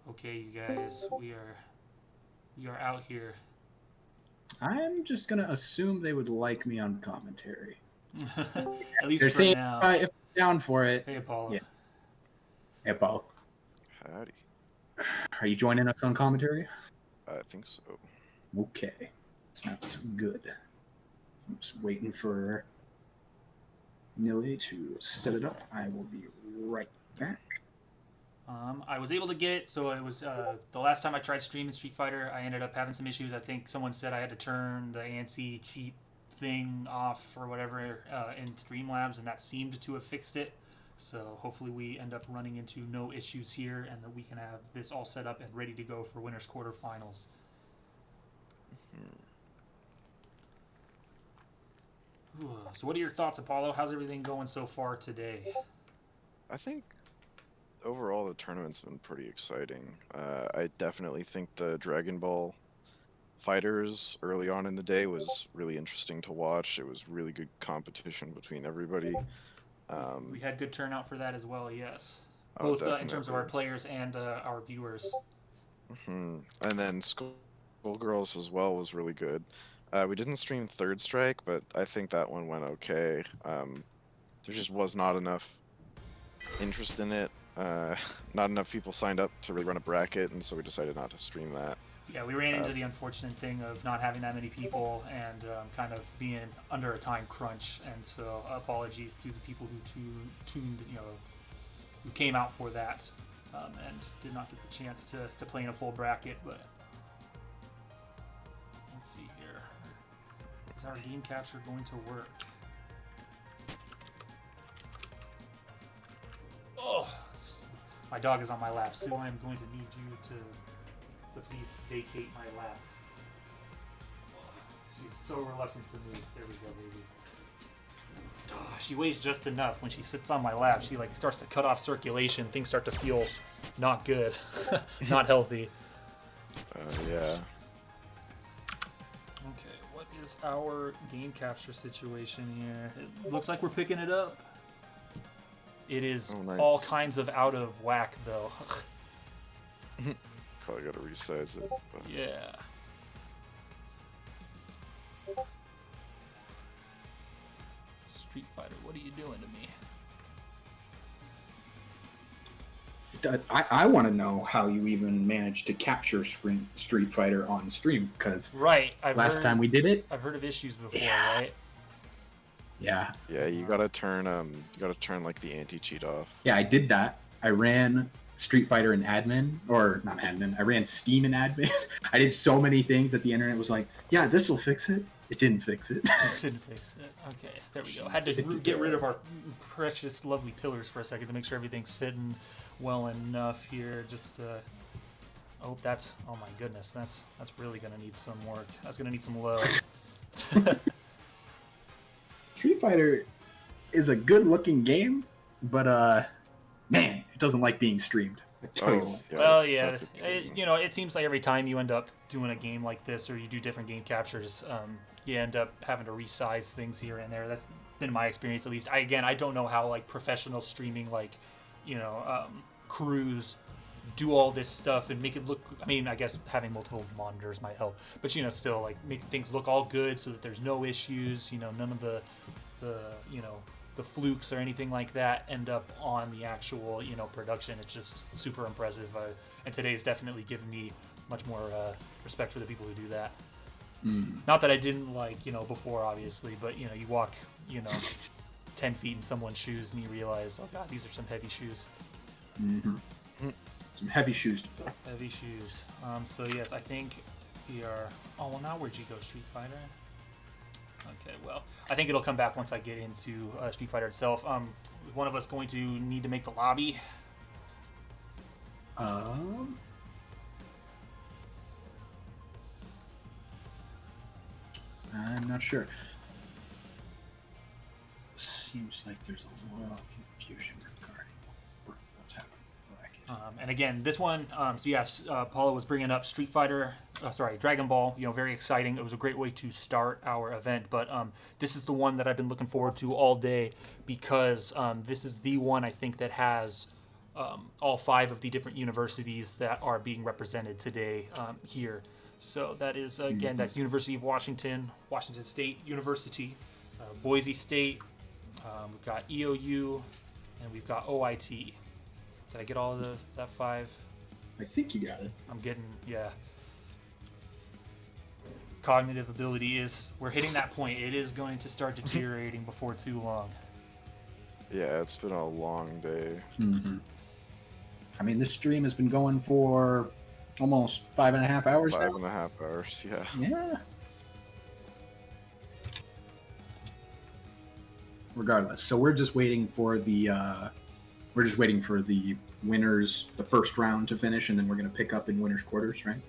Okay, you guys, we are out here. I'm just gonna assume they would like me on commentary. At least They're for saying now. if I'm down for it. Hey, Apollo. Yeah. Hey, Paul, Howdy. are you joining us on commentary? I think so. Okay. Sounds good. I'm just waiting for Nilly to set it up. I will be right back. I was able to get it, so it was the last time I tried streaming Street Fighter, I ended up having some issues. I think someone said I had to turn the ANSI cheat thing off or whatever in Streamlabs, and that seemed to have fixed it. So hopefully we end up running into no issues here, and that we can have this all set up and ready to go for winners quarterfinals. So what are your thoughts, Apollo? How's everything going so far today? I think overall the tournament's been pretty exciting. I definitely think the Dragon Ball fighters early on in the day was really interesting to watch. It was really good competition between everybody. We had good turnout for that as well, yes. Oh, Both in terms of our definitely. players and our viewers. And then Skullgirls as well was really good. We didn't stream Third Strike, but I think that one went okay. There just was not enough interest in it. Not enough people signed up to really run a bracket, and so we decided not to stream that. Yeah, we ran into the unfortunate thing of not having that many people and kind of being under a time crunch. And so apologies to the people who tuned, who came out for that and did not get the chance to play in a full bracket. But let's see here. Is our game capture going to work? Oh, my dog is on my lap. Sue, I'm going to need you to please vacate my lap. She's so reluctant to move. There we go, baby. Oh, she weighs just enough. When she sits on my lap, she like starts to cut off circulation. Things start to feel not good, not healthy. Yeah. Okay, what is our game capture situation here? It looks like we're picking it up. It is nice. all kinds of out of whack, though. Probably gotta resize it. But... Yeah. Street Fighter, what are you doing to me? I want to know how you even managed to capture Street Fighter on stream, because Right, last time we did it, I've heard of issues before, Yeah. right? yeah, Yeah, you gotta turn like the anti-cheat off. yeah, I did that. I ran Street Fighter in admin, or not admin. I ran Steam in admin. I did so many things that the internet was like, "Yeah, this will fix it." It didn't fix it. It didn't fix it. Okay, there we go. Had to get rid of our precious, lovely pillars for a second to make sure everything's fitting well enough here. Just oh, that's, oh my goodness, that's really gonna need some work. That's gonna need some love. Street Fighter is a good-looking game, but man, it doesn't like being streamed. I tell you. Yeah, Well, it's yeah, such a good game. it seems like every time you end up doing a game like this, or you do different game captures, you end up having to resize things here and there. That's been my experience, at least. I don't know how like professional streaming, like, crews do all this stuff and make it look. I mean, I guess having multiple monitors might help, but still like make things look all good so that there's no issues. None of the the flukes or anything like that end up on the actual production. It's just super impressive, and today's definitely given me much more respect for the people who do that. Not that I didn't like before, obviously, but you walk 10 feet in someone's shoes and you realize, oh god, these are some heavy shoes. Some heavy shoes to fill. Heavy shoes. So yes, I think we are. Oh well, now where'd you go, Street Fighter? Okay, well, I think it'll come back once I get into Street Fighter itself. One of us going to need to make the lobby. I'm not sure. Seems like there's a little confusion regarding what's happening. And again, this one, so yes, Paula was bringing up Street Fighter, Dragon Ball, very exciting. It was a great way to start our event, but this is the one that I've been looking forward to all day because this is the one I think that has all 5 of the different universities that are being represented today here. So that is, again, that's University of Washington, Washington State University, Boise State, we've got EOU, and we've got OIT. Did I get all of those? Is that 5? I think you got it. I'm getting, yeah. Cognitive ability is, we're hitting that point. It is going to start deteriorating before too long. Yeah, it's been a long day. I mean, this stream has been going for almost 5.5 hours now. 5.5 hours, yeah. Yeah. Regardless, so we're just waiting for the winners, the first round to finish, and then we're gonna pick up in winners quarters, right?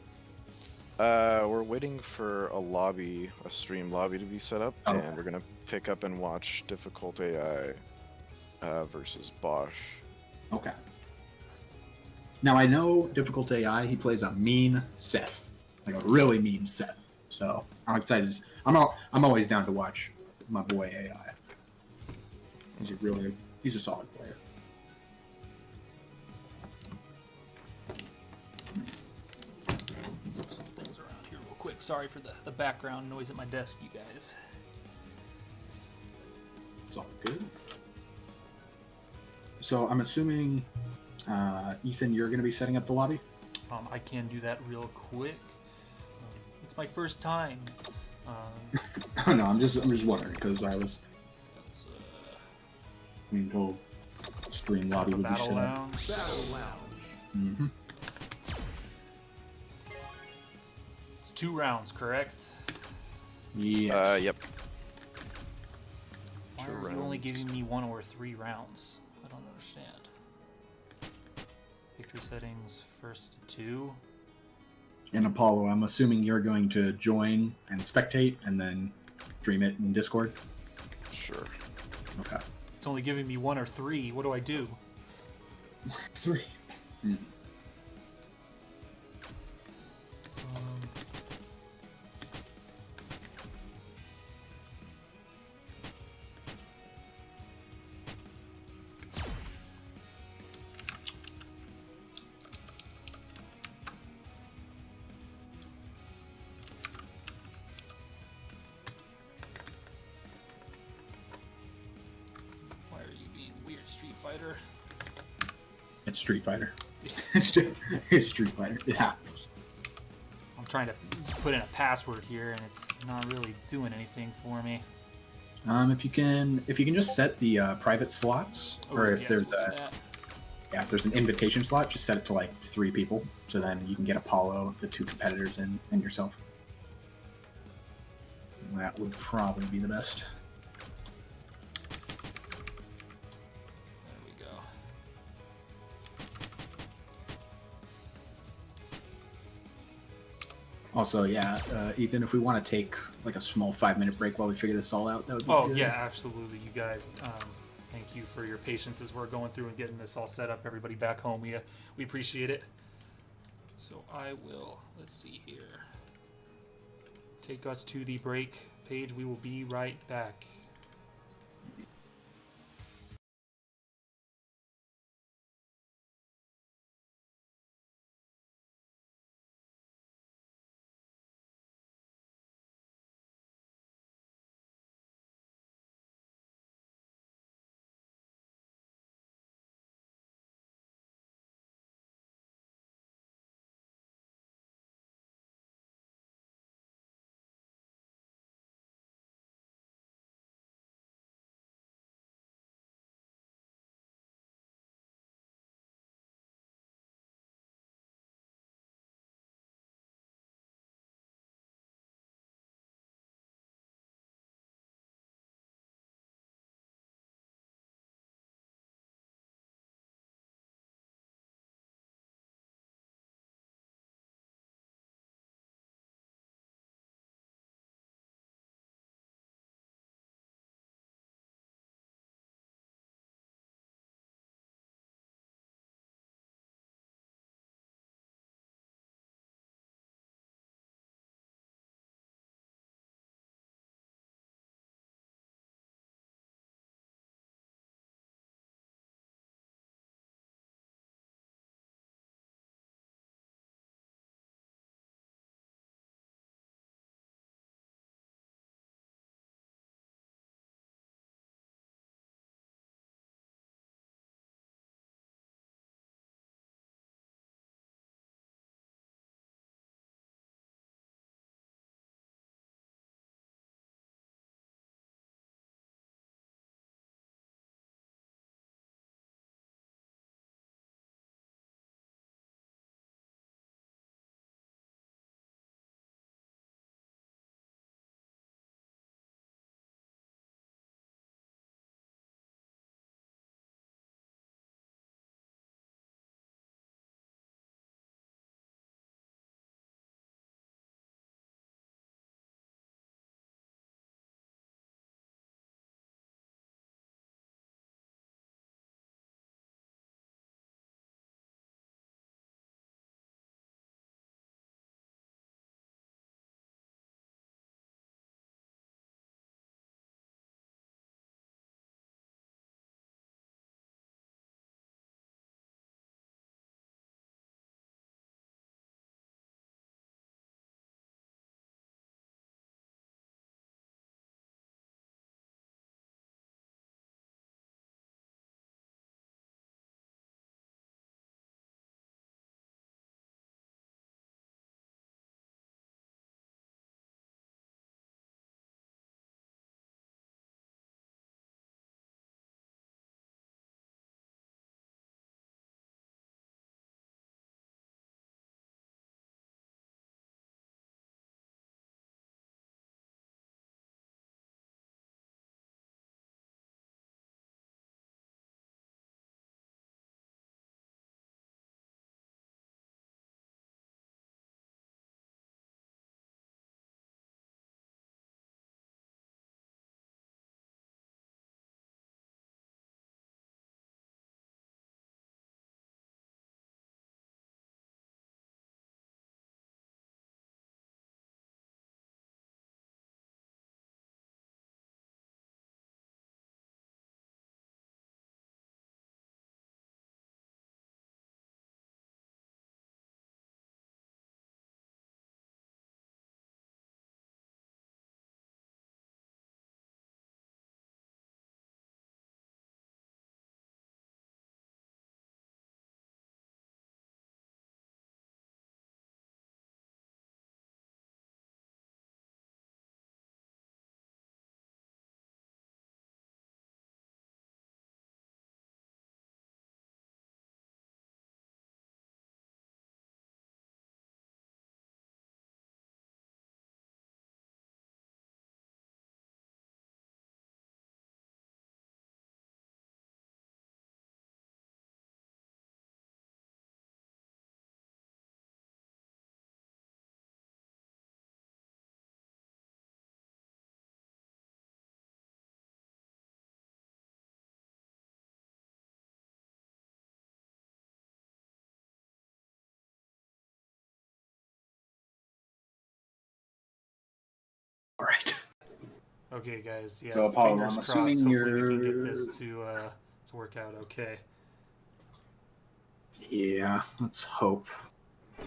We're waiting for a stream lobby to be set up, and we're gonna pick up and watch DifficultAI versus Bosh. Okay. Now I know DifficultAI, he plays a mean Seth, like a really mean Seth. So I'm excited. I'm always down to watch my boy AI. He's a solid player. Move some things around here real quick. Sorry for the background noise at my desk, you guys. It's all good. So I'm assuming, Ethan, you're going to be setting up the lobby? I can do that real quick. It's my first time. Oh no, I'm just wondering because I was being told stream lobby would be set up. Battle lounge. It's 2 rounds, correct? Yes. Yep. Why are you only giving me 1 or 3 rounds? I don't understand. Victory settings first to 2. And Apollo, I'm assuming you're going to join and spectate and then stream it in Discord? Sure. Okay. It's only giving me 1 or 3. What do I do? 3. Street Fighter. It's Street Fighter. It's Street Fighter. It happens. I'm trying to put in a password here, and it's not really doing anything for me. If you can just set the private slots, or if there's if there's an invitation slot, just set it to like 3 people, so then you can get Apollo, the 2 competitors, and yourself. That would probably be the best. Also, yeah, Ethan, if we want to take like a small 5-minute break while we figure this all out, that would be good. Yeah, absolutely. You guys, thank you for your patience as we're going through and getting this all set up. Everybody back home, we appreciate it. So I will, let's see here, take us to the break page. We will be right back. right. Okay, guys. Yeah. So, Apollo, fingers I'm crossed. assuming Hopefully, we can you're... get this to work out okay. Yeah, let's hope. Do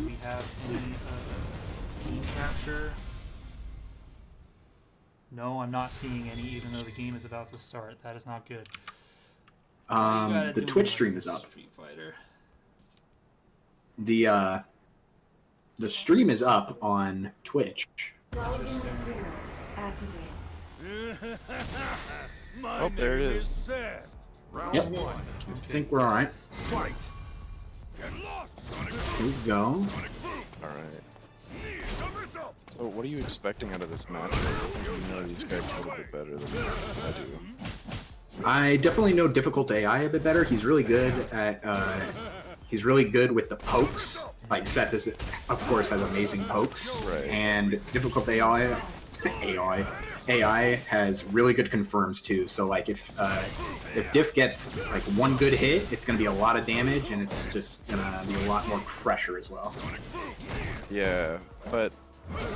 we have any team capture? No, I'm not seeing any, even though the game is about to start. That is not good. The Twitch stream is up. Street Fighter. The stream is up on Twitch. Interesting. Oh, there it is. Yep. I think we're alright. Here we go. Alright. So, what are you expecting out of this match? I think you know these guys a little bit better than I do. I definitely know DifficultAI a bit better. He's really good at he's really good with the pokes. Like Seth is, of course, has amazing pokes, Right. and DifficultAI AI has really good confirms too. So like if Diff gets like one good hit, it's gonna be a lot of damage, and it's just gonna be a lot more pressure as well. Yeah, but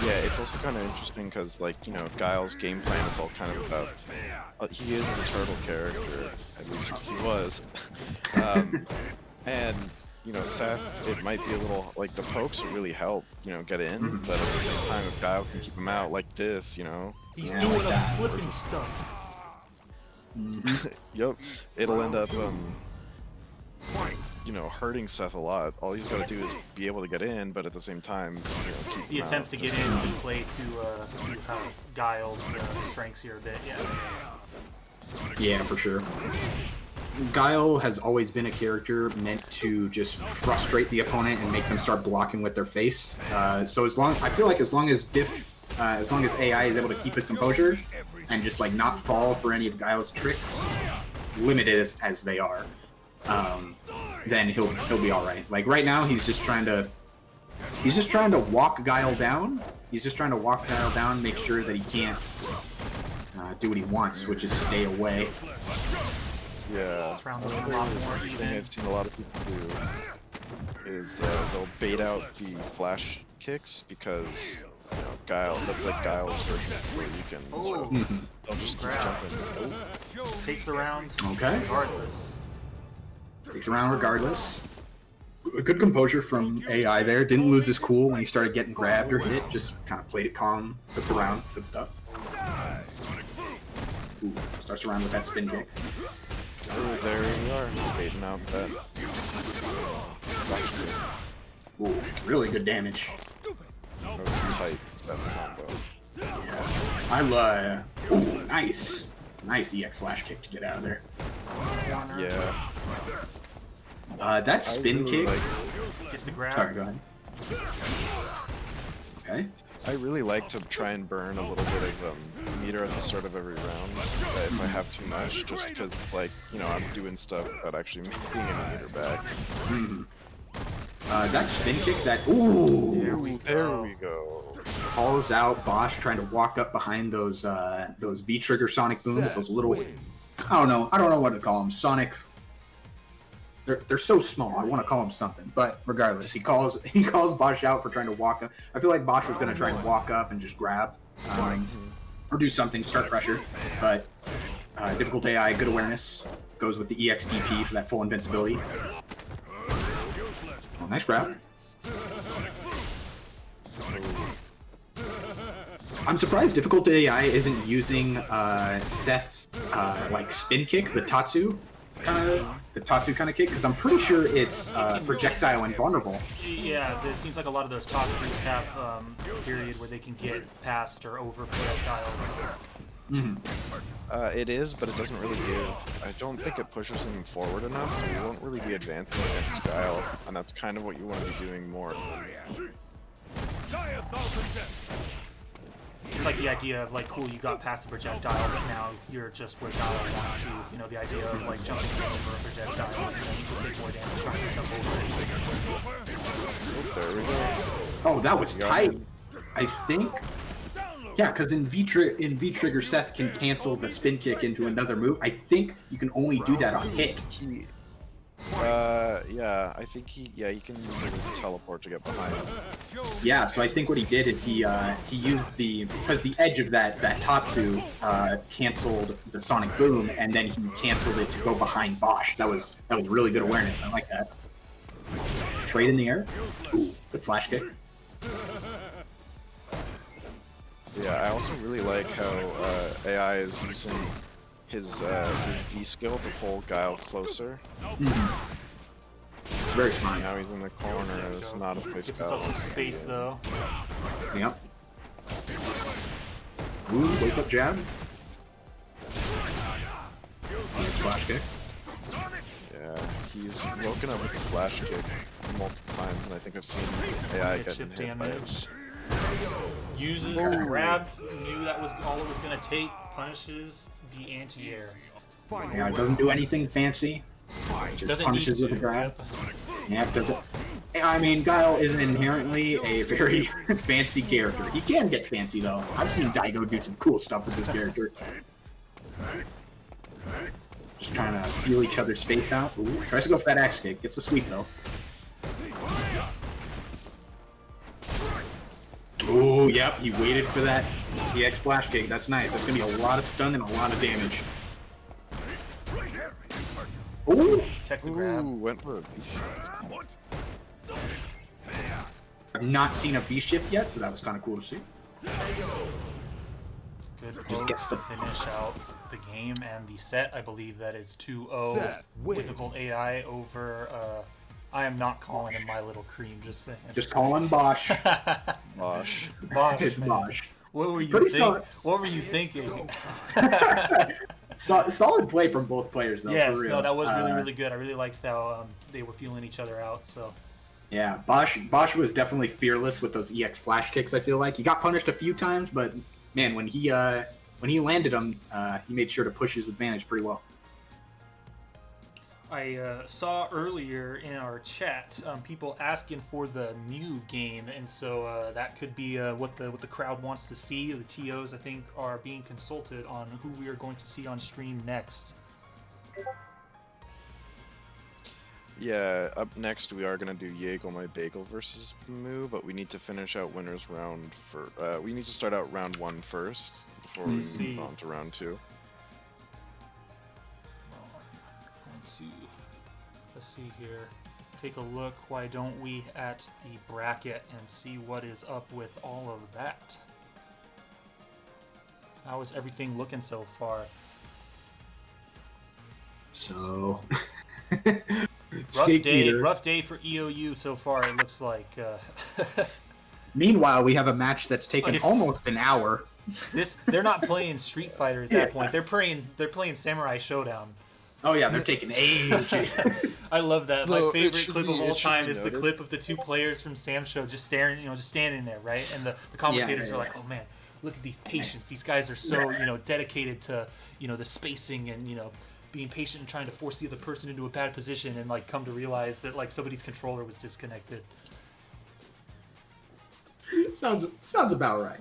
yeah, it's also kind of interesting because, like, you know, Guile's game plan is all kind of about. He is a turtle character, at least he was, and you know, Seth, it might be a little like the pokes would really help, you know, get in, but at the same time, if Guile can keep him out like this, you know, He's Yeah, doing like a that. flipping stuff. yep, it'll end up, you know, hurting Seth a lot. All he's got to do is be able to get in, but at the same time, you know, keep The him attempt out. to get in and play to Guile's strengths here a bit. Yeah. Yeah, for sure. Guile has always been a character meant to just frustrate the opponent and make them start blocking with their face. So as long as AI is able to keep his composure and just like not fall for any of Guile's tricks, limited as they are, then he'll be all right. Like right now, he's just trying to walk Guile down. He's just trying to walk Guile down, make sure that he can't do what he wants, which is stay away. Yeah, This round was a another lot more thing even. I've seen a lot of people do is they'll bait out the flash kicks because, you know, Guile, that's like Guile's version of where you can, so they'll just keep jumping. Oh, Takes the round. Okay. Regardless. Takes around regardless. Good composure from AI there. Didn't lose his cool when he started getting grabbed or hit. Just kind of played it calm, took the round. Good stuff. Ooh, starts around with that spin kick. oh, there we are, baiting out that. Ooh, really good damage. That was a tight Seth combo. Yeah. I love. Ooh, nice. Nice EX flash kick to get out of there. Yeah. That spin really kick. Gets the grab. Sorry, go ahead. Okay. I really like to try and burn a little bit of meter at the start of every round, if I have too much, just because it's like, you know, I'm doing stuff without actually making any meter back. That spin kick. That ooh. There we go. Calls out Bosh trying to walk up behind those V-trigger sonic booms, those little, I don't know what to call them, sonic. They're so small. I want to call them something, but regardless, he calls Bosh out for trying to walk up. I feel like Bosh was going to try and walk up and just grab, or do something, start pressure, but DifficultAI, good awareness, goes with the EXDP for that full invincibility. Oh, nice grab. I'm surprised DifficultAI isn't using Seth's like spin kick, the Tatsu kind of kick, because I'm pretty sure it's projectile invulnerable. Yeah, it seems like a lot of those Tatsus have a period where they can get past or over projectiles. It is, but it doesn't really give. I don't think it pushes him forward enough, so you won't really be advancing against Guile, and that's kind of what you want to be doing more. It's like the idea of like, cool, you got past the projectile, but now you're just where Guile wants you. You know, the idea of like jumping over a projectile and then you can take more damage trying to jump over it. Oh, there we go. Oh, that was tight. I think. Yeah, because in V-Trigger, Seth can cancel the spin kick into another move. I think you can only do that on hit. Yeah, I think he can use it as a teleport to get behind him. Yeah, so I think what he did is he used because the edge of that Tatsu canceled the sonic boom, and then he canceled it to go behind Bosh. That was really good awareness. I like that. Trade in the air. Ooh, good flash kick. Yeah, I also really like how AI is using his V skill to pull Guile closer. Mm-hmm. Very smart. Now he's in the corner. It's not a place. Gives himself some space though. Yep. Ooh, wake up jab. Nice flash kick. Yeah, he's woken up with a flash kick multiple times, and I think I've seen AI get chip hit by it. damage. Uses the grab, knew that was all it was gonna take, punishes the anti-air. Yeah, it doesn't do anything fancy. Just Doesn't punishes need with to. the grab. Yeah, doesn't. I mean, Guile isn't inherently a very fancy character. He can get fancy though. I've seen Daigo do some cool stuff with this character. Just trying to feel each other's space out. Ooh, tries to go for that axe kick. Gets the sweep though. Ooh, yep, he waited for that EX flash kick. That's nice. That's gonna be a lot of stun and a lot of damage. Ooh! Text the grab. Ooh, went for a V-shift. I've not seen a V-shift yet, so that was kind of cool to see. Good Just poke gets to the- finish out the game and the set. I believe that is 2-0 difficult AI over. I am not calling him My Little Cream. Just saying. Just call him Bosh. Bosh. Bosh, It's man. Bosh. What were you Pretty thinking? solid. What were you thinking? Solid play from both players, though. Yes, for real. no, that was really good. I really liked how they were feeling each other out. So Yeah, Bosh was definitely fearless with those EX flash kicks. I feel like he got punished a few times, but man, when he landed them, he made sure to push his advantage pretty well. I saw earlier in our chat people asking for the Mew game, and so that could be what the crowd wants to see. The TOs, I think, are being consulted on who we are going to see on stream next. Yeah, up next we are gonna do Yagel my Bagel versus Moo, but we need to finish out winners round for. We need to start out round 1 first before we move on to round 2. Let's see here. Take a look, why don't we, at the bracket and see what is up with all of that. How is everything looking so far? So, Rough day for EOU so far, it looks like. Meanwhile, we have a match that's taken almost an hour. They're not playing Street Fighter at that point. They're playing Samurai Showdown. Oh yeah, they're taking ages. I love that. My No, favorite clip of all time is the noted. clip of the two players from Sam Show just staring, just standing there, right? And the commentators are like, "Oh man, look at these patients. These guys are so, dedicated to, the spacing and, being patient and trying to force the other person into a bad position and like come to realize that like somebody's controller was disconnected." Sounds about right.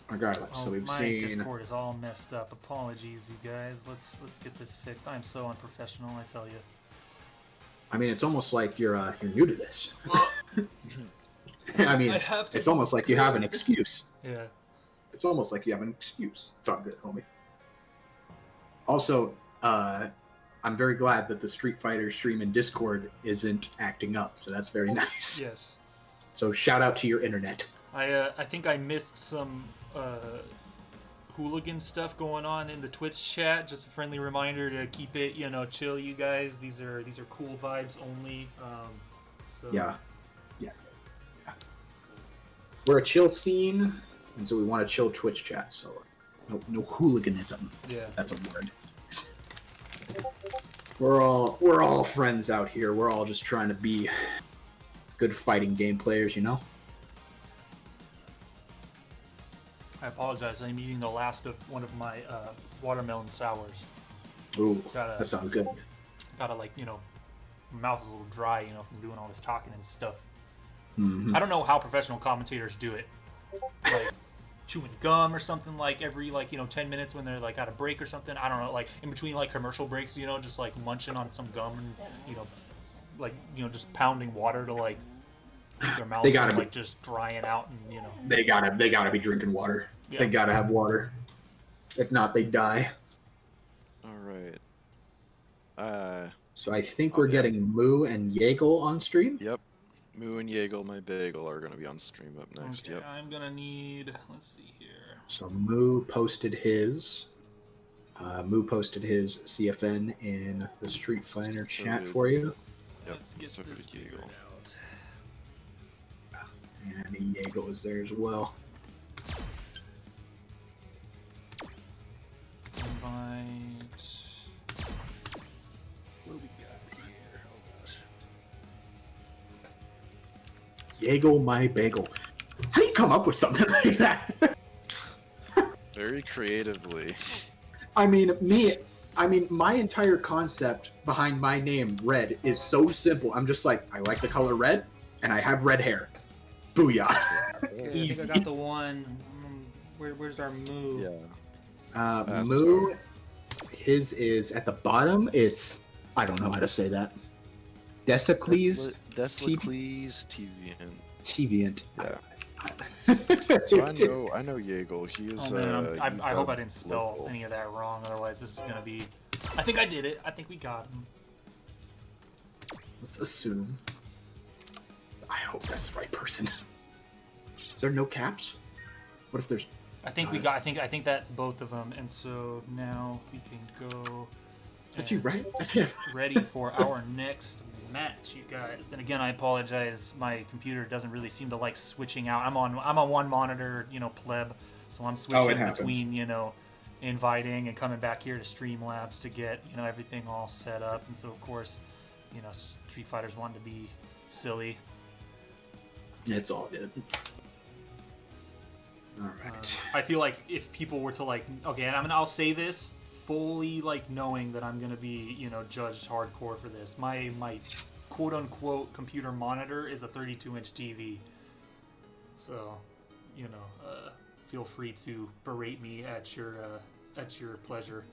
Regardless, so we've my seen. Discord is all messed up. Apologies, you guys. Let's get this fixed. I'm so unprofessional, I tell you. I mean, it's almost like you're new to this. I mean, it's almost like you have an excuse. Yeah. It's almost like you have an excuse. It's all good, homie. Also, I'm very glad that the Street Fighter stream in Discord isn't acting up, so that's very nice. Yes. So shout out to your internet. I think I missed some hooligan stuff going on in the Twitch chat. Just a friendly reminder to keep it, chill, you guys. These are cool vibes only. So Yeah. We're a chill scene, and so we want a chill Twitch chat. So no hooliganism. Yeah. That's a word. We're all friends out here. We're all just trying to be good fighting game players, I apologize. I'm eating the last of one of my watermelon sours. Ooh, that sounds good. Gotta my mouth is a little dry, from doing all this talking and stuff. Mm-hmm. I don't know how professional commentators do it. Like, chewing gum or something like every 10 minutes when they're like at a break or something. I don't know, like in between like commercial breaks, just like munching on some gum and just pounding water to like keep their mouths from like just drying out and they gotta be drinking water. Yeah. They gotta have water. If not, they die. All right. So I think we're getting Moo and Yagel on stream. Yep. Moo and Yagel, my bagel, are going to be on stream up next. Okay, yep. I'm going to need... Let's see here. So Moo posted his... CFN in the Street Fighter chat for you. Yep. Let's get this figured out. And Yagel is there as well. Invite... What do we got here? Oh gosh. Yagel, my bagel. How do you come up with something like that? Very creatively. I mean, my entire concept behind my name, Red, is so simple. I'm just like, I like the color red, and I have red hair. Booyah. Okay, I think I got the one. Where's our Moo? Yeah. Moo, his is at the bottom. It's, I don't know how to say that. Desicles Deviant. Yeah. So I know Yagel. He is. Oh man, I hope I didn't spell any of that wrong. Otherwise, this is gonna be. I think I did it. I think we got him. Let's assume. I hope that's the right person. Is there no caps? What if there's? I think we got. I think that's both of them. And so now we can go. That's you, right? That's it. Ready for our next match, you guys. And again, I apologize. My computer doesn't really seem to like switching out. I'm on one monitor, pleb. So I'm switching between, inviting and coming back here to Streamlabs to get, everything all set up. And so of course, Street Fighters wanted to be silly. It's all good. All right. I feel like if people were to okay, and I'll say this fully knowing that I'm gonna be judged hardcore for this. My quote unquote computer monitor is a 32-inch TV, so feel free to berate me at your pleasure.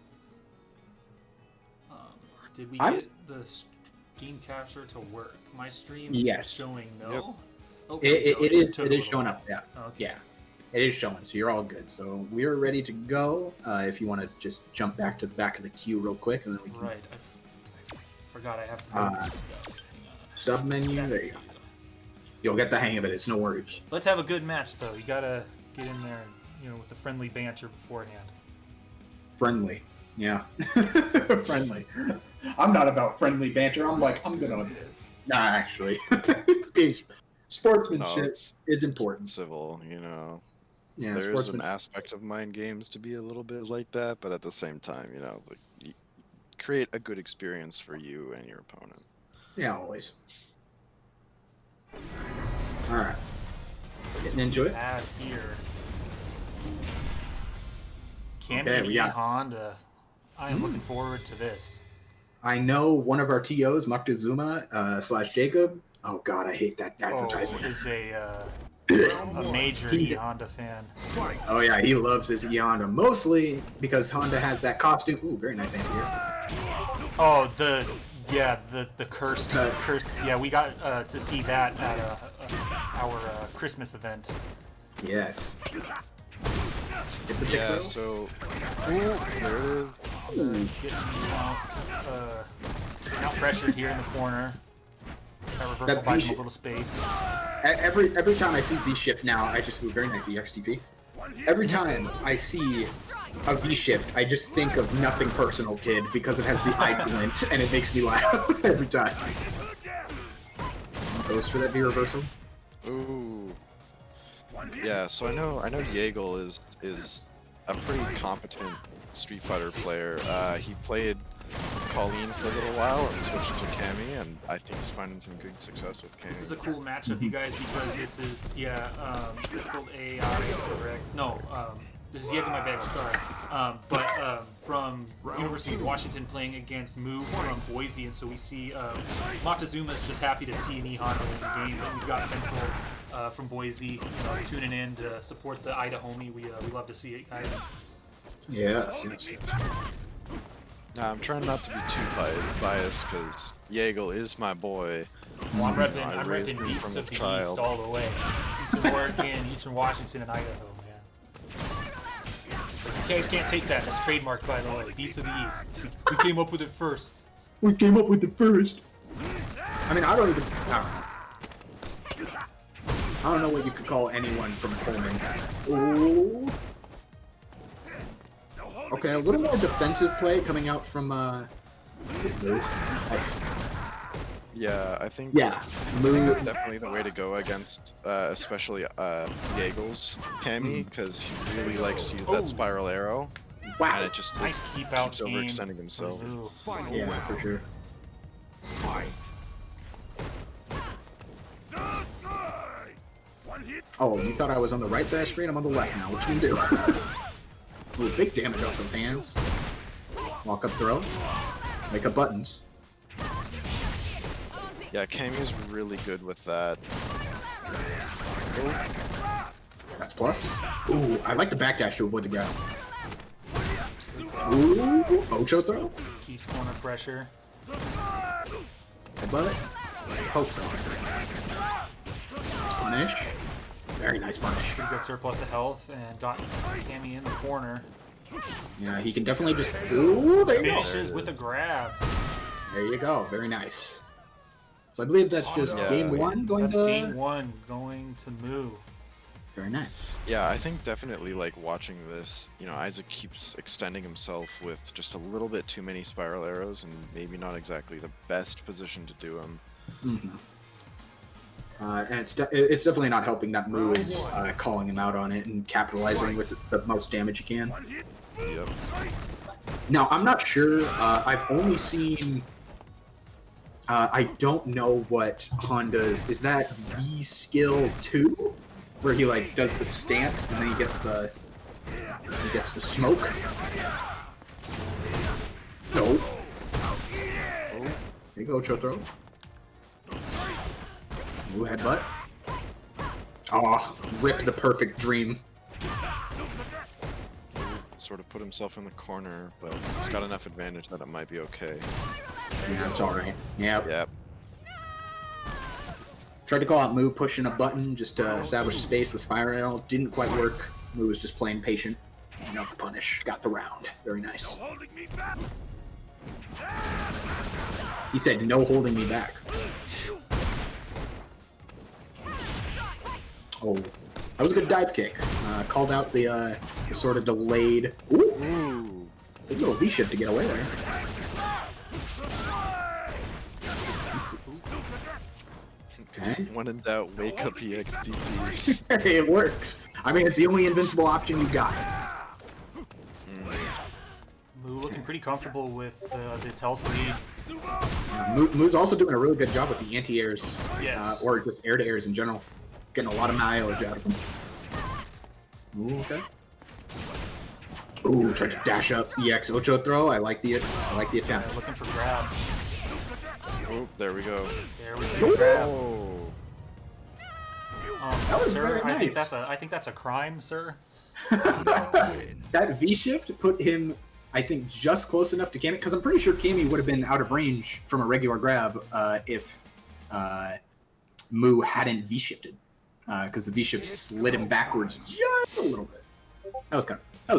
Did we get the game capture to work? My stream is showing no. Yep. Oh, it is showing up. Yeah. Okay. Yeah. It is showing, so you're all good. So we're ready to go. If you want to just jump back to the back of the queue real quick, and then we can... Right, I forgot I have to do this stuff. Hang on. Sub menu, there you go. You'll get the hang of it, it's no worries. Let's have a good match, though. You gotta get in there, with the friendly banter beforehand. Friendly, yeah. Friendly. I'm not about friendly banter, I'm gonna... Nah, actually. Sportsmanship is important. Civil, Yeah, there is an aspect of mind games to be a little bit like that, but at the same time, create a good experience for you and your opponent. Yeah, always. All right, getting into it. Here, Cammy Honda. I am looking forward to this. I know one of our TOs, Moctezuma / Jacob. Oh God, I hate that advertisement. Is a major Honda fan. Oh yeah, he loves his Honda, mostly because Honda has that costume. Ooh, very nice anti-air. Oh, the cursed. Yeah, we got to see that at our Christmas event. Yes. It's a yeah. So there it is. Getting out pressured here in the corner. That reversal buys him a little space. Every time I see V-shift now, I just very nice EXTP. Every time I see a V-shift, I just think of Nothing Personal Kid because it has the eye glint and it makes me laugh every time. Goes for that V reversal. Ooh. Yeah, so I know Yagel is a pretty competent Street Fighter player. He played Colleen for a little while and switched to Cammy, and I think he's finding some good success with Cammy. This is a cool matchup, you guys, because this is DifficultAI, correct? No, this is Yagel my Bagel, sorry. But from University of Washington playing against Moo from Boise, and so we see Moctezuma's just happy to see an E-Honda in the game, but we've got Pencil from Boise, you know, tuning in to support the Idaho homie. We love to see it, guys. Yes. Nah, I'm trying not to be too biased because Yagel is my boy. Well, I'm raised repping him East from of a the child. East all the way. Eastern Oregon, Eastern Washington, and Idaho, man. You guys can't take that. That's trademarked, by the way. Beast of the East. We came up with it first. We came up with it first. I mean, I don't know what you could call anyone from Pullman. Ooh. Okay, a little more defensive play coming out from, is it Moo? Yeah, I think Moo. that's definitely the way to go against, especially Yagel's Cammy, because he really likes to use that spiral arrow. Wow. And it just Nice keep out keeps game. overextending himself. Yeah, for sure. Oh, you thought I was on the right side of the screen? I'm on the left now. What you gonna do? Ooh, big damage off those hands. Walk up throw. Make up buttons. Yeah, Cammy's really good with that. That's plus. Ooh, I like the backdash to avoid the grab. Ooh, Ocho throw. Keeps corner pressure. Above it. Poke throw. Punish. Very nice punish. Pretty good surplus of health and got Cammy in the corner. Yeah, he can definitely just. Ooh, there you go. Finishes with a grab. There you go. Very nice. So I believe that's just game one going That's to. game one going to Moo. Very nice. Yeah, I think definitely like watching this, you know, Isaac keeps extending himself with just a little bit too many spiral arrows and maybe not exactly the best position to do them. And it's definitely not helping that Moo is calling him out on it and capitalizing with the most damage he can. Yep. Now, I'm not sure. I've only seen. I don't know what Honda's. Is that V skill 2? Where he like does the stance and then he gets the smoke. No. There you go, Chotro. Ooh, headbutt. Oh, rip the perfect dream. Sort of put himself in the corner, but he's got enough advantage that it might be okay. Yeah, it's alright. Yep. Yep. Tried to call out Moo pushing a button just to establish space with fire arrow. Didn't quite work. Moo was just playing patient. Got the punish. Got the round. Very nice. He said, "No holding me back." Oh, that was a good dive kick. Called out the sort of delayed. Ooh, big little V shift to get away there. Okay. When in doubt, wake up EXDT. It works. I mean, it's the only invincible option you got. Moo looking pretty comfortable with this health lead. Moo's also doing a really good job with the anti-airs. Yes. Or just air-to-airs in general. Getting a lot of mileage out of them. Ooh, okay. Ooh, tried to dash up EX Ocho throw. I like the attempt. Looking for grabs. Oh, there we go. There we see the grab. Oh. That was Sir, very I think nice. that's a crime, sir. That V shift put him, I think, just close enough to Cammy, because I'm pretty sure Cammy would have been out of range from a regular grab if Moo hadn't V shifted, because the V shift slid him backwards just a little bit. That was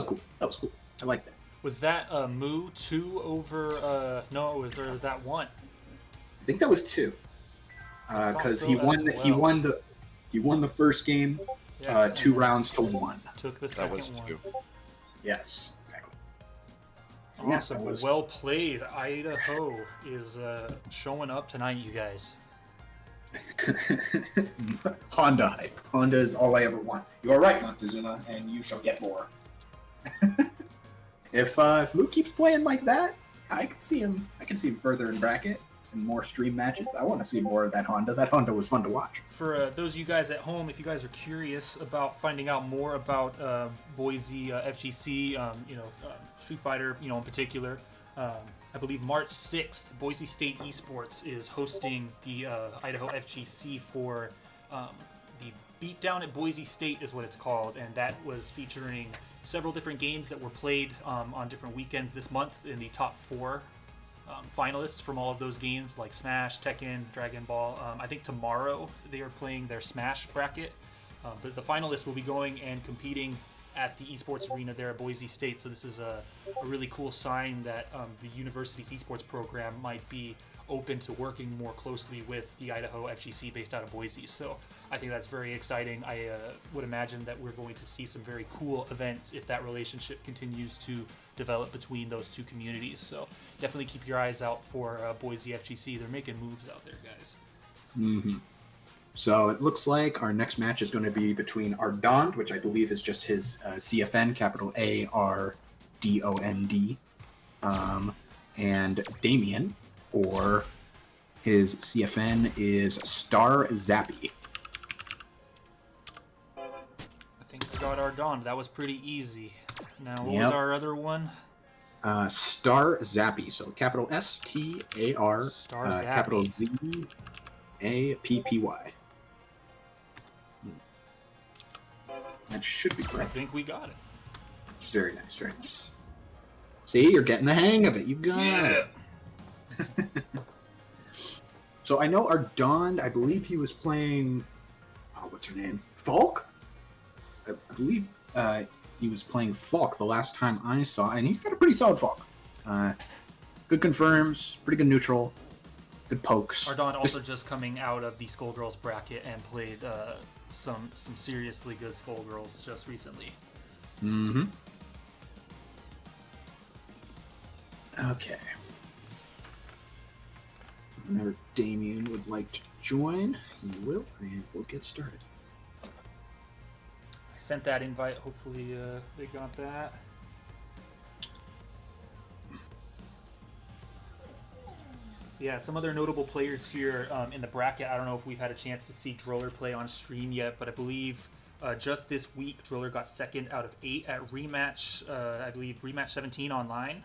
cool. That was cool. I like that. Was that Moo 2 over? No, was that 1? I think that was 2, because so he as won. well. He won the first game, Yes, 2 and rounds to 1. Took the That second was one. 2. Yes, exactly. So, yeah, Awesome. that was- Well played. Idaho is showing up tonight, you guys. Honda hype. Honda is all I ever want. You are right, Montezuma, and you shall get more. If Moo keeps playing like that, I can see him further in bracket and more stream matches. I want to see more of that Honda. That Honda was fun to watch. For those of you guys at home, if you guys are curious about finding out more about Boise FGC, Street Fighter, in particular, I believe March 6th, Boise State Esports is hosting the Idaho FGC for the Beatdown at Boise State is what it's called, and that was featuring several different games that were played on different weekends this month in the top 4 finalists from all of those games, like Smash, Tekken, Dragon Ball. I think tomorrow they are playing their Smash bracket, but the finalists will be going and competing at the esports arena there at Boise State. So this is a really cool sign that the university's esports program might be open to working more closely with the Idaho FGC based out of Boise. So I think that's very exciting. I would imagine that we're going to see some very cool events if that relationship continues to develop between those two communities. So definitely keep your eyes out for Boise FGC. They're making moves out there, guys. Mm-hmm. So it looks like our next match is going to be between Ardond, which I believe is just his CFN, capital ARDOND, and Damieen, or his CFN is Star Zappy. I think we got Ardond. That was pretty easy. Now, what was Yep. our other one? Star Zappy. So capital STAR, Star Zappy. capital ZAPPY. That should be I correct. think we got it. Very nice, very nice. See, you're getting the hang of it. You got it. So I know Ardond, I believe he was playing, what's her name? Falke? I believe he was playing Falke the last time I saw, and he's got a pretty solid Falke. Good confirms, pretty good neutral, good pokes. Ardond also just coming out of the Skullgirls bracket and played some seriously good Skullgirls just recently. Mm-hmm. Okay. Whenever Damieen would like to join, he will, and we'll get started. I sent that invite. Hopefully they got that. Yeah, some other notable players here in the bracket. I don't know if we've had a chance to see Druller play on stream yet, but I believe just this week Druller got 2nd out of 8 at rematch. I believe rematch 17 online.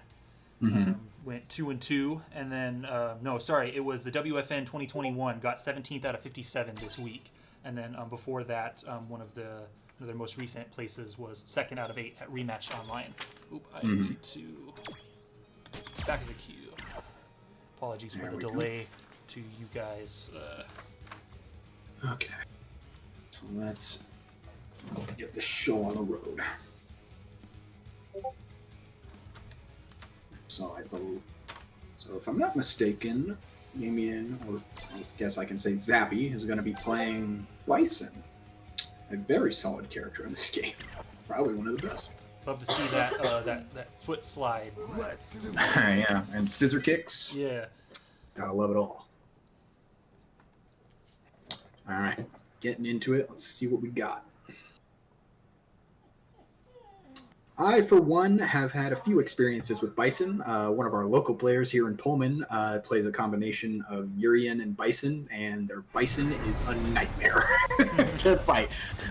Mm-hmm. Went 2-2, and then it was the WFN 2021 got 17th out of 57 this week, and then before that, one of their most recent places was 2nd out of 8 at rematch online. Oop, I need to back of the queue. Apologies for the delay to you guys. Okay. So let's get the show on the road. So if I'm not mistaken, Damieen, or I guess I can say Zappy, is going to be playing Bison, a very solid character in this game. Probably one of the best. Love to see that foot slide. Yeah, and scissor kicks. Yeah. Gotta love it all. All right, getting into it. Let's see what we got. I, for one, have had a few experiences with Bison. One of our local players here in Pullman plays a combination of Urian and Bison, and their Bison is a nightmare to fight.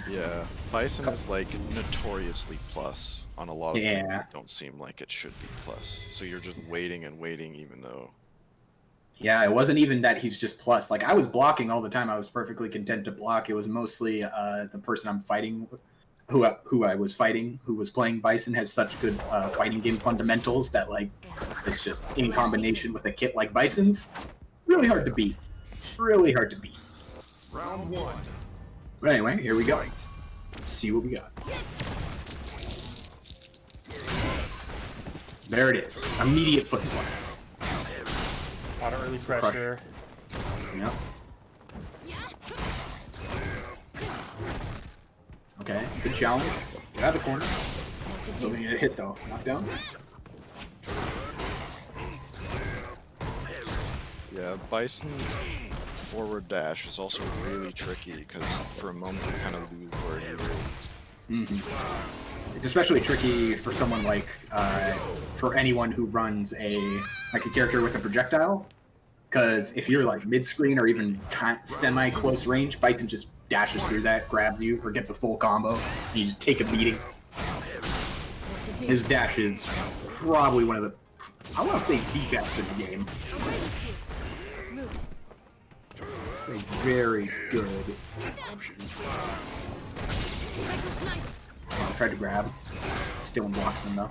Yeah, Bison is like notoriously plus on a lot of things that don't seem like it should be plus. So you're just waiting and waiting, even though. Yeah, it wasn't even that he's just plus. Like, I was blocking all the time. I was perfectly content to block. It was mostly the person I'm fighting with. Who I was fighting, who was playing Bison, has such good fighting game fundamentals that, like, it's just in combination with a kit like Bison's, really hard to beat. Really hard to beat. Round 1. But anyway, here we go. Let's see what we got. There it is. Immediate foot slap. A lot of early pressure. Yep. Okay, good challenge. Get out of the corner. Still gonna get a hit though. Knockdown. Yeah, Bison's forward dash is also really tricky because for a moment you kind of lose where he is. Mm-hmm. It's especially tricky for someone like, for anyone who runs a character with a projectile, because if you're like mid-screen or even semi-close range, Bison just dashes through that, grabs you, or gets a full combo, and you just take a beating. His dash is probably one of the, I want to say the best in the game. It's a very good option. Oh, tried to grab. Still in blocks him though.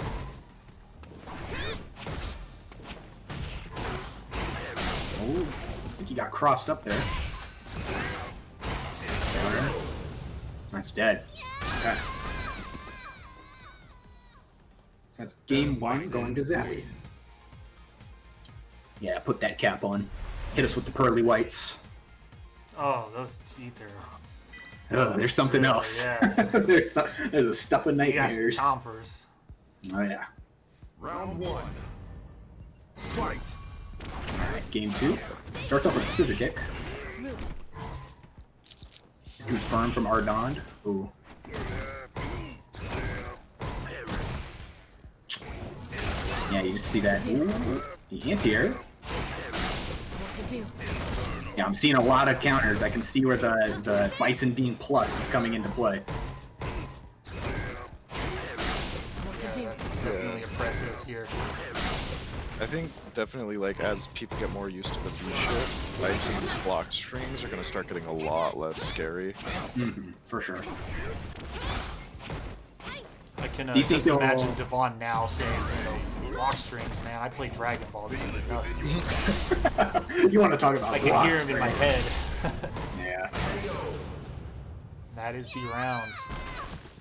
Oh, I think he got crossed up there. That's dead. Okay. So that's game 1 going to Zappy. Yeah, put that cap on. Hit us with the pearly whites. Oh, those teeth are... Oh, there's something else. Yeah. there's a stuff of You got some nightmares. chompers. Oh yeah. Round 1. Fight. Alright, game 2. Starts off with a scissor kick. He's confirmed from Ardond. Ooh. Yeah, you just see that. Ooh, the anti-air. Yeah, I'm seeing a lot of counters. I can see where the Bison being plus is coming into play. That's definitely impressive here. I think definitely like as people get more used to the V shift, Bison's block strings are gonna start getting a lot less scary. For sure. I can Do you think just imagine they'll- Devon now saying, block strings, man, I play Dragon Ball, this is nothing. You want to talk about I can block hear him in my strings. head. Yeah. That is the round.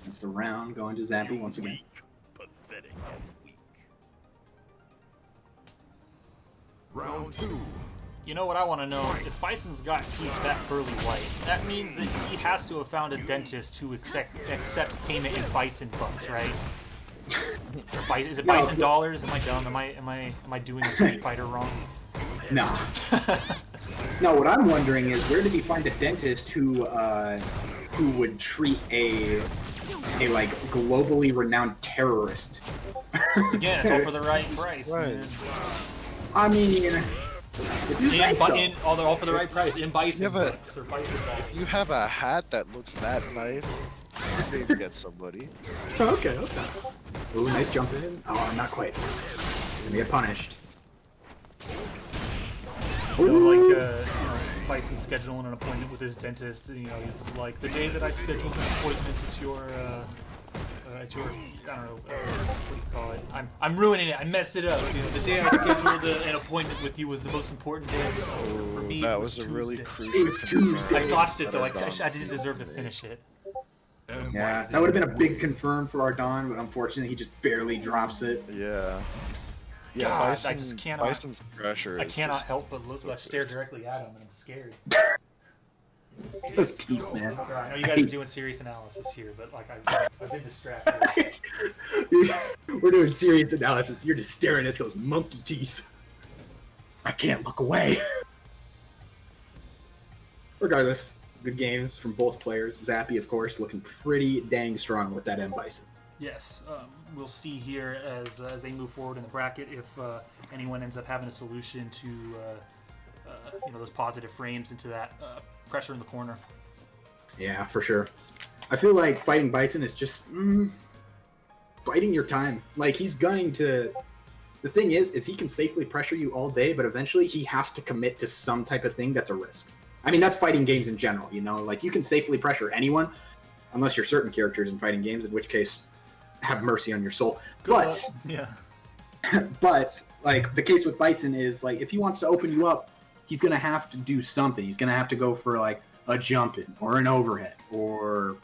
It's the round going to Zappy once again. Pathetic and weak. Round 2. You know what I want to know? If Bison's got teeth that pearly white, that means that he has to have found a dentist who accepts payment in Bison bucks, right? Is it Bison dollars? Am I dumb? Am I doing the Street Fighter wrong? No. No, what I'm wondering is where did he find a dentist who would treat a like globally renowned terrorist? Again, it's all for the right price, Right. man. I mean, if you say so. All for the right price in Bison Yeah, but- bucks or Bison dollars. You have a hat that looks that nice, maybe get somebody. Okay. Ooh, nice jump in. Oh, not quite. Gonna get punished. Bison scheduling an appointment with his dentist. He's like, the day that I scheduled an appointment at your, I don't know, what do you call it? I'm ruining it. I messed it up. The day I scheduled an appointment with you was the most important day for me. That it was a Tuesday. really It crucial was Tuesday. I botched it though. I didn't deserve to finish it. Yeah, that would have been a big confirm for Ardond, but unfortunately he just barely drops it. Yeah. Yeah, God, Bison, I just cannot. Bison's pressure I is cannot just- help but stare directly at him, and I'm scared. Those teeth, man. Sorry, I know you guys are doing serious analysis here, but like I've been distracted. We're doing serious analysis. You're just staring at those monkey teeth. I can't look away. Regardless, good games from both players. Zappy, of course, looking pretty dang strong with that M Bison. Yes, we'll see here as they move forward in the bracket if anyone ends up having a solution to those positive frames into that pressure in the corner. Yeah, for sure. I feel like fighting Bison is just biding your time. Like, he's gunning to... The thing is he can safely pressure you all day, but eventually he has to commit to some type of thing that's a risk. I mean, that's fighting games in general, Like, you can safely pressure anyone, unless you're certain characters in fighting games, in which case, have mercy on your soul. But, yeah. but, like, the case with Bison is, like, if he wants to open you up, he's going to have to do something. He's going to have to go for, like, a jump in, or an overhead, or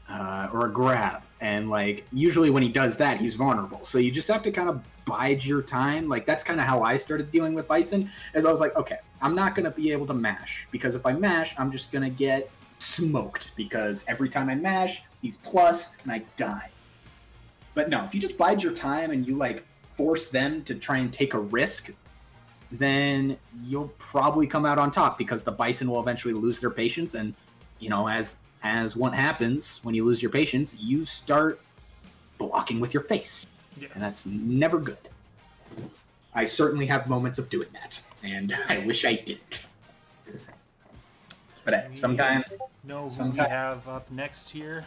a grab. And, like, usually when he does that, he's vulnerable. So you just have to kind of bide your time. Like, that's kind of how I started dealing with Bison, as I was like, okay, I'm not going to be able to mash, because if I mash, I'm just going to get smoked, because every time I mash, he's plus, and I die. But no, if you just bide your time and you, like, force them to try and take a risk, then you'll probably come out on top, because the Bison will eventually lose their patience, and, as what happens when you lose your patience, you start blocking with your face. Yes. And that's never good. I certainly have moments of doing that, and I wish I didn't. But sometimes... Know who we have up next here.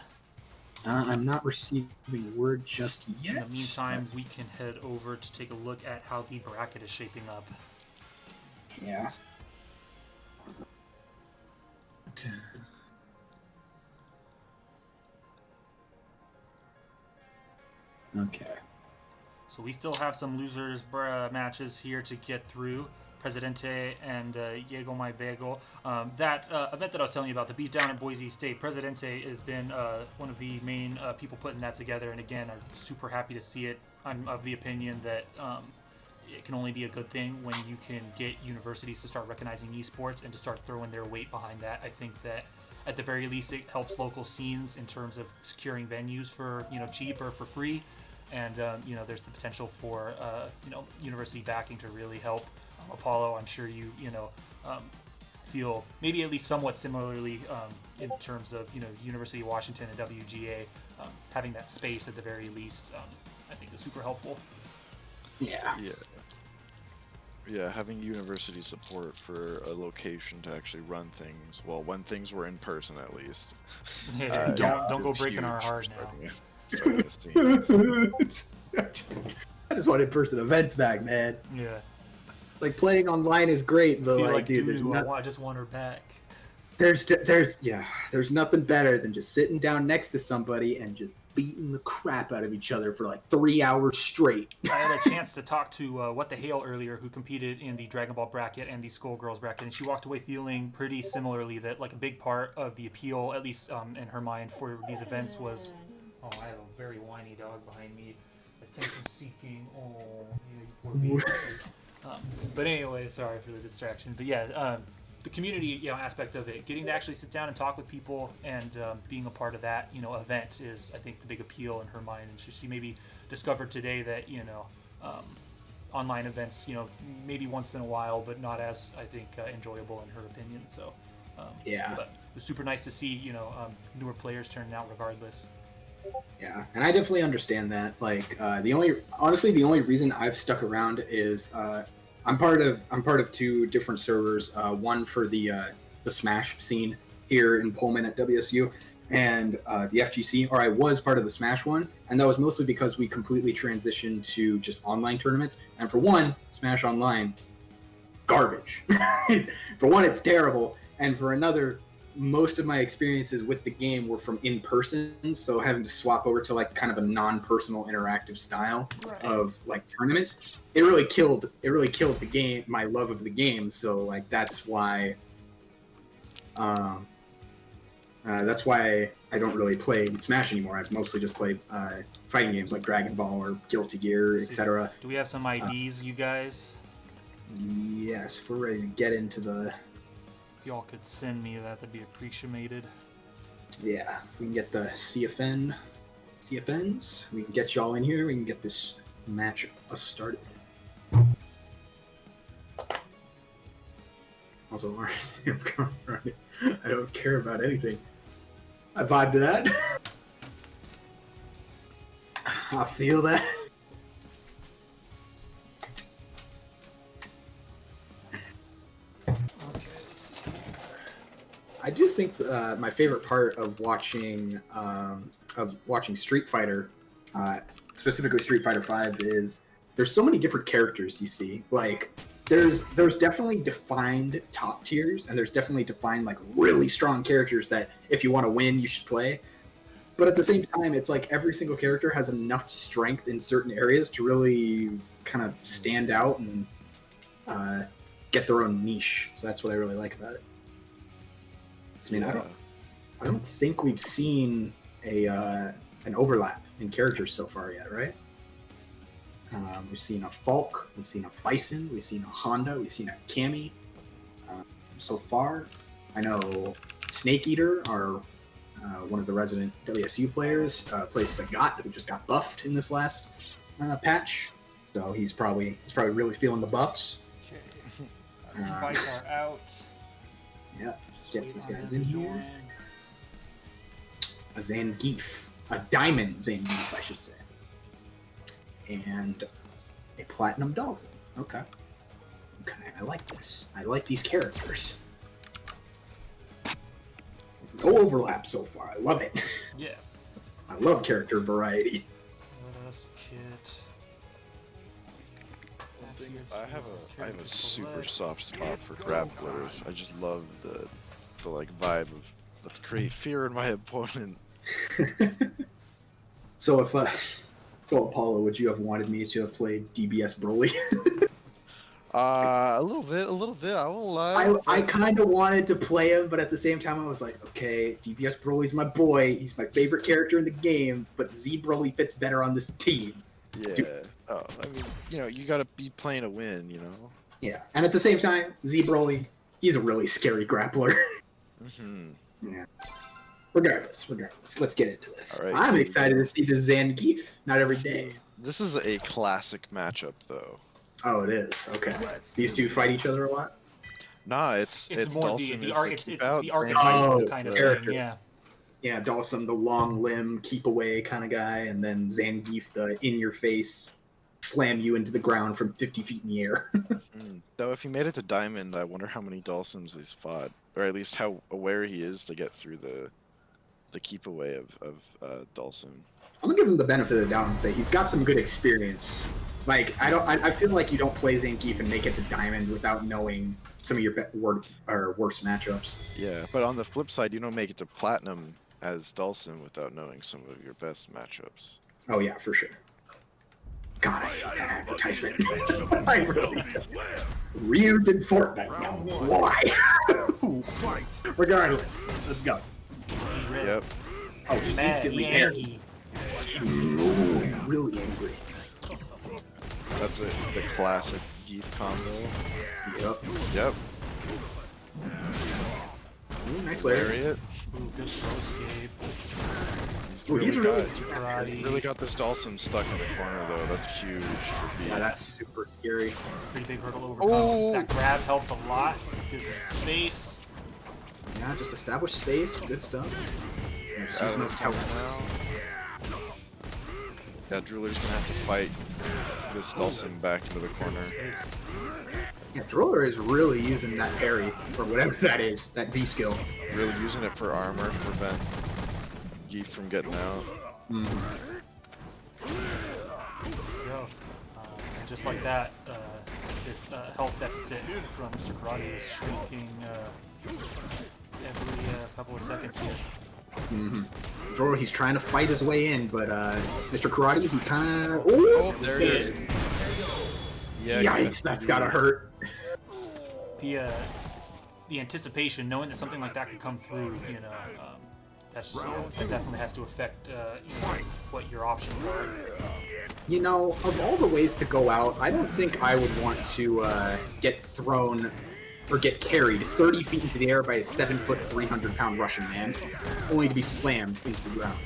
I'm not receiving word just yet. In the meantime, we can head over to take a look at how the bracket is shaping up. Yeah. Okay. So we still have some losers matches here to get through. Presidente and Yagel my Bagel. That event that I was telling you about, the beatdown at Boise State, Presidente has been one of the main people putting that together, and again, I'm super happy to see it. I'm of the opinion that it can only be a good thing when you can get universities to start recognizing esports and to start throwing their weight behind that. I think that at the very least it helps local scenes in terms of securing venues for cheap or for free, and there's the potential for university backing to really help. Apollo, I'm sure you feel maybe at least somewhat similarly in terms of University of Washington and WGA having that space at the very least. I think is super helpful. Yeah. Yeah, having university support for a location to actually run things, well, when things were in person at least. Don't go breaking our heart now. I just want in-person events back, man. Yeah. It's like playing online is great, but like, dude, I just want her back. There's nothing better than just sitting down next to somebody and just beating the crap out of each other for like 3 hours straight. I had a chance to talk to What the Hale earlier, who competed in the Dragon Ball bracket and the Skullgirls bracket, and she walked away feeling pretty similarly that like a big part of the appeal, at least in her mind, for these events was, I have a very whiny dog behind me, attention seeking. You poor baby. But anyway, sorry for the distraction. But yeah, the community aspect of it, getting to actually sit down and talk with people and being a part of that event is, I think, the big appeal in her mind. And she maybe discovered today that online events maybe once in a while, but not as, I think, enjoyable in her opinion. So yeah, but it was super nice to see newer players turning out regardless. Yeah, and I definitely understand that. Like the only reason I've stuck around is I'm part of two different servers. One for the Smash scene here in Pullman at WSU, and the FGC. Or I was part of the Smash one, and that was mostly because we completely transitioned to just online tournaments. And for one, Smash Online, garbage. For one, it's terrible, and for another, most of my experiences with the game were from in person, so having to swap over to like kind of a non-personal interactive style of like tournaments, it really killed the game, my love of the game. So like that's why I don't really play Smash anymore. I mostly just play fighting games like Dragon Ball or Guilty Gear, etc. Do we have some IDs, you guys? Yes, if we're ready to get into the. If y'all could send me that'd be appreciated. Yeah, we can get the CFNs. We can get y'all in here. We can get this match started. Also, I don't care about anything. I vibe to that. I feel that. I do think my favorite part of watching Street Fighter, specifically Street Fighter V, is there's so many different characters you see. Like there's definitely defined top tiers, and there's definitely defined like really strong characters that if you want to win, you should play. But at the same time, it's like every single character has enough strength in certain areas to really kind of stand out and get their own niche. So that's what I really like about it. I mean, I don't think we've seen an overlap in characters so far yet, right? We've seen a Falke, we've seen a Bison, we've seen a Honda, we've seen a Cammy. So far, I know SnakeEater, our one of the resident WSU players, plays Sagat, who just got buffed in this last patch. So he's probably really feeling the buffs. Okay. Invites are out. Yeah. Get these guys in here. A Zangief. A diamond Zangief, I should say. And a platinum Dhalsim. Okay. I like this. I like these characters. No overlap so far. I love it. Yeah. I love character variety. Let us get... I have a super soft spot for grapplers. I just love the the like vibe of let's create fear in my opponent. So if so Apollo, would you have wanted me to have played DBS Broly? A little bit. I won't lie. I kind of wanted to play him, but at the same time, I was like, okay, DBS Broly's my boy. He's my favorite character in the game, but Z Broly fits better on this team. Yeah. Oh, I mean, you know, you gotta be playing to win, you know. Yeah, and at the same time, Z Broly, he's a really scary grappler. Yeah. Regardless, let's get into this. All right. I'm excited to see the Zangief. Not every day. This is a classic matchup, though. Oh, it is. Okay. These two fight each other a lot. Nah, it's more Dhalsim the is archetypal Oh, kind of character. thing. Yeah. Yeah, Dhalsim, the long limb, keep away kind of guy, and then Zangief, the in your face, slam you into the ground from 50 feet in the air. Though if he made it to Diamond, I wonder how many Dhalsims he's fought, or at least how aware he is to get through the keep away of Dhalsim. I'm gonna give him the benefit of the doubt and say he's got some good experience. Like I feel like you don't play Zangief and make it to Diamond without knowing some of your worst matchups. Yeah, but on the flip side, you don't make it to Platinum as Dhalsim without knowing some of your best matchups. Oh yeah, for sure. God, I hate that advertisement. I really do. Ryu's in Fortnite now. Why? Regardless, let's go. Yep. Oh, he Mad, instantly he angry. angry. Really angry. That's the classic Geef combo. Yep. Yep. Ooh, nice Larry. Lariat. Ooh, good throw escape. He's really Karate. Really got this Dhalsim stuck in the corner though. That's huge for B. Yeah, that's super scary. It's a pretty big hurdle to overcome. Oh. That grab helps a lot. Gives him space. Yeah, just establish space. Good stuff. Yeah, just Out using of those the towers. corner now. Yeah, Druller's gonna have to fight this Dhalsim back into the corner. Space. Yeah, Druller is really using that parry, or whatever that is, that V skill. Really using it for armor to prevent Geef from getting out. Go. And just like that, this health deficit from MrKarate is shrinking every couple of seconds here. Druller, he's trying to fight his way in, but MrKarate, he kind of... Oh, there it is. Yeah, Yikes, that's gotta hurt. The anticipation, knowing that something like that could come through, you know, that definitely has to affect you know, what your options are. You know, of all the ways to go out, I don't think I would want to get thrown or get carried 30 feet into the air by a 7-foot, 300-pound Russian man, only to be slammed into the ground.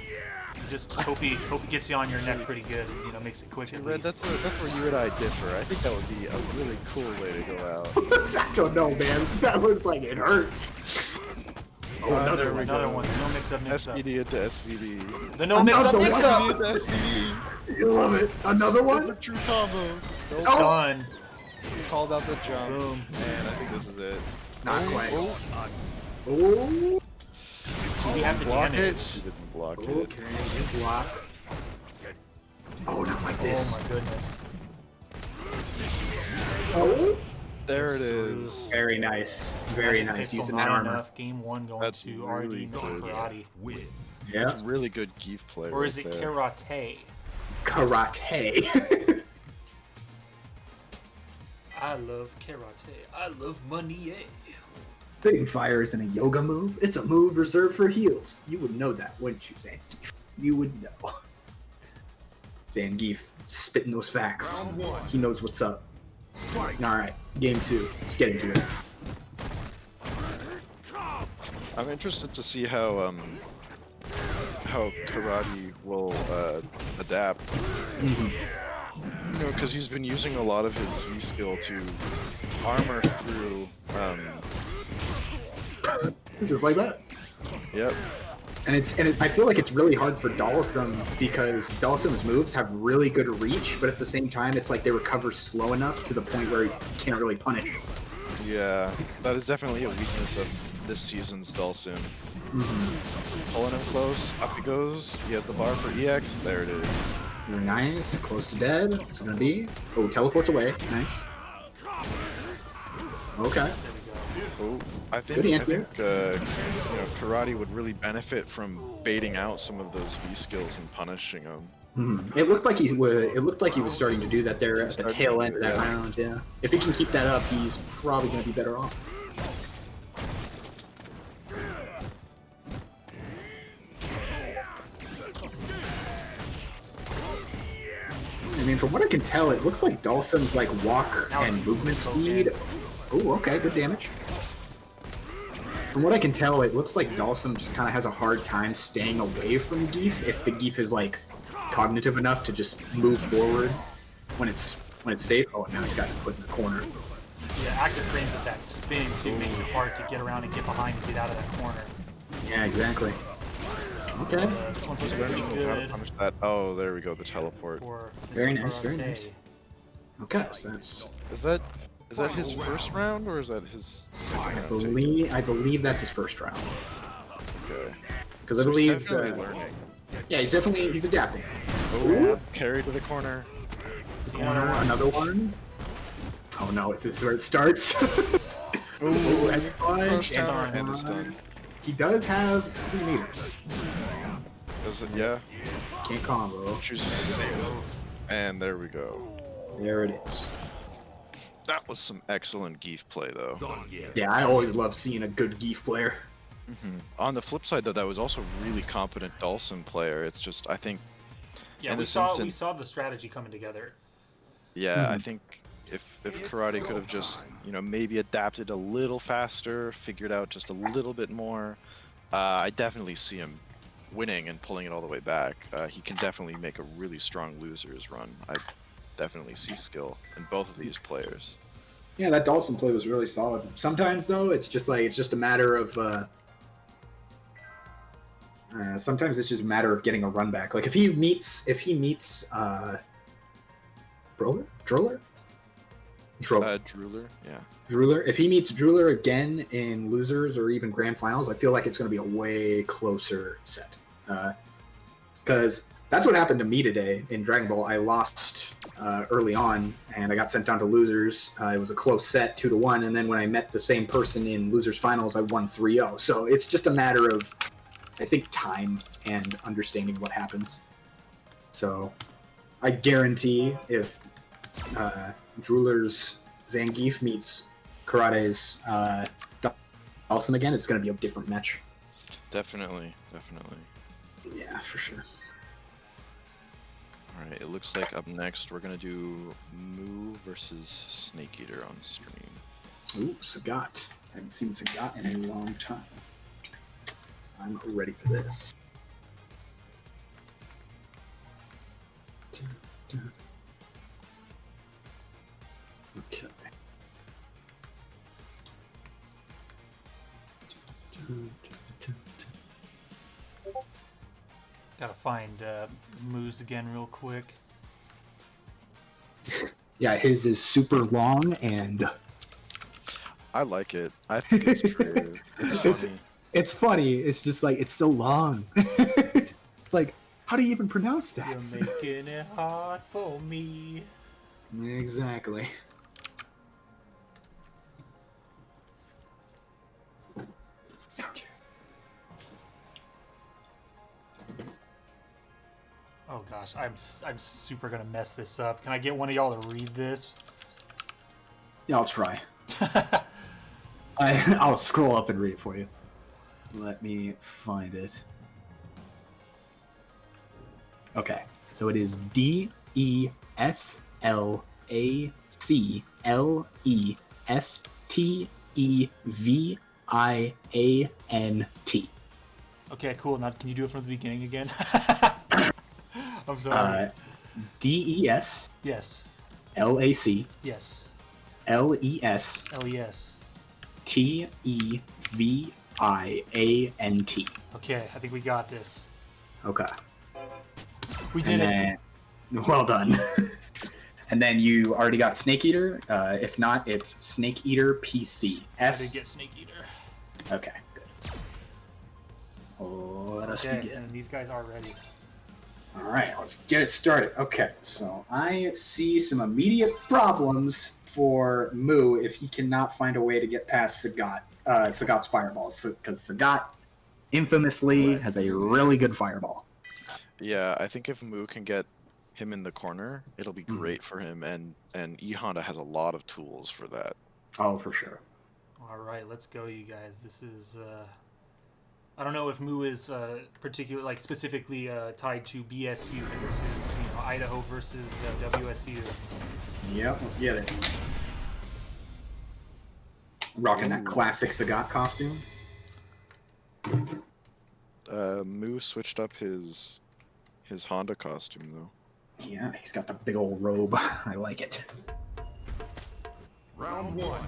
Just hope he gets you on your neck pretty good, and, you know, makes it quick at Red, least. that's where you and I differ. I think that would be a really cool way to go out. I don't know, man. That looks like it hurts. Oh, Another one. one. No mix-up, mix-up. SPD into SPD. The no mix-up, Another mix-up! SPD into SPD. You love it. Another That's a one? true combo. Nope. Stun. Called out the jump. Boom. And I think this is it. Not Oh, quite. oh. Oh. Do we have the Block damage? it. She didn't block it. Okay, good block. Oh, not like this. Oh my goodness. Oh. There it is. Very nice. Very nice. Pixel Using not that armor. enough. Game 1 going That's to really Ardond, good. MrKarate. Yeah. That's really good Geef play. Or is right it there. Karate? Karate. I love Karate. I love money. Spitting fire isn't a yoga move. It's a move reserved for heels. You would know that, wouldn't you, Zangief? You would know. Zangief spitting those facts. He knows what's up. Alright, game 2. Let's get into it. I'm interested to see how Karate will adapt. You know, because he's been using a lot of his V skill to armor through. Just like that. Yep. And I feel like it's really hard for Dhalsim because Dhalsim's moves have really good reach, but at the same time, it's like they recover slow enough to the point where he can't really punish. Yeah, that is definitely a weakness of this season's Dhalsim. Pulling him close, up he goes. He has the bar for EX. There it is. Very nice. Close to dead. What's it gonna be? Oh, teleports away. Nice. Okay. There we go. Oh, I think Good you answer. know, Karate would really benefit from baiting out some of those V skills and punishing them. It looked like he was. It looked like he was starting to do that there at the tail end of that round. Yeah. If he can keep that up, he's probably going to be better off. I mean, from what I can tell, it looks like Dhalsim's like walk and movement speed. Oh, okay, good damage. From what I can tell, it looks like Dhalsim just kind of has a hard time staying away from Gief if the Gief is like cognitive enough to just move forward when it's safe. Oh, now he's got to put in the corner. Yeah, active frames of that spin too makes it hard to get around and get behind and get out of that corner. Yeah, exactly. Okay. This one's pretty good. That. Oh, there we go, the teleport. Very nice, very nice. Okay, so that's. Is that his first round or is that his second round? I believe that's his first round. Okay. Because I believe. He's definitely learning. Yeah, he's adapting. Oh, carry to the corner. Corner, another one. Oh no, is this where it starts? Ooh, and it's done. He does have 3 meters. Does it? Yeah. Can't combo. Chooses to save. And there we go. There it is. That was some excellent Gief play, though. Yeah, I always love seeing a good Gief player. On the flip side, though, that was also a really competent Dhalsim player. It's just, I think... Yeah, we saw the strategy coming together. Yeah, I think if Karate could have just, you know, maybe adapted a little faster, figured out just a little bit more, I definitely see him winning and pulling it all the way back. He can definitely make a really strong losers run. I definitely see skill in both of these players. Yeah, that Dhalsim play was really solid. Sometimes though, it's just a matter of getting a run back. Like if he meets Druller, yeah. Druller. If he meets Druller again in losers or even grand finals, I feel like it's going to be a way closer set. Because that's what happened to me today in Dragon Ball. I lost early on, and I got sent down to losers. It was a close set, 2-1, and then when I met the same person in losers finals, I won 3-0. So it's just a matter of, I think, time and understanding what happens. So I guarantee if Druller's Zangief meets Karate's Dhalsim again, it's going to be a different match. Definitely. Yeah, for sure. Alright, it looks like up next we're going to do Moo versus SnakeEater on stream. Ooh, Sagat. I haven't seen Sagat in a long time. I'm ready for this. Okay. Gotta find Moose again real quick. Yeah, his is super long and I like it. I think it's creative. It's funny. It's funny. It's just like, it's so long. It's like, how do you even pronounce that? You're making it hard for me. Exactly. Oh gosh, I'm super gonna mess this up. Can I get one of y'all to read this? Yeah, I'll try. I'll scroll up and read it for you. Let me find it. Okay, so it is DESLACELESTEVIANT. Okay, cool. Now, can you do it from the beginning again? I'm sorry. DES. Yes. LAC. Yes. LES. LES. TEVIANT. Okay, I think we got this. Okay. We did it. Well done. And then you already got SnakeEater. If not, it's SnakeEater PC. I did get SnakeEater. Okay, good. Let us begin. begin. And these guys are ready. All right, let's get it started. Okay, so I see some immediate problems for Moo if he cannot find a way to get past Sagat's fireballs, because Sagat infamously has a really good fireball. Yeah, I think if Moo can get him in the corner, it'll be great for him, and E Honda has a lot of tools for that. Oh, for sure. All right, let's go, you guys. This is I don't know if Moo is specifically tied to BSU, but this is Idaho versus WSU. Yep, let's get it. Rocking that classic Sagat costume. Moo switched up his Honda costume though. Yeah, he's got the big old robe. I like it. Round 1.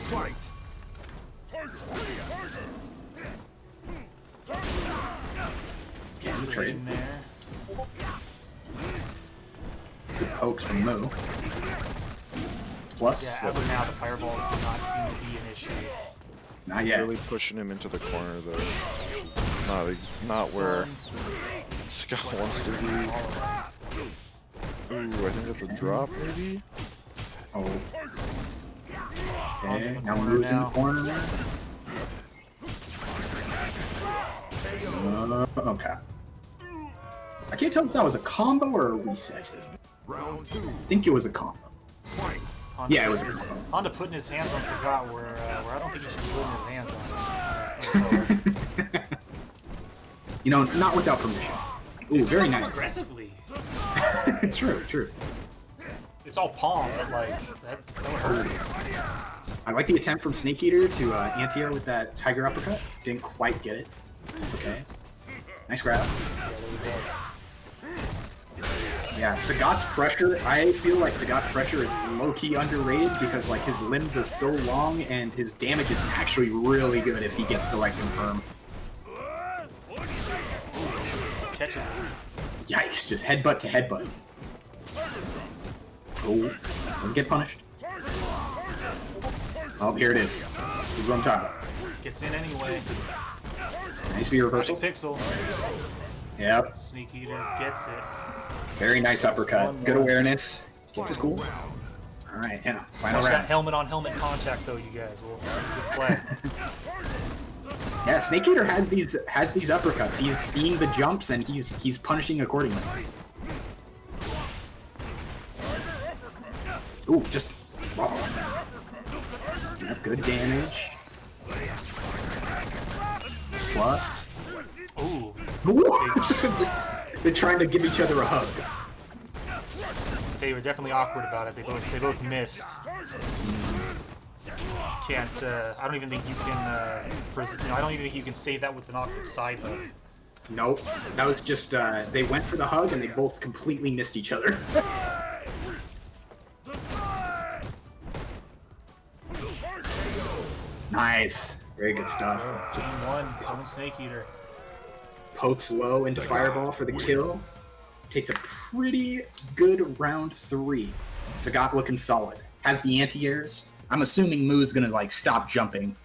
Fight. Get the Trade trade. in there. Good pokes from Moo. Plus, Yeah, as of now, the fireballs do not seem to be an issue. not yet. Really pushing him into the corner though. Not where Scott wants to be. Ooh, I think that's a drop maybe? Oh. Okay, now Moo's in the corner there. Okay. I can't tell if that was a combo or a reset. Round 2. I think it was a combo. Fight. Honda, Yeah, it was a combo. Honda putting his hands on Sagat where I don't think he should be putting his hands on. You know, not without permission. Ooh, very nice. Aggressively. True. It's all palm, but like that would hurt. I like the attempt from SnakeEater to anti-air with that tiger uppercut. Didn't quite get it. It's okay. Nice grab. Yeah, Sagat's pressure, I feel like Sagat's pressure is low-key underrated because like his limbs are so long and his damage is actually really good if he gets the right confirm. Catches it. Yikes, just headbutt to headbutt. Oh, don't get punished. Oh, here it is. This is what I'm talking about. Gets in anyway. Nice V reversal. Magic Pixel. Yep. SnakeEater gets it. Very nice uppercut. Good awareness. Kept his cool. Alright, yeah. Final Watch that round. helmet on helmet contact though, you guys. Good flag. Yeah, SnakeEater has these uppercuts. He's seeing the jumps and he's punishing accordingly. Ooh, just yep, good damage. Plus. Ooh. They're trying to give each other a hug. They were definitely awkward about it. They both missed. Can't. I don't even think you can. I don't even think you can save that with an awkward side hug. Nope. That was just they went for the hug and they both completely missed each other. Nice. Very good stuff. Just Team 1, coming SnakeEater. pokes low into Fireball for the kill. Takes a pretty good round 3. Sagat looking solid. Has the anti-airs. I'm assuming Moo's gonna like stop jumping.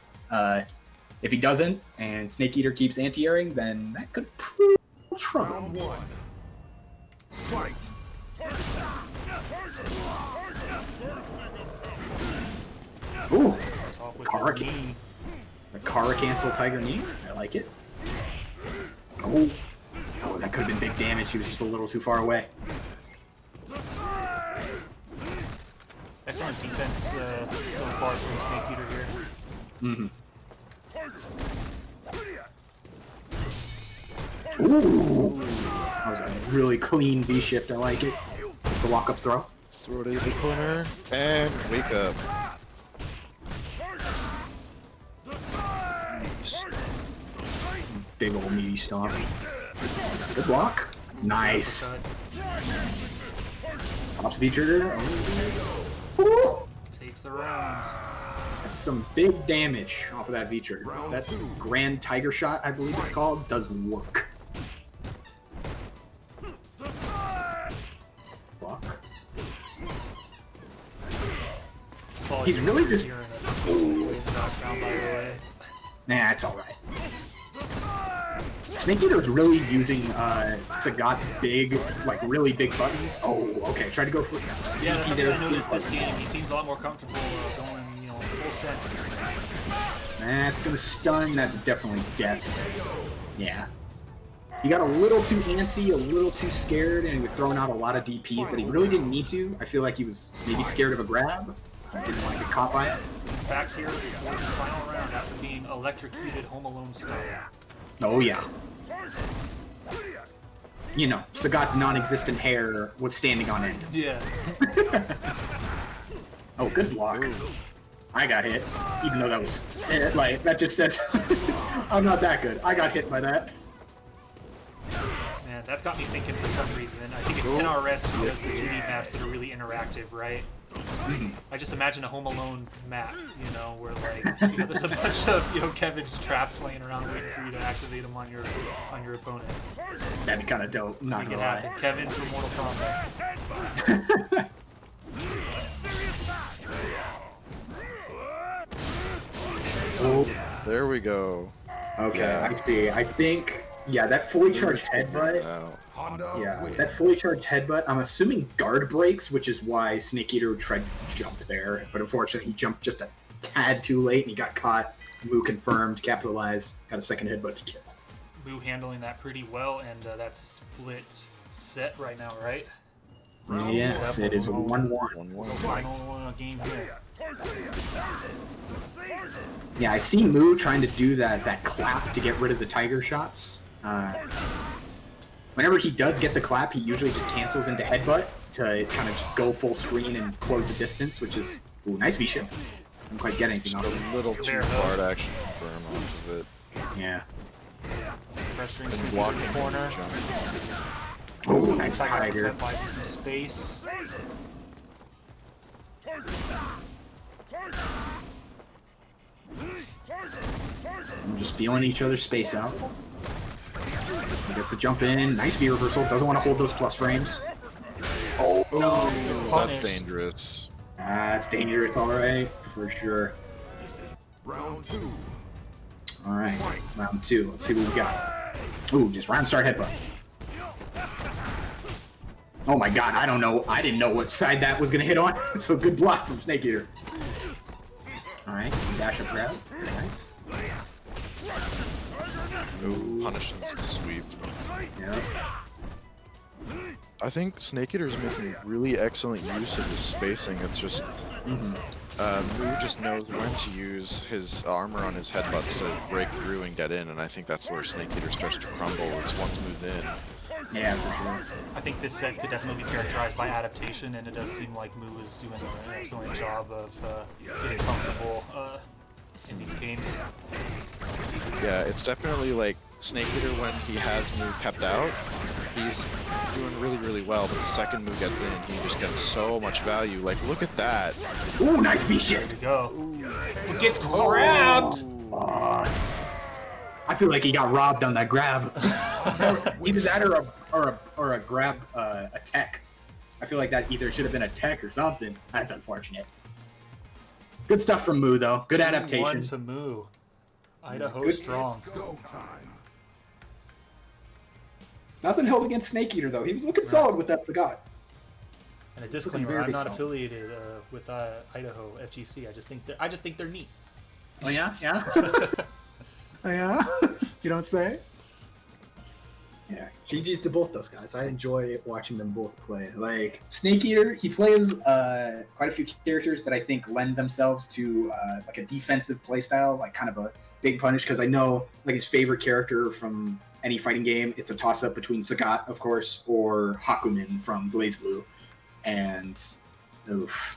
If he doesn't, and SnakeEater keeps anti-airing, then that could prove trouble. Round 1. Fight. Ooh, Starts off with Kara the knee. the Kara cancel Tiger Knee. I like it. Oh, that could have been big damage. He was just a little too far away. Excellent defense so far from SnakeEater here. Mm-hmm. Ooh, that was a really clean V shift. I like it. It's a walk-up throw. Throw it into the corner and wake up. Big old meaty stomp. Good block. Nice. Pops V trigger. Oh. Takes the round. That's some big damage off of that V trigger. That Grand Tiger Shot, I believe it's called, does work. Block. Oh, He's really just. hearing us. Way in the background, by the way. Nah, it's alright. SnakeEater is really using Sagat's big, like really big buttons. Oh, okay. Tried to go for Yeah, that's something I noticed this game. He seems a lot more comfortable going, full set. That's gonna stun. That's definitely death. Yeah. He got a little too antsy, a little too scared, and he was throwing out a lot of DPs that he really didn't need to. I feel like he was maybe scared of a grab. I didn't want to get caught by it. He's back here for the final round after being electrocuted Home Alone style. Oh yeah. You know, Sagat's non-existent hair was standing on end. Yeah. Oh, good block. I got hit, even though that was like that just says I'm not that good. I got hit by that. Man, that's got me thinking for some reason. I think it's NRS who does the 2D maps that are really interactive, right? I just imagine a Home Alone map, where there's a bunch of Kevin's traps laying around waiting for you to activate them on your opponent. That'd be kind of dope. Not Make it gonna lie. happen. Kevin from Mortal Kombat. Oh, There we go. okay, Yeah. I see. I think, yeah, that fully charged headbutt. Yeah, that fully charged headbutt. I'm assuming guard breaks, which is why SnakeEater tried to jump there, but unfortunately he jumped just a tad too late and he got caught. Moo confirmed, capitalized, got a second headbutt to kill. Moo handling that pretty well, and that's a split set right now, right? Yes, it is 1-1. 1-1. Final game here. Yeah, I see Moo trying to do that clap to get rid of the tiger shots. Whenever he does get the clap, he usually just cancels into headbutt to kind of just go full screen and close the distance, which is nice V-shift. I don't quite get anything out of it. A little too far to actually confirm off of it. Yeah. Pressuring some Block in the corner. Oh, nice Tiger tiger. uppercut buys him some space. I'm just feeling each other's space out. He gets the jump in. Nice V reversal. Doesn't want to hold those plus frames. Oh, no. That's dangerous. That's dangerous, alright. For sure. Round 2. Alright, round 2. Let's see what we got. Ooh, just round start headbutt. Oh my god, I don't know. I didn't know what side that was going to hit on. So good block from SnakeEater. Alright, dash up grab. Nice. Ooh, punish and sweep. Yeah. I think SnakeEater is making really excellent use of his spacing. It's just Moo just knows when to use his armor on his headbutts to break through and get in, and I think that's where SnakeEater starts to crumble. It's once moved in. Yeah, for sure. I think this set could definitely be characterized by adaptation, and it does seem like Moo is doing an excellent job of getting comfortable in these games. Yeah, it's definitely like SnakeEater when he has Moo kept out. He's doing really, really well, but the second Moo gets in, he just gets so much value. Like, look at that. Ooh, nice There V-shift. we go. It gets grabbed! I feel like he got robbed on that grab. Either that or a grab a tech. I feel like that either should have been a tech or something. That's unfortunate. Good stuff from Moo though. Good 2-1 adaptation. to Moo. Idaho Good. strong. Go time. Nothing held against SnakeEater though. He was looking solid with that Sagat. And a disclaimer: very I'm not solid. affiliated with Idaho FGC. I just think they're neat. Oh yeah, yeah. Oh yeah. You don't say. Yeah, GG's to both those guys. I enjoy watching them both play. Like SnakeEater, he plays quite a few characters that I think lend themselves to like a defensive playstyle, like kind of a big punish. Because I know like his favorite character from any fighting game, it's a toss-up between Sagat, of course, or Hakumen from BlazBlue. And oof,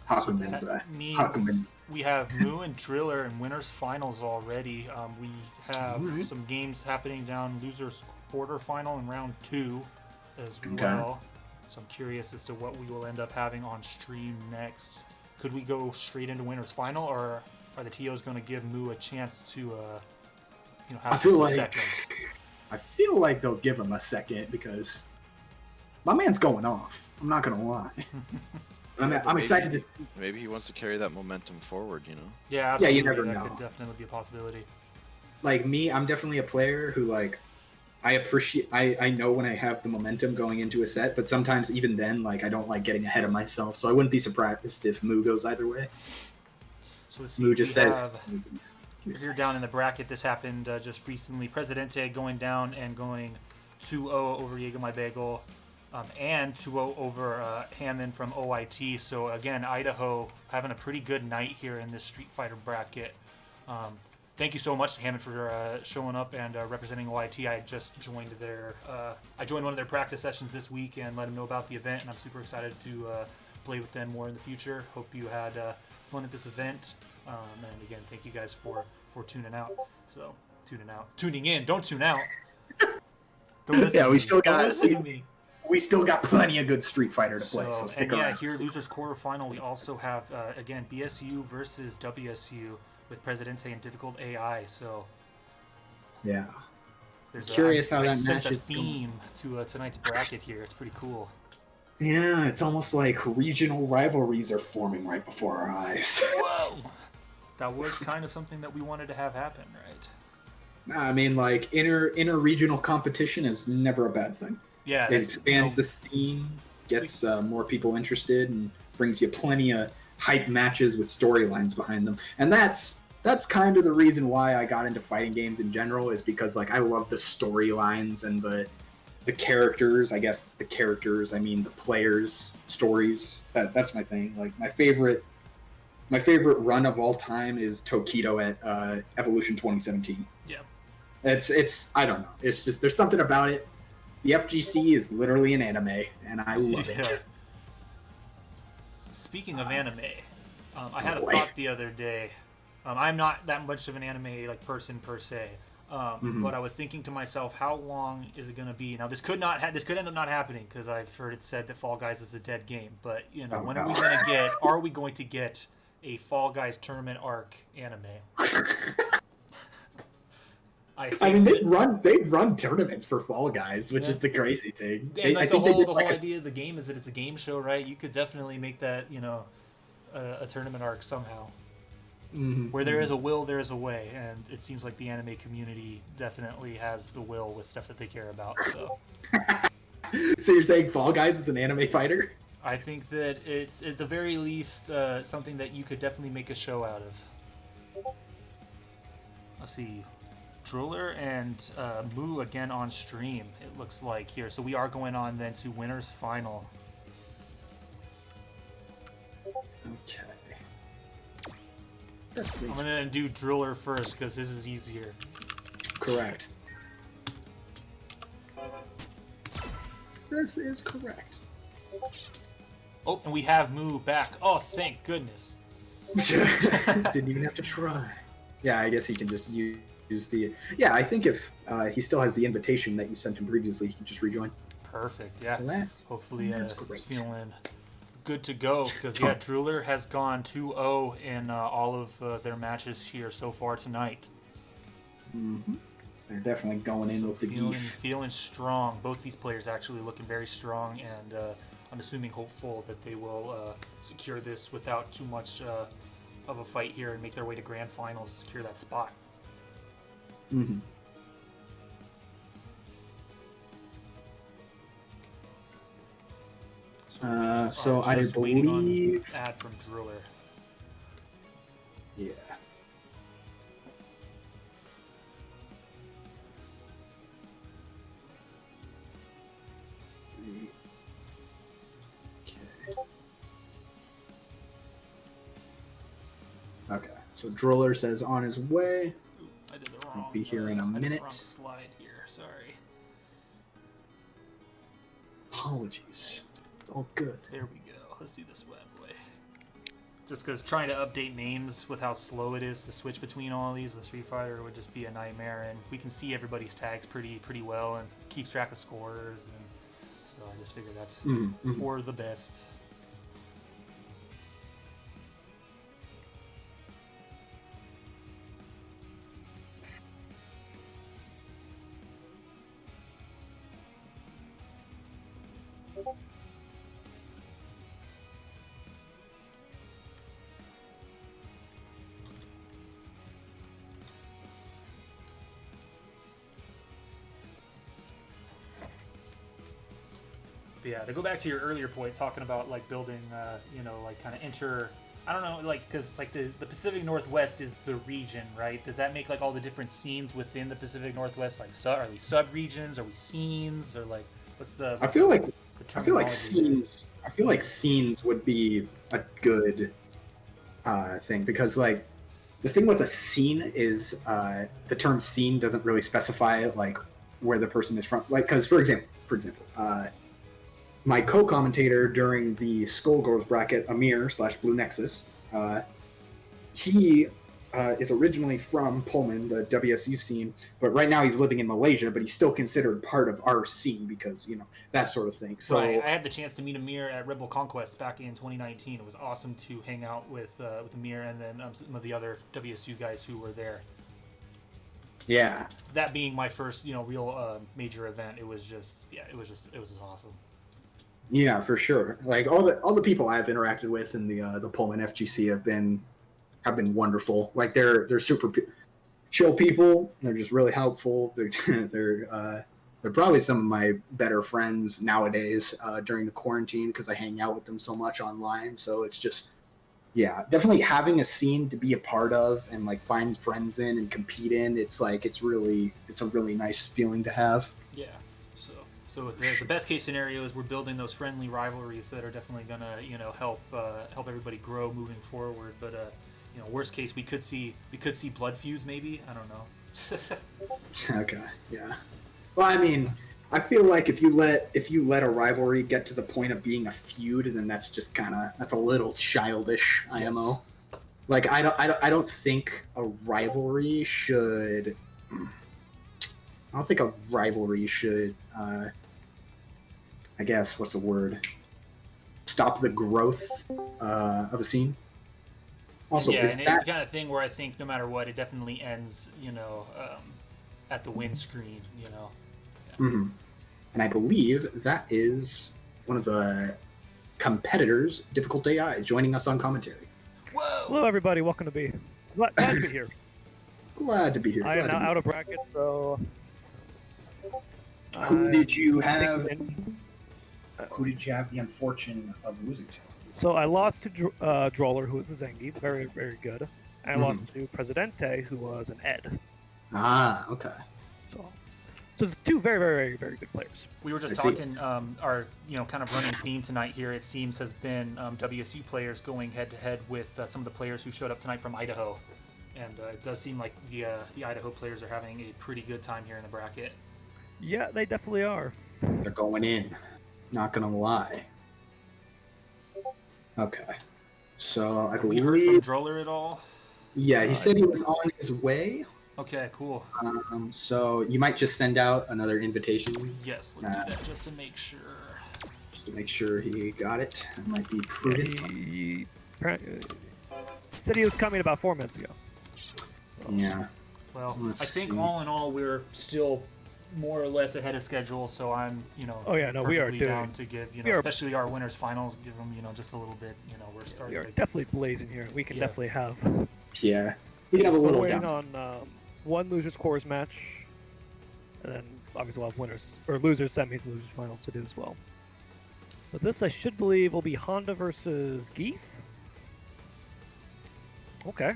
Hakumen's So that means Hakumen. we have Moo and Druller in winners finals already. We have some games happening down losers quarterfinal in round 2 as well. So I'm curious as to what we will end up having on stream next. Could we go straight into winners final, or are the TOs going to give Moo a chance to have I feel a like second? I feel like they'll give him a second because my man's going off. I'm not gonna lie. I'm excited to. Maybe he wants to carry that momentum forward, you know? Yeah, Yeah, absolutely. you never that know. could definitely be a possibility. Like me, I'm definitely a player who like I know when I have the momentum going into a set, but sometimes even then, like, I don't like getting ahead of myself, so I wouldn't be surprised if Moo goes either way. So let's see. Moo just says. Here down in the bracket, this happened just recently. Presidente going down and going 2-0 over Yagel my Bagel, and 2-0 over Hammond from OIT. So again, Idaho having a pretty good night here in this Street Fighter bracket. Thank you so much to Hammond for showing up and representing OIT. I just joined I joined one of their practice sessions this week and let them know about the event, and I'm super excited to play with them more in the future. Hope you had fun at this event. And again, thank you guys for tuning out. So tuning in. Don't tune out. Don't listen. Yeah, we still got. Listen to me. We still got plenty of good Street Fighter to play. So and yeah, here losers quarterfinal, we also have again BSU versus WSU with Presidente and DifficultAI. So yeah, there's curious how I that sense match a is theme to tonight's bracket here. It's pretty cool. Yeah, it's almost like regional rivalries are forming right before our eyes. Whoa! That was kind of something that we wanted to have happen, right? I mean, like, inter-regional competition is never a bad thing. Yeah. It expands the scene, gets more people interested, and brings you plenty of hype matches with storylines behind them. And that's kind of the reason why I got into fighting games in general, is because, like, I love the storylines and the characters. I guess the characters, I mean the players' stories. That's my thing. Like, my favorite run of all time is Tokido at Evolution 2017. Yeah. It's I don't know. It's just, there's something about it. The FGC is literally an anime, and I love it. Speaking of anime, I had a thought the other day. I'm not that much of an anime person per se, but I was thinking to myself, how long is it going to be? Now, this could end up not happening because I've heard it said that Fall Guys is a dead game. But are we going to get a Fall Guys tournament arc anime? I mean, they've run tournaments for Fall Guys, which is the crazy thing. And the whole idea of the game is that it's a game show, right? You could definitely make that, a tournament arc somehow. Where there is a will, there is a way, and it seems like the anime community definitely has the will with stuff that they care about. So, so you're saying Fall Guys is an anime fighter? I think that it's at the very least something that you could definitely make a show out of. Let's see. Druller and Moo again on stream, it looks like here. So we are going on then to winners final. Okay. I'm going to do Druller first because this is easier. Correct. This is correct. Oh, and we have Moo back. Oh, thank goodness. Didn't even have to try. Yeah, I guess he can just use the... Yeah, I think if he still has the invitation that you sent him previously, he can just rejoin. Perfect, yeah. So hopefully he's feeling good to go, because, yeah, Druller has gone 2-0 in all of their matches here so far tonight. They're definitely going in with the feeling strong. Both these players actually looking very strong, and I'm assuming hopeful that they will secure this without too much of a fight here and make their way to grand finals, secure that spot. So I believe ad from Druller. Yeah. Okay. So Druller says on his way. I did the wrong. I'll be here in a minute. Wrong slide here. Sorry. Apologies. It's all good. There we go. Let's do this bad boy. Just because trying to update names with how slow it is to switch between all of these with Street Fighter would just be a nightmare, and we can see everybody's tags pretty well and keeps track of scores, and so I just figured that's for the best. Yeah, to go back to your earlier point, talking about like building, you know, like kind of I don't know, like, because like the Pacific Northwest is the region, right? Does that make like all the different scenes within the Pacific Northwest like are we sub-regions? Are we scenes? Or like what's the? I feel like scenes. I feel like scenes would be a good thing because like the thing with a scene is the term scene doesn't really specify like where the person is from. Like, because for example, my co-commentator during the Skullgirls bracket, Amir / Blue Nexus, he is originally from Pullman, the WSU scene, but right now he's living in Malaysia, but he's still considered part of our scene because, you know, that sort of thing. So right. I had the chance to meet Amir at Rebel Conquest back in 2019. It was awesome to hang out with Amir and then some of the other WSU guys who were there. Yeah. That being my first, you know, real major event, it was just awesome. Yeah, for sure. Like all the people I've interacted with in the Pullman FGC have been wonderful. Like they're super chill people. They're just really helpful. They're probably some of my better friends nowadays during the quarantine because I hang out with them so much online. So it's just definitely having a scene to be a part of and like find friends in and compete in. It's like it's a really nice feeling to have. Yeah. So the best case scenario is we're building those friendly rivalries that are definitely gonna, you know, help everybody grow moving forward. But you know, worst case we could see blood feuds maybe. I don't know. Okay. Yeah. Well, I mean, I feel like if you let a rivalry get to the point of being a feud, then that's just that's a little childish, IMO. Yes. Like I don't think a rivalry should. I don't think a rivalry should. I guess what's the word? Stop the growth of a scene. Also, yeah, and it's the kind of thing where I think no matter what, it definitely ends, you know, at the win screen, you know. Yeah. Mm-hmm. And I believe that is one of the competitors, DifficultAI, joining us on commentary. Whoa! Hello, everybody. Welcome to be. Glad to be here. Glad to be here. I am now out of bracket, so. Who did you have? Who did you have the unfortune of losing to? So I lost to Druller, who was the Zangief, very, very good. And I lost to Presidente, who was an Ed. Ah, okay. So two very, very, very good players. We were just talking, our, you know, kind of running theme tonight here, it seems, has been WSU players going head-to-head with some of the players who showed up tonight from Idaho. And it does seem like the Idaho players are having a pretty good time here in the bracket. Yeah, they definitely are. They're going in. Not gonna lie. Okay. So I believe... we heard from Druller at all? Yeah, he said he was on his way. Okay, cool. So you might just send out another invitation. Yes, let's do that just to make sure. Just to make sure he got it. That might be prudent. He said he was coming about 4 minutes ago. Yeah. Well, I think all in all, we're still more or less ahead of schedule, so I'm, you know, we are down to give, you know, especially our winners finals, give them, you know, just a little bit, you know, we're starting. We are definitely blazing here. We can definitely have. Yeah, we can have a little. We're waiting on one losers cores match, and then obviously we'll have winners or losers semis, losers finals to do as well. But this I should believe will be Honda versus Geef. Okay.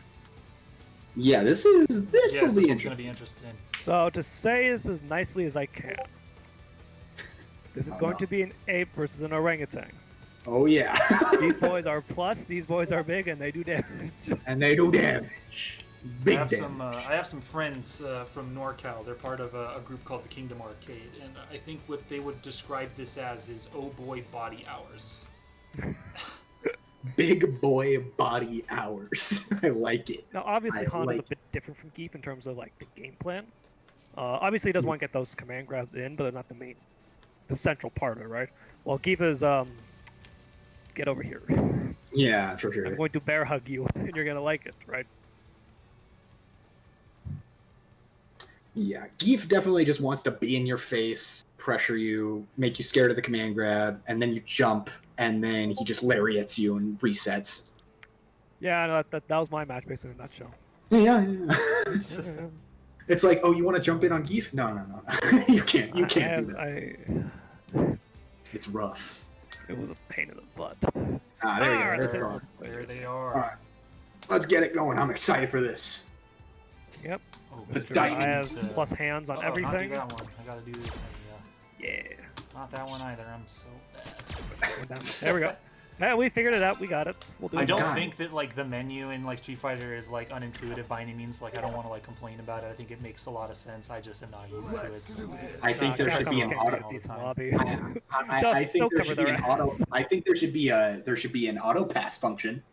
Yeah, this will be interesting. Going to be interesting. So to say this as nicely as I can, this is going to be an ape versus an orangutan. Oh yeah. These boys are plus, these boys are big, and they do damage. And they do damage. Big damage. I have some friends from NorCal. They're part of a group called the Kingdom Arcade, and I think what they would describe this as is oh boy body hours. Big boy body hours. I like it. Now, obviously, Honda's a bit different from Geef in terms of like the game plan. Obviously, he doesn't want to get those command grabs in, but they're not the central part of it, right? Well, Geef is get over here. Yeah, for sure. I'm going to bear hug you, and you're gonna like it, right? Yeah, Geef definitely just wants to be in your face, pressure you, make you scared of the command grab, and then you jump, and then he just lariats you and resets. Yeah, no, that was my match basically in a nutshell. Yeah. It's like, oh, you want to jump in on Geef? No. You can't. You can't do that. It's rough. It was a pain in the butt. Ah, there we go. Alright, There we go. There they are. All right, let's get it going. I'm excited for this. Yep. Oh, The Mr. diamond. I have plus hands on Not do everything. that one. I gotta do this one. Yeah. Not that one either. I'm so bad. There we go. Yeah, we figured it out. We got it. We'll do it. I don't God. think that like the menu in like Street Fighter is like unintuitive by any means. Like I don't want to like complain about it. I think it makes a lot of sense. I just am not used to it. So. I think there should be an auto. lobby. I think there should be an auto. I think there should be an auto pass function.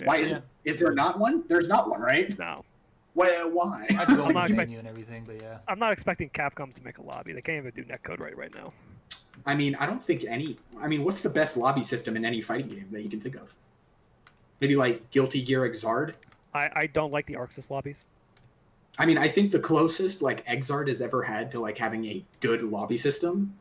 Why is there not one? There's not one, right? No. Why? I do go I'm in not the menu and everything, but yeah. I'm not expecting Capcom to make a lobby. They can't even do netcode right now. I mean, I don't think any. I mean, what's the best lobby system in any fighting game that you can think of? Maybe like Guilty Gear Xrd. I don't like the Arxis lobbies. I mean, I think the closest like Xrd has ever had to like having a good lobby system,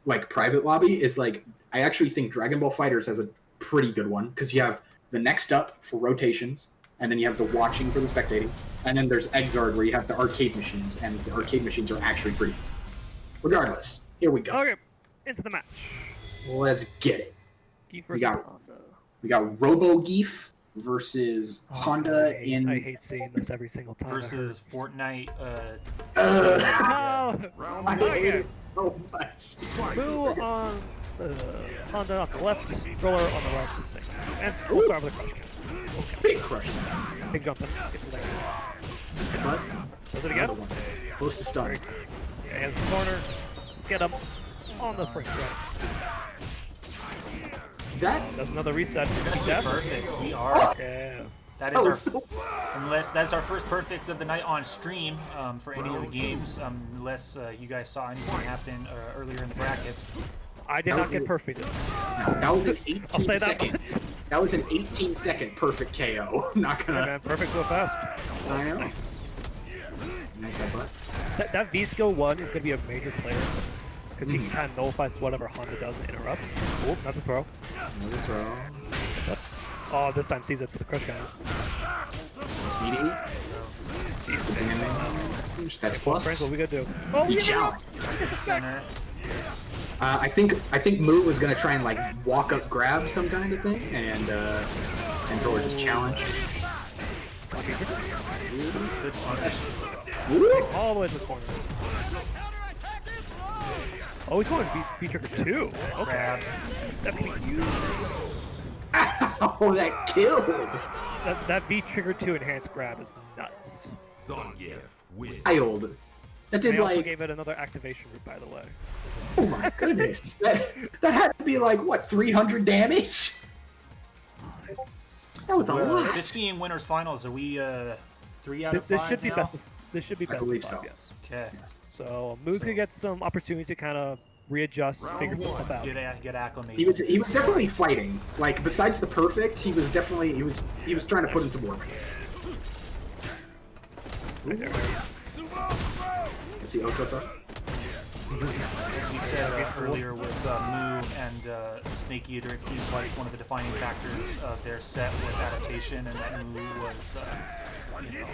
like private lobby, is like I actually think Dragon Ball Fighters has a pretty good one because you have the next up for rotations, and then you have the watching for the spectating, and then there's Xrd where you have the arcade machines, and the arcade machines are actually pretty. Regardless, here we go. Okay, into the match. Let's get it. Geef We versus got- Honda. We got Robo Geef versus Honda I hate seeing this every single time. Versus Fortnite. Ugh. No! I hate it so much. Moo on Honda on the left, Druller on the right. And we'll start with a crush. Big crush. Big jump in. Get to the leg. But Does it again? another one. Close to stun. Hands in the corner. Get him on the first right. That That's another reset. That's Yep. perfect. We are. Yeah. That that is was our. so Unless that's our first perfect of the night on stream for any of the games. Unless you guys saw anything happen earlier in the brackets. I did That not was get a- perfect. that was an I'll say 18 that second. much. That was an 18-second perfect KO. I'm not Yeah, gonna. man, perfect so fast. I know. Nice headbutt. That V skill 1 is going to be a major player because he can kind of nullifies whatever Honda does and interrupts. Oh, not the throw. Another throw. Oh, this time sees it for the crush guy. Speedy. That's plus. Friends, what we gonna do? Oh, He yeah, chops. Center. I think Moo was gonna try and like walk up grab some kind of thing, and Druller just challenge. Good punish. Woo! all the way to the corner. Oh, he's going V trigger 2. Okay. Grab. That's gonna be huge. Oh, that killed! That V trigger 2 enhanced grab is nuts. Zangief wins. Wild. That They did also like, gave it another activation route, by the way. oh my goodness. That had to be like, what, 300 damage? That was a lot. This being winners finals, are we 3 out of This 5 should be now? best. This should be I best of believe 5, so. yes. Okay. So Moo's gonna get some opportunity to kind of readjust, figure stuff out. Get acclimated. He was definitely fighting. Like, besides the perfect, he was definitely, he was trying to put in some work. Nice air. Let's see, Ochoto. As we said earlier with Moo and SnakeEater, it seems like one of the defining factors of their set was adaptation, and that Moo was, you know,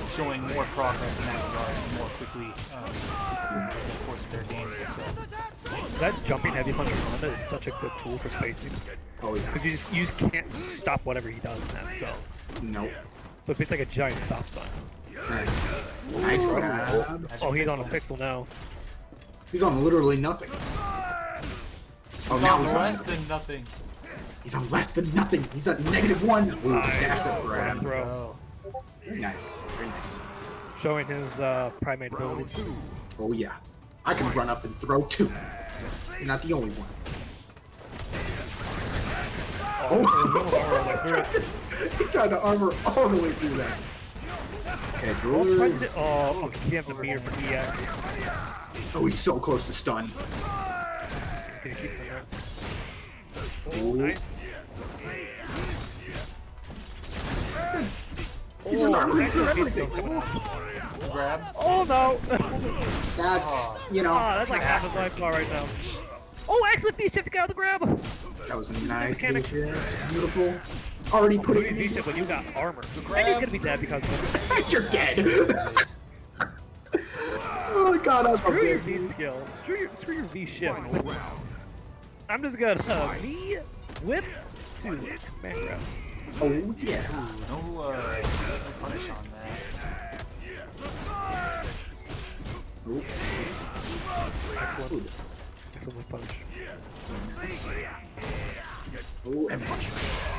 showing more progress in that regard more quickly in the course of their games. So That jumping heavy punch on Honda is such a good tool for spacing. Oh, yeah. Because you just can't stop whatever he does in that zone. Nope. So it's like a giant stop sign. Nice grab. that's Oh, your he's on a pixel. pixel now. He's on literally nothing. He's now on he's less than nothing. He's on less than nothing. He's at -1. Ooh, dash up grab. Throw. Oh. Very nice. Very nice. Showing his primate abilities. Oh, yeah. I can run up and throw too. You're not the only one. Oh, He tried to armor all the way through that. Okay, Druller. oh, okay, he has the meter for EX. Oh, he's so close to stun. Can you keep him there? Ooh. Nice. He's an armor. Nice Everything. Grab. Oh no! That's, you know, that's like half his life bar right now. Oh, excellent V shift to get out of the grab! that was a nice Mechanics. vision. Beautiful. Already put it V in. shift when you got armor. And he's grab. gonna be dead because of it. You're dead. Oh my god, I love Screw your Zangief. V skill. Screw your V shift. Final round. I'm just gonna V whip to command grab. Oh yeah. No punish on that. Ooh. That's a whip punch. Ooh, and punch.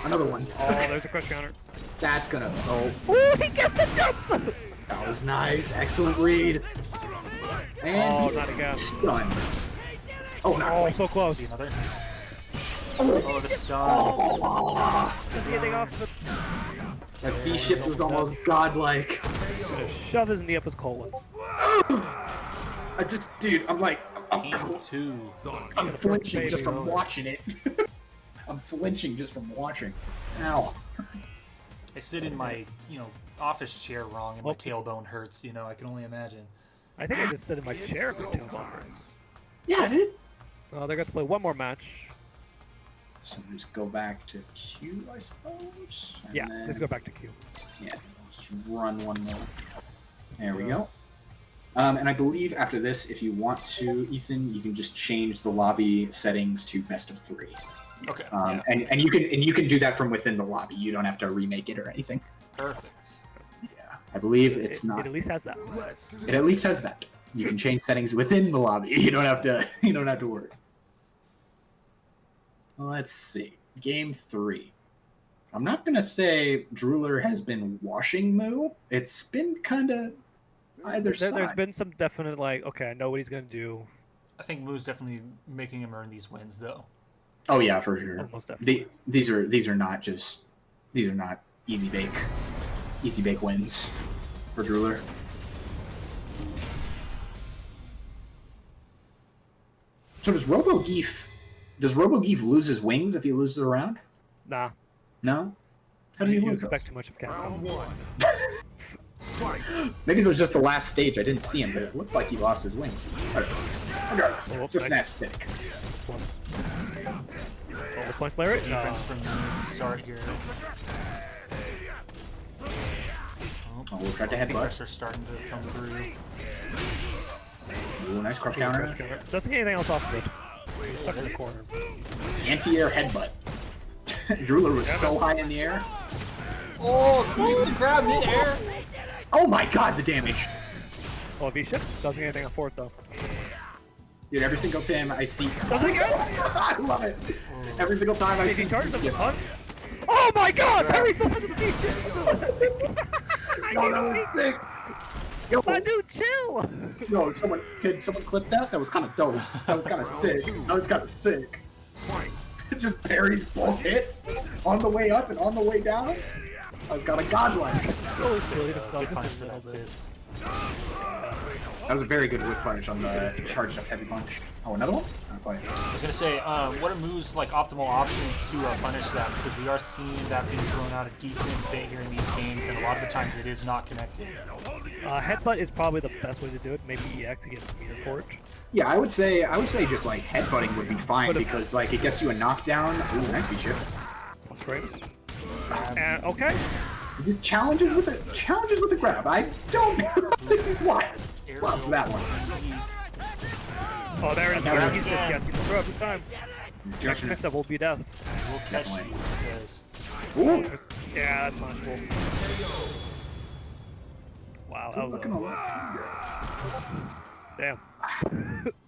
Another one. Oh, there's a crush counter. That's gonna. Oh, Ooh, he gets the jump! that was nice. Excellent read. And Oh, not again. stun. Oh, not Oh, quite. so close. See another? Oh, the stun. Just getting off the... That V shift was almost godlike. Shove his knee up his colon. I just, dude, I'm like, I'm Game 2. I'm flinching just from watching it. I'm flinching just from watching. Ow. I sit in my, office chair wrong and my tailbone hurts, I can only imagine. I think I just sit in my chair for 2 hours. Yeah, dude. They're going to play one more match. So just go back to Q, I suppose. And Yeah, then, let's go back to Q. Yeah, just run one more. There we go. And I believe after this, if you want to, Ethan, you can just change the lobby settings to best of 3. Okay. And you can do that from within the lobby. You don't have to remake it or anything. Perfect. Yeah, I believe it's not. It at least has that. It at least has that. You can change settings within the lobby. You don't have to. You don't have to worry. Let's see. Game 3. I'm not gonna say Druller has been washing Moo. It's been kind of either side. There's been some definite okay, I know what he's gonna do. I think Moo's definitely making him earn these wins, though. Oh yeah, for sure. Almost definitely. These are not easy bake wins for Druller. So does RoboGeef lose his wings if he loses a round? Nah. No? How does he You lose expect too much of Cammy. Round 1. those? Maybe it was just the last stage. I didn't see him, but it looked like he lost his wings. Regardless, Oh, just an nice. aesthetic. Plus. Oh, the punch Larry? No. Defense from the start here. Oh, we'll try to I think headbutt. pressure's starting to come through. Ooh, nice crouch counter. Doesn't get anything else off of it. He's stuck in the corner. Anti-air headbutt. Druller was so high in the air. Oh, he used to grab mid-air. Oh my god, the damage. Oh, V-shift? Doesn't get anything on fourth, though. Dude, every single time I see... Doesn't get I love it. Every single time I Did see... he charge the punch? Oh my god! Parry's the punch of the V-shift! No, that was sick. Yo, My dude, chill! yo, can someone clip that? That was kind of dope. That was kind of sick. That was kind of sick. Just parries both hits on the way up and on the way down. I was kind of godlike. Oh, he's killing himself. Good punch This is for a that little bit. fist. That was a very good whip punish on the charged up heavy punch. Oh, another one? Not quite. I was gonna say, what are Moo's optimal options to punish that? Because we are seeing that being thrown out a decent bit here in these games, and a lot of the times it is not connected. Headbutt is probably the best way to do it. Maybe EX to get meter for it. Yeah, I would say just like headbutting would be fine because like it gets you a knockdown. Ooh, nice feature. Plus frames. And okay. Challenges with the grab. I don't think he's wild. It's wild for that one. Oh, there it is. Now He's again. just getting through every time. Next mix-up will be death. We'll catch you, Definitely. it says. Ooh, Yeah, that's punchable. Wow, that was looking a lot. damn.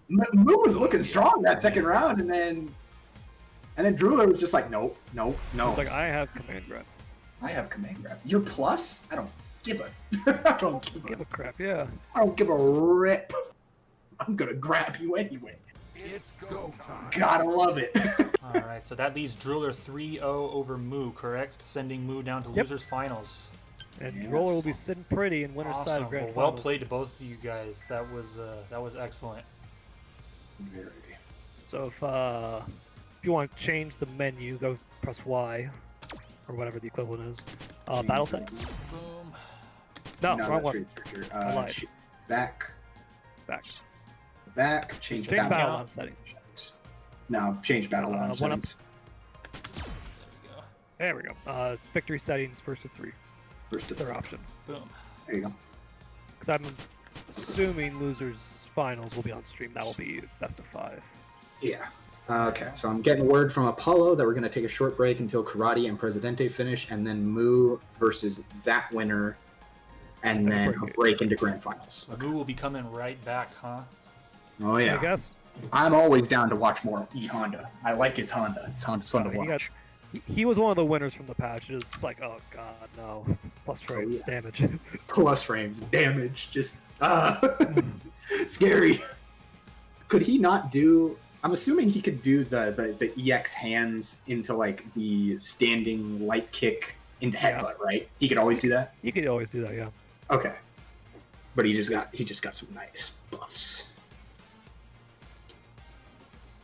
Moo was looking strong that second round, and then Druller was just like, nope, nope, no. It's like I have command grab. I have command grab. You're plus? I don't give a. I don't Give a crap, yeah. I don't give a rip. I'm gonna grab you anyway. It's go time. Gotta love it. Alright, so that leaves Druller 3-0 over Moo, correct? Sending Moo down to Yep. losers finals. And Yes. Roller will be sitting pretty in winner's side Awesome. of grand Well, well finals. played to both of you guys. That was excellent. Very. So if you want to change the menu, go press Y or whatever the equivalent is. Battle settings. Boom. No, No, wrong that's one. right, Richard. I lied. Back, Back. change Change battle. battle line settings. No, change battle line one up. settings. There we go. Victory settings first to 3. First to Their third. option. Boom. There you go. Because assuming losers finals will be on stream. That will be best of 5. Yeah. Okay, so I'm getting word from Apollo that we're going to take a short break until Karate and Presidente finish, and then Moo versus that winner, and then a break into grand finals. So Moo will be coming right back, huh? Oh yeah. I guess. I'm always down to watch more E-Honda. I like his Honda. His Honda's fun to watch. He was one of the winners from the patch. It's like, oh god, no. Plus frames, damage. Plus frames, damage, just scary. Could he not do... I'm assuming he could do the EX hands into like the standing light kick into headbutt, right? He could always do that? He could always do that, yeah. Okay. But he just got some nice buffs.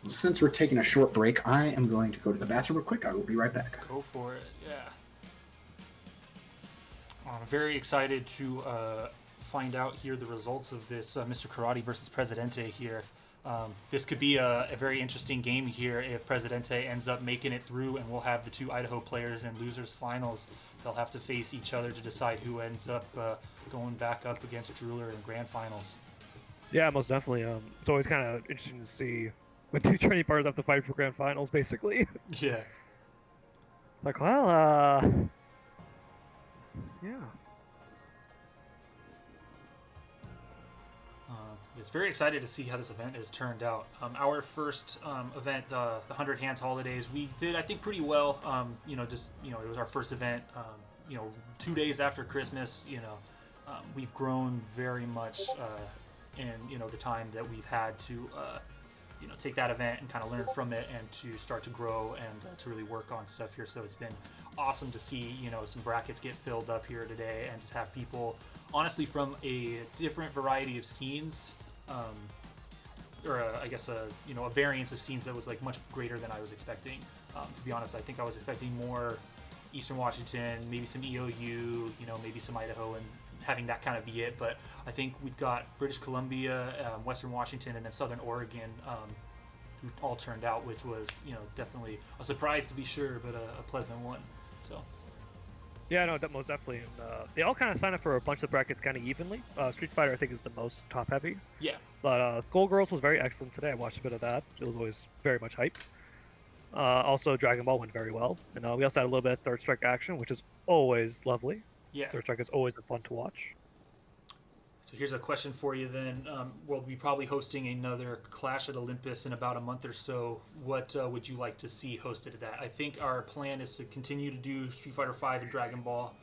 Since we're taking a short break, I am going to go to the bathroom real quick. I will be right back. Go for it, yeah. I'm very excited to find out here the results of this MrKarate versus Presidente here. This could be a very interesting game here if Presidente ends up making it through, and we'll have the 2 Idaho players in losers finals. They'll have to face each other to decide who ends up going back up against Druller in grand finals. Yeah, most definitely. It's always kind of interesting to see when 2 training partners have to fight for grand finals, basically. Yeah. It's like, well, yeah. It's very excited to see how this event has turned out. Our first event, the 100 Hands Holidays, we did, I think, pretty well. It was our first event. 2 days after Christmas. We've grown very much in the time that we've had to take that event and kind of learn from it, and to start to grow and to really work on stuff here. So it's been awesome to see some brackets get filled up here today, and to have people honestly from a different variety of scenes. A variance of scenes that was like much greater than I was expecting. To be honest, I think I was expecting more Eastern Washington, maybe some EOU, maybe some Idaho, and having that kind of be it. But I think we've got British Columbia, Western Washington, and then Southern Oregon, who all turned out, which was definitely a surprise to be sure, but a pleasant one. So. Yeah, no, most definitely. And they all kind of sign up for a bunch of brackets kind of evenly. Street Fighter, I think, is the most top-heavy. Yeah. But Skullgirls was very excellent today. I watched a bit of that. It was always very much hype. Also, Dragon Ball went very well. And we also had a little bit of Third Strike action, which is always lovely. Yeah. Third Strike is always fun to watch. So here's a question for you then. We'll be probably hosting another Clash at Olympus in about a month or so. What would you like to see hosted at that? I think our plan is to continue to do Street Fighter V and Dragon Ball,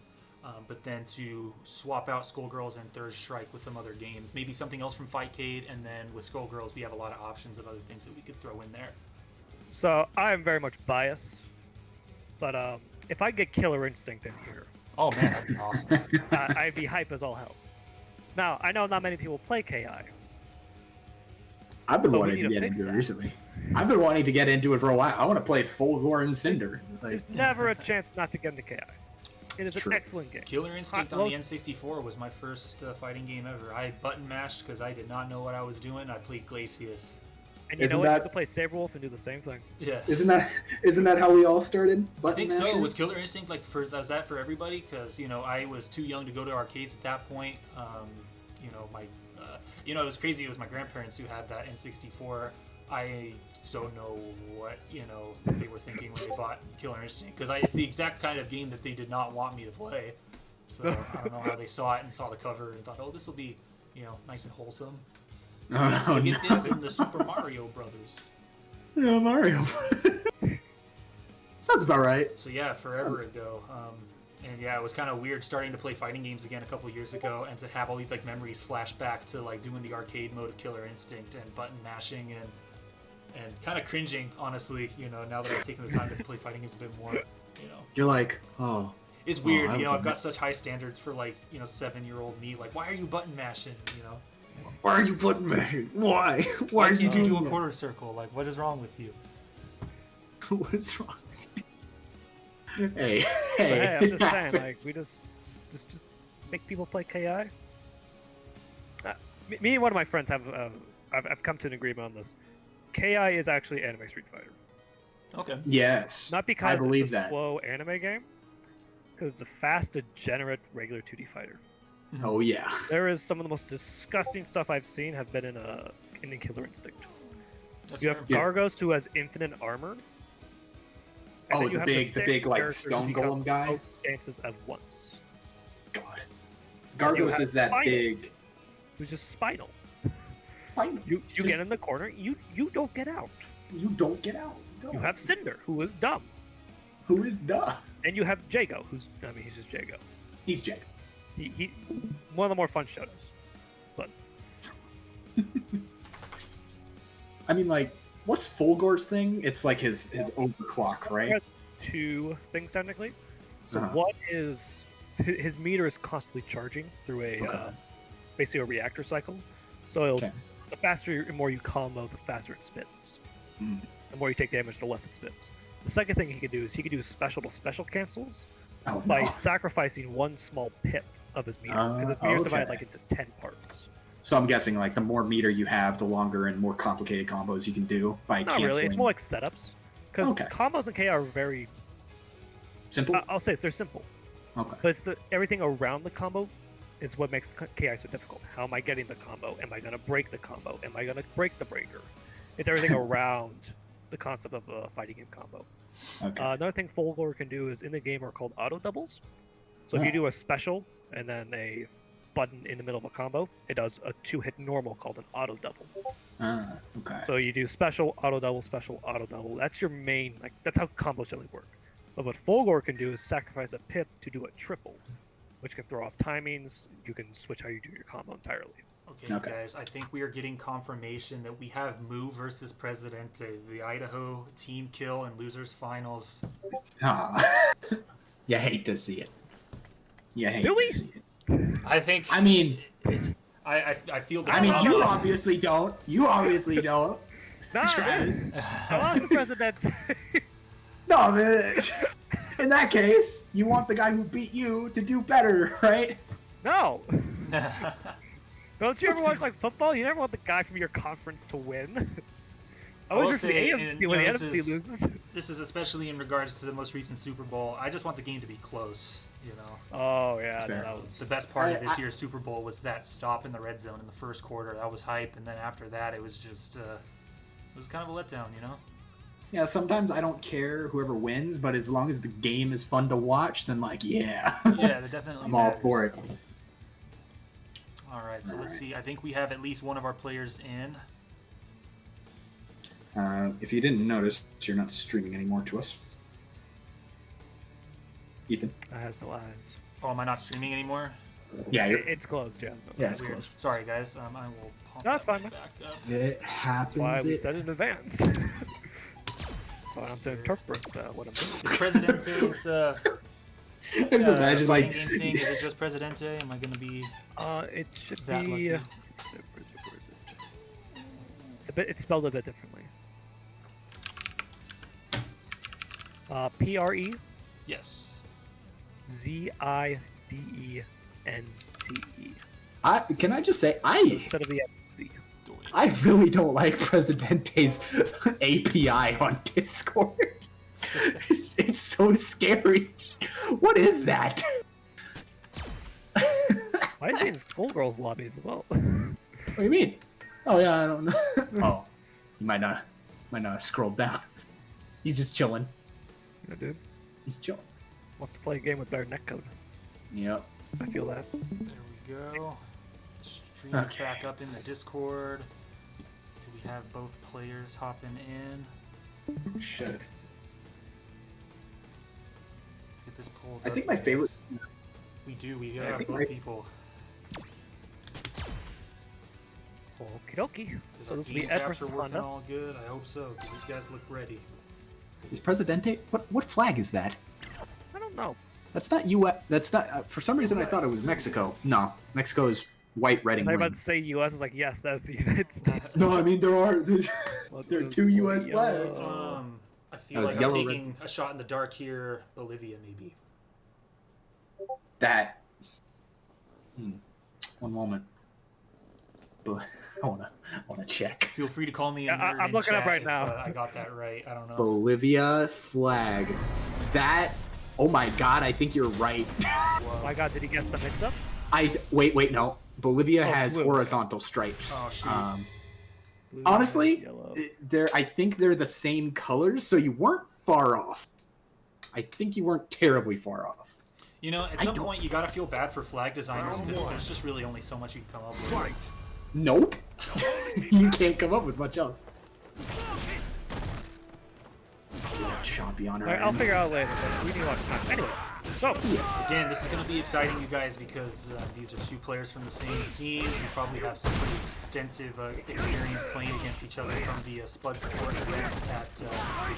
but then to swap out Skullgirls and Third Strike with some other games. Maybe something else from Fightcade, and then with Skullgirls we have a lot of options of other things that we could throw in there. So I am very much biased, but if I get Killer Instinct in here... Oh man, that'd be awesome. I'd be hype as all hell. Now, I know not many people play KI. I've been wanting to get into it recently. I've been wanting to get into it for a while. I want to play Fulgore and Cinder. There's never a chance not to get into KI. It is an excellent game. Killer Instinct on the N64 was my first fighting game ever. I button mashed because I did not know what I was doing. I played Glacius. And you know what? You could play Saberwolf and do the same thing. Yeah. Isn't that how we all started? I think so. Was Killer Instinct was that for everybody? Because I was too young to go to arcades at that point. It was crazy. It was my grandparents who had that N64. I don't know what they were thinking when they bought Killer Instinct, because it's the exact kind of game that they did not want me to play. So I don't know how they saw it and saw the cover and thought, oh, this will be nice and wholesome. Oh, Get this in the Super Mario Brothers. Yeah, Mario. Sounds about right. So yeah, forever ago. And yeah, it was kind of weird starting to play fighting games again a couple years ago, and to have all these memories flash back to doing the arcade mode of Killer Instinct and button mashing and kind of cringing, honestly. Now that I've taken the time to play fighting games a bit more. You're like, oh. It's weird. I've got such high standards for 7-year-old me. Why are you button mashing? Why are you button mashing? Why? Why can't you do a quarter circle? What is wrong with you? What is wrong? Hey, I'm just saying, we just make people play KI. Me and one of my friends I've come to an agreement on this. KI is actually anime Street Fighter. Okay. Yes. Not because I believe it's a slow anime game, because it's a fast, degenerate, regular 2D fighter. Oh yeah. There is some of the most disgusting stuff I've seen have been in Killer Instinct. That's You fair. have Gargos who has infinite armor. and Oh, then you the have big standard like character who stone becomes golem guy. both stances at once. God. And you Gargos have is that Spinal, big. who's just spinal. Fine. You Just- get in the corner, you don't get out. You don't get out. No. You have Cinder, who is dumb. Who is duh? And you have Jago, he's just Jago. He's Jake. He one of the more fun shadows. But I mean, like, what's Fulgore's thing? It's like his overclock, right? There are two things technically. So Uh-huh. one is his meter is constantly charging through Okay. basically a reactor cycle. So it'll, Okay. the faster and more you combo, the faster it spins. Mm. The more you take damage, the less it spins. The second thing he can do is he can do special to special cancels Oh by no. sacrificing one small pip of his meter. Because his meter is divided okay. like into 10 parts. So I'm guessing like the more meter you have, the longer and more complicated combos you can do by Not canceling. really. It's more like setups. Because Okay. combos in KI are very. Simple. I'll say they're simple, Okay. but it's everything around the combo is what makes KI so difficult. How am I getting the combo? Am I gonna break the combo? Am I gonna break the breaker? It's everything around the concept of a fighting game combo. Okay. Another thing Fulgore can do is in the game are called auto doubles. So if you Oh. do a special and then a button in the middle of a combo, it does a 2-hit normal called an auto double. Okay. So you do special, auto double, special, auto double. That's your main, like, that's how combos generally work. But what Fulgore can do is sacrifice a pip to do a triple, which can throw off timings. You can switch how you do your combo entirely. Okay, Okay. guys, I think we are getting confirmation that we have Moo versus Presidente, the Idaho team kill and losers finals. Aw. You hate to see it. You hate Do we? to see it. I think. I mean, I feel. The I mean, you problem- obviously don't. You obviously don't. Nah, Travis. I lost the President. No, man. In that case, you want the guy who beat you to do better, right? No. Don't you ever watch like football? You never want the guy from your conference to win. I I will always root for the say, AFC and, when the you know, NFC this loses. This is especially in regards to the most recent Super Bowl. I just want the game to be close. You know, Oh yeah, no, fair. that was. the best part of this I- year's Super Bowl was that stop in the red zone in the first quarter. That was hype, and then after that, it was just it was kind of a letdown. You know. Yeah, sometimes I don't care whoever wins, but as long as the game is fun to watch, then like, yeah. Yeah, that definitely. I'm all matters. for it. All right, so let's see. I think we have at least one of our players in. If you didn't notice, you're not streaming anymore to us. Ethan? That has no eyes. Oh, am I not streaming anymore? Yeah, It's closed, yeah. yeah, it's Weird. closed. Sorry, guys. I will pump No, it's that fine, man. back up. It happens. Why we It- said it in advance. So I have to interpret what I'm doing. Is Presidente's I just imagine like fighting game thing? Is it just Presidente? Am I gonna be It should that be. lucky? It's spelled a bit differently. PREZIDENTE. Yes. can I just say Instead of the Z. I really don't like Presidente's API on Discord. It's so scary. What is that? Why is he in Skullgirls lobby as well? What do you mean? Oh yeah, I don't know. Oh, you might not have scrolled down. He's just chilling. Yeah, dude. He's chilling. Wants to play a game with better netcode. Yep. I feel that. There we go. Stream's Okay. back up in the Discord. Do we have both players hopping in? Should. Let's get this pulled I up, think my guys. favorite. We do. We I have think both my- people. Okie dokie. Is So our this will be game Ed capture versus working Honda. all good? I hope so. 'Cause these guys look ready. Is Presidente? What flag is that? I don't know. That's not U.S. That's not. For some reason, I thought it was Mexico. No, Mexico is white, red, and I was green. about to say US. I was like, yes, that's the United States. No, I mean there are. What There are is 2 US yellow? flags. I feel Oh, like it's I'm yellow, red. taking a shot in the dark here. Bolivia, maybe. That. One moment. I wanna check. Feel free to call me a Yeah, nerd I'm in looking up chat right if, now. I got that right. I don't know. Bolivia flag. That. Oh my God! I think you're right. Oh my god, did he guess the mix-up? Wait, no. Bolivia Oh, has blue. horizontal stripes. Oh, shoot. Blue, Honestly, yellow. I think they're the same colors, so you weren't far off. I think you weren't terribly far off. You know, at some point you gotta feel bad for flag designers because there's just really only so much you can come up with. Fight. Nope. You can't come up with much else. Choppy on her. Alright, I'll figure out later, but we need a lot of time. Anyway, so Again, this is going to be exciting, you guys, because these are two players from the same scene. You probably have some pretty extensive experience playing against each other from the Spud support events at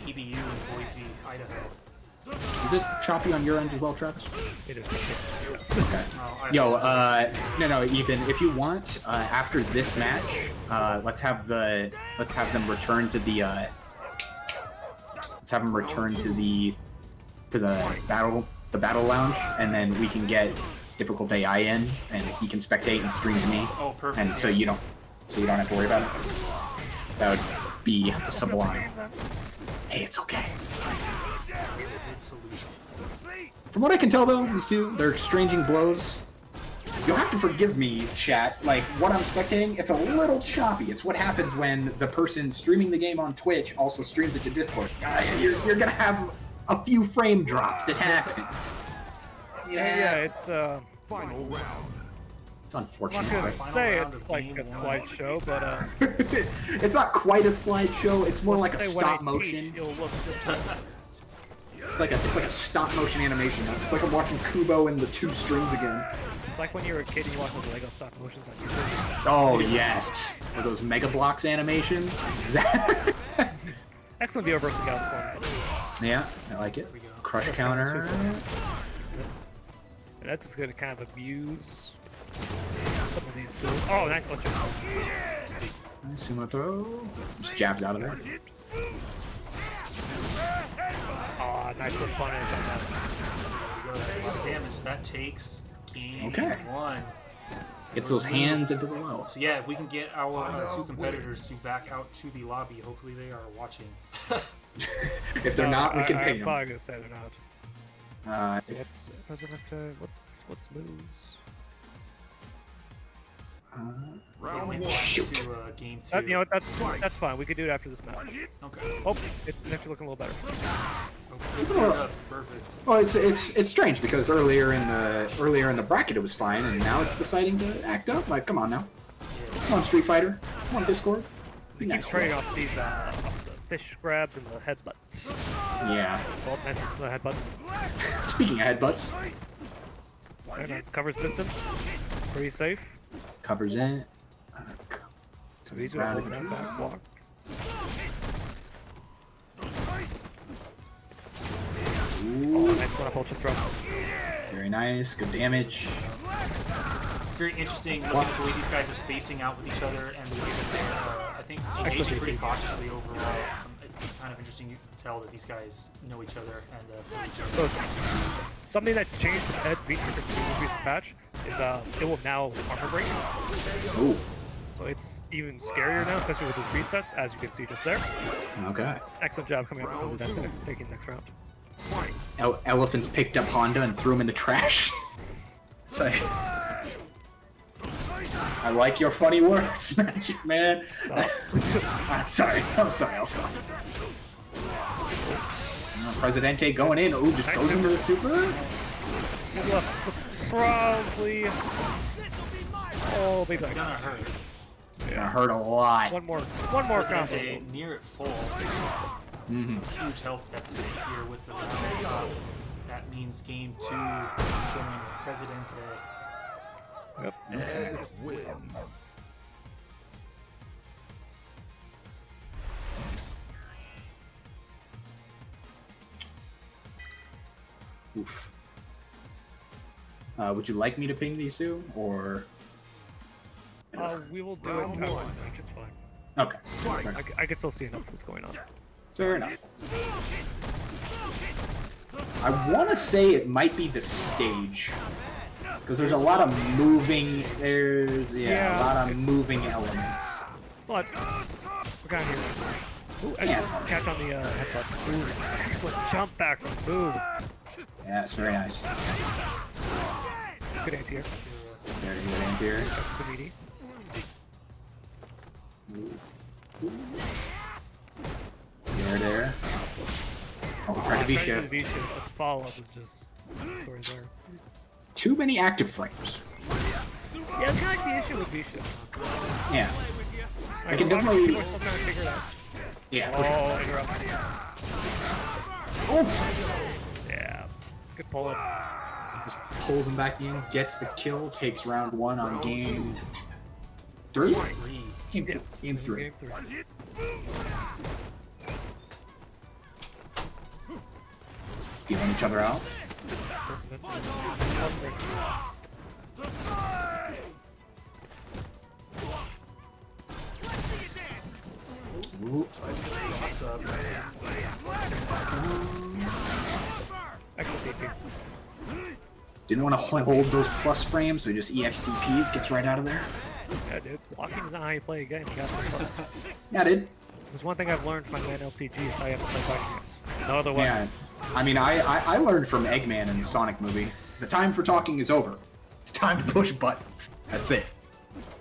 EBU in Boise, Idaho. Is it choppy on your end as well, Travis? it is. Okay. Yo, no, Ethan. If you want, after this match, let's have them return to the. Let's have them return to the battle lounge, and then we can get DifficultAI in, and he can spectate and stream to me. Oh, perfect. And so you don't have to worry about it. That would be sublime. Hey, it's okay. Good solution. From what I can tell, though, these two, they're exchanging blows. You'll have to forgive me, chat. Like, what I'm spectating, it's a little choppy. It's what happens when the person streaming the game on Twitch also streams it to Discord. You're gonna have a few frame drops. It happens. Yeah, it's Final round. It's I'm unfortunate. not gonna But say round it's of like game a one. slideshow, but it's not quite a slideshow. It's more like a say when I stop teach, motion. You'll look It's like a stop motion animation. It's like I'm watching Kubo and the two strings again. It's like when you were a kid and you watched those Lego stop motions on YouTube. Oh yes, or those Mega Blocks animations. Excellent view versus Guile. Yeah, I like it. Crush counter. And that's good to kind of abuse some of these duels. Oh, nice punch. Sumo throw. Just jabs out of there. Oh, nice little punish on that. There we go. That's a lot of damage. That takes game Okay. one. Gets those hands into the low. So yeah, if we can get our two competitors to back out to the lobby, hopefully they are watching. If they're not, we can I'm ping them. probably gonna say they're not. What's moves? Round Went one. back to game two. You know what? That's fine. We could do it after this match. Okay. Oh, it's actually looking a little better. Okay. Perfect. Well, it's strange because earlier in the bracket it was fine, and now it's deciding to act up. Like, come on now, come on Street Fighter, come on Discord, be Keep nice. trading off these fish grabs and the headbutts. Yeah. Well, nice the headbutt. Speaking of headbutts, And covers distance. Pretty safe. covers in. So these are all back block. Ooh, Nice one up ultra throw. very nice, good damage. It's very interesting looking at the way these guys are spacing out with each other and the way that they're, I think, engaging pretty cautiously overall. It's kind of interesting. You can tell that these guys know each other and know each other. So, something that changed the head feature from the recent patch is it will now armor break. Ooh, So it's even scarier now, especially with those resets, as you can see just there. okay. Excellent job coming up with that taking next round. Elephants picked up Honda and threw him in the trash. It's like, I like your funny words, Magic Man. I'm sorry, I'll stop. Presidente going in. Ooh, just goes into the super. Probably. Oh, big It's back. gonna hurt. Gonna hurt a lot. One more Presidente combo. near at full. Huge health deficit here with the round. That means game two going Presidente. Yep. And wins. Oof. Would you like me to ping these two, or? We will do it. Round After one. the match, it's fine. Okay. I can still see enough of what's going on. Fair enough. I want to say it might be the stage, because there's a lot of moving. There's a lot of moving elements. But we're kind of here. Ooh, Yeah, excellent catch on the headbutt. Ooh, excellent jump back from Boo. Yes, very nice. Good anti here. Very good anti-air. That's the meaty. There. Oh, try to be shift. The follow-up is just story there. Too many active frames. Yeah, it's kind of like the issue with V-shift. Yeah. Like, I can definitely. People are still trying to figure it out. Yeah. Oh, interrupt. Oh! Yeah. Good pull it. Just pulls him back in, gets the kill, takes round 1 on game 3? Game 3. Game 3. Feeling each other out. Ooh. What's up? Excellent DP. Didn't want to hold those plus frames, so he just EXDPs, gets right out of there. Yeah, dude. Blocking is not how you play a game. You got to Yeah, dude. There's one thing I've learned from my LPG is how you have to play fighting games. No other way. Yeah. I mean, I learned from Eggman in the Sonic movie. The time for talking is over. It's time to push buttons. That's it.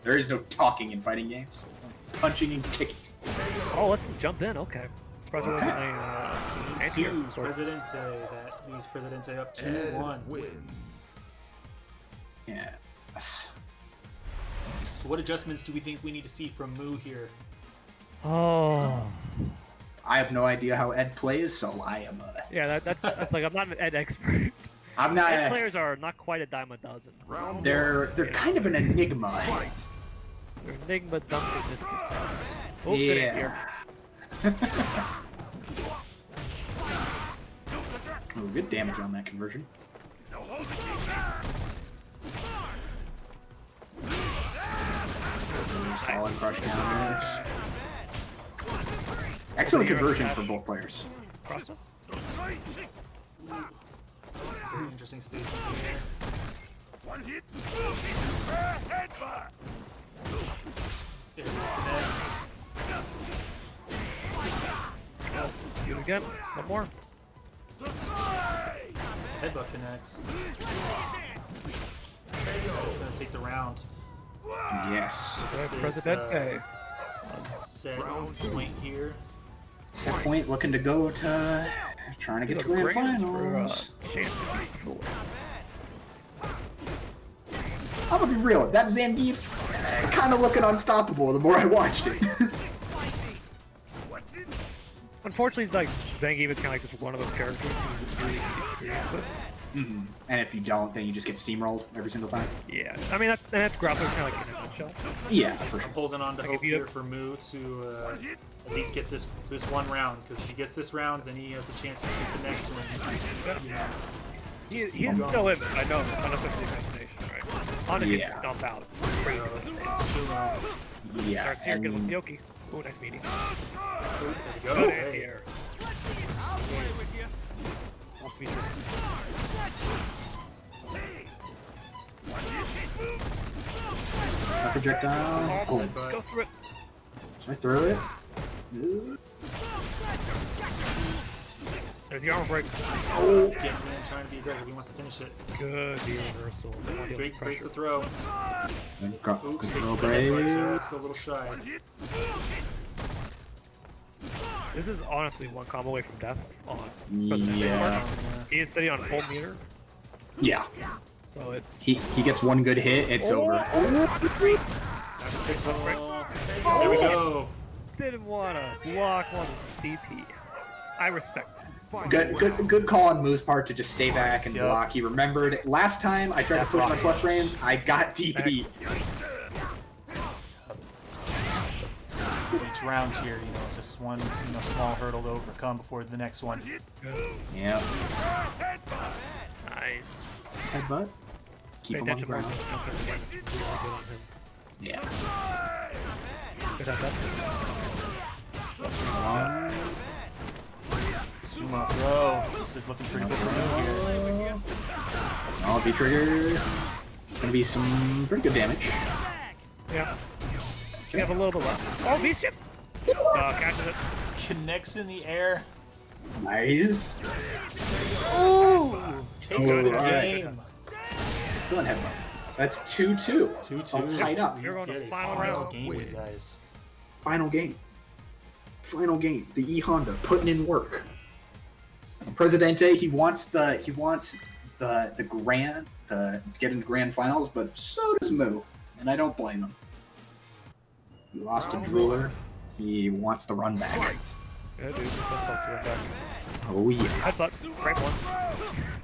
There is no talking in fighting games. Punching and kicking. Oh, let's jump in. Okay. Surprised there wasn't a anti-air Two sort of. Presidente. That leaves Presidente up 2-1. Wins. Yes. So what adjustments do we think we need to see from Moo here? Oh. I have no idea how Ed plays, so I am Yeah, that's like, I'm not an Ed expert. I'm not. Ed players are not quite a dime a dozen. Round They're kind of an enigma. fight. They're Enigma Dunker Biscuits. Oh, good Yeah. anti-air. Oh, good damage on that conversion. Solid crush damage. Excellent conversion for both players. Cross-up? Very interesting space in here. One hit. There it connects. Oh, do it again. One more. Headbutt connects. It's gonna take the round. Yes. This is, Presidente. set point here. Set point looking to go to trying to get to grand finals. I'm gonna be real. That Zangief kind of looking unstoppable the more I watched it. Unfortunately, it's like Zangief is kind of like just one of those characters who's really experienced with. And if you don't, then you just get steamrolled every single time. Yeah, I mean that's grappling kind of like in a nutshell. Yeah, for sure. I'm holding on to Like, hope if you- here for Moo to at least get this one round, because if he gets this round, then he has a chance to get the next one. You know, He's keep going. still in, I know, unaffected imagination, right? On to Yeah. just dump out. Crazy. Sumo. Yeah, Starts here, get with and Yoki. Oh, nice meeting. There we go. Good Hey. anti-air. Off feature. projectile. Oh, Headbutt. Go through it. should I throw it? There's the armor break. He's getting in, trying to be aggressive. He wants to finish it. Good reversal. They want to deal Drake with breaks the pressure. throw. Good Oops, throw misses the headbutt. break. It's a little shy. This is honestly one combo away from death on Yeah. Yeah. He is sitting on full meter, Yeah. so it's He gets one good hit, it's over. Picks up. There we go. didn't want to block one DP. I respect it. Good call on Moo's part to just stay back and Yep. block. He remembered last time I tried to push my plus frames, I got DP. Each round here, just one, small hurdle to overcome before the next one. Good. Yeah. Nice. Headbutt. Pay Keep him on the attention more ground. to the jump in again. It's really good on him. Yeah. Good at that. Sumo throw. This is looking pretty good for me here. Oh, V-trigger. It's gonna be some pretty good damage. Yeah. We have a little bit left. Oh, beast ship! Catches it. Connects in the air. Nice. Ooh! Takes the Alright. game. Still in headbutt. That's 2-2. 2-2. All tied up. We're going to Get a final final round. game, you guys. Final game. The E Honda putting in work. Presidente, he wants the grand, get into grand finals, but so does Moo, and I don't blame him. He lost to Druller. He wants the run back. Yeah, dude. That's up to it back. Oh yeah. Headbutt. Frame one.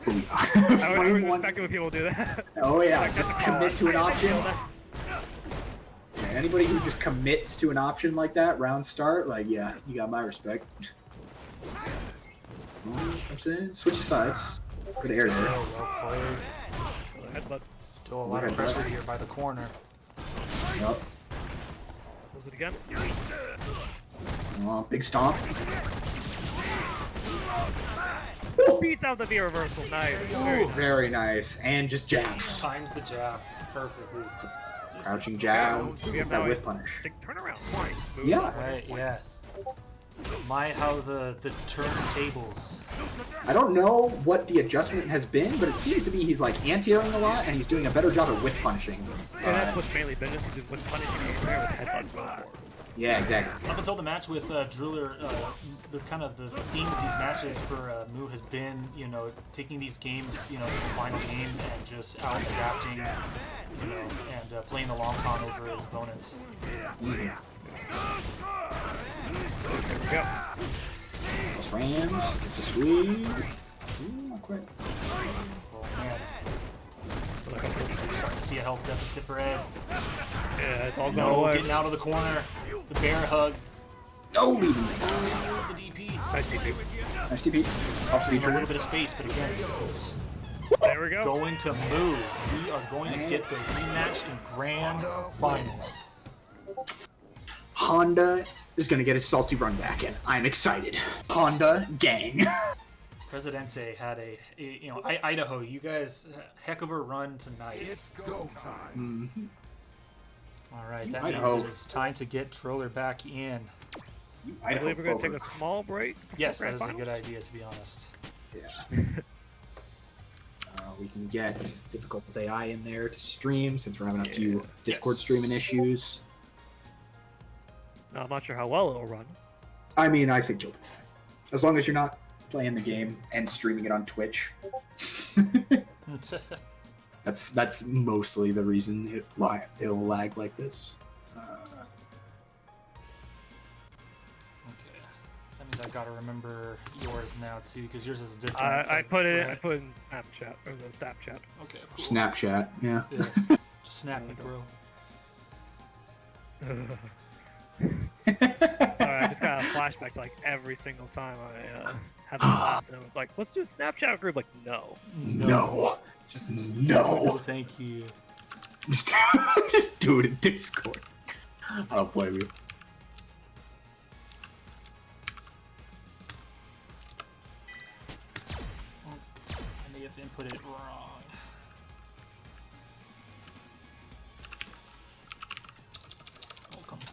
Oh, I yeah. would Frame one. respect it when people do that. Oh yeah. Like, Just that's- commit to an I option. feel that. Yeah, anybody who just commits to an option like that, round start, like yeah, you got my respect. I'm saying, switch sides. Good air there. Well played. Headbutt. Still a lot of pressure here by the corner. Yep. Does it again. Oh, big stomp. Beats out the V reversal. Nice. Very Ooh, very nice. And just jabs. Times the jab perfectly. Crouching jab. We have That now a whiff punish. big turnaround. Nice. Move. Yeah. Alright, yes. How the turntables. I don't know what the adjustment has been, but it seems to be he's like anti-airing a lot, and he's doing a better job of whiff punishing. And that's what's mainly been is just with punishing the air with headbutts going for. Yeah, exactly. Up until the match with Druller, the theme of these matches for Moo has been, taking these games, to the final game and just out adapting, and playing the long con over his opponents. There we go. Those rams, it's a sweep. Ooh, not quite. Oh man, starting to see a health deficit for Ed. Yeah, it's all going No, away. getting out of the corner. The bear hug. No leading. The DP. Nice DP. Nice TP. Also There's a little trigger. bit of space, but again, this is There we go. going to Moo. We are going to get the rematch in grand finals. Honda is going to get his salty run back, and I'm excited. Honda gang. Presidente had Idaho, you guys, heck of a run tonight. It's go time. All right, that means Idaho. it is time to get Druller back in. I believe we're going to take a small break. Yes, that Grand is a final? good idea, to be honest. Yeah. We can get DifficultAI in there to stream since we're having a few Discord Yes. streaming issues. No, I'm not sure how well it'll run. I mean, I think you'll be fine. As long as you're not playing the game and streaming it on Twitch. That's mostly the reason it'll lag like this. Okay, that means I've got to remember yours now too, because yours is different. I put it. Right? I put it in Snapchat or the Snapchat. Okay, cool. Snapchat, yeah. Yeah. Just snap me, bro. Alright, I just got a flashback to like every single time I have a class, and it's like, let's do a Snapchat group. Like, no. No. Just No. thank you. Just do it in Discord. I don't blame you. I may have input it wrong. Oh, come on.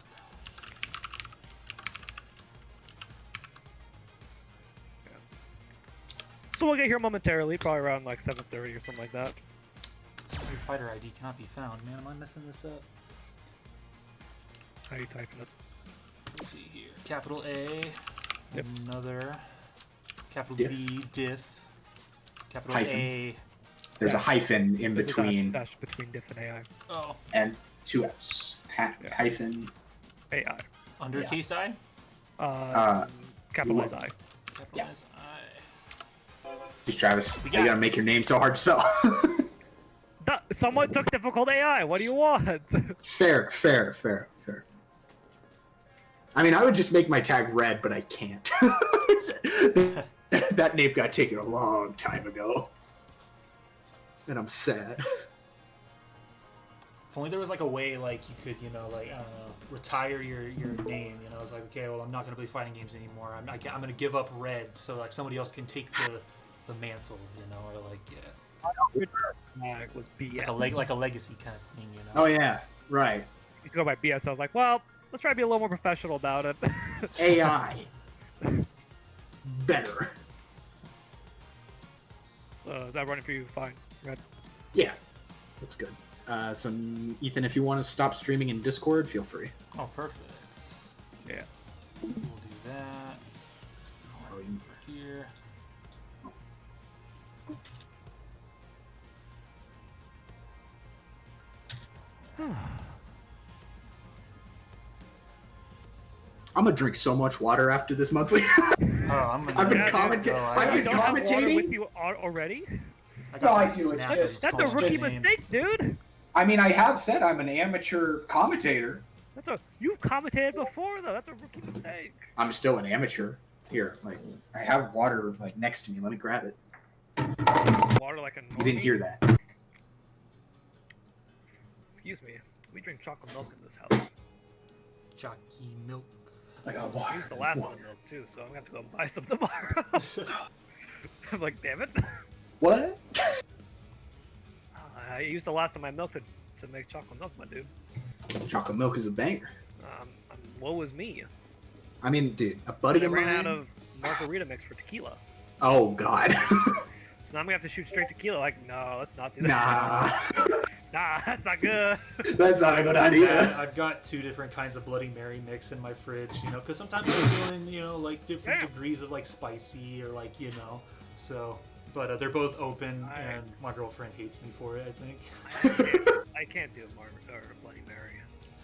So we'll get here momentarily, probably around like 7:30 or something like that. Your fighter ID cannot be found. Man, am I messing this up? How are you typing it? Let's see here. Capital A. Yep. Another. Capital Diff. D. Diff. Capital Hyphen. A. There's a Dash. hyphen in There's a between dash between diff and AI. Oh. and two F's. Yeah. Hyphen. AI. Undercase I? Capitalize look. I. Capitalize I. Just Travis. We You got gotta it. make your name so hard to spell. Someone took difficult AI. What do you want? Fair. I mean, I would just make my tag red, but I can't. That name got taken a long time ago. And I'm sad. If only there was like a way, like you could, I don't know, retire your name. I was like, okay, well, I'm not gonna play fighting games anymore. I'm gonna give up red, so like somebody else can take the mantle, or like Flag was BS. like a legacy kind of thing, Oh, yeah. Right. You go by BS. I was like, well, let's try to be a little more professional about it. AI. Better. Is that running for you? Fine. Red. Yeah. That's good. Ethan, if you want to stop streaming in Discord, feel free. Oh, perfect. Yeah. We'll do that. Over here. I'm gonna drink so much water after this monthly. Oh, I'm gonna. I've been Yeah, commentating. I I've been don't have water commentating. with you already. I No, I got do, some it's snappers just- That's a calling rookie my name. mistake, dude. I mean, I have said I'm an amateur commentator. You've commentated before though. That's a rookie mistake. I'm still an amateur. Here, like I have water like next to me. Let me grab it. Water like a You didn't normie? hear that. Excuse me. We drink chocolate milk in this house. Jockey milk. I got I water. used the last one milk too, so I'm gonna have to go buy some tomorrow. I'm like, damn it. What? I used the last of my milk to make chocolate milk, my dude. Chocolate milk is a banger. Woe is me. I mean, dude, a buddy I of ran mine. out of margarita mix for tequila. Oh God. So now I'm gonna have to shoot straight tequila. Like, no, let's not do that. Nah, Nah, that's not good. that's not a good idea. I've got 2 different kinds of Bloody Mary mix in my fridge, you know, because sometimes I'm feeling, you know, like different Yeah. degrees of like spicy or like, you know, so. But they're both open, and my girlfriend hates me for it, I think. I can't do or Bloody Mary.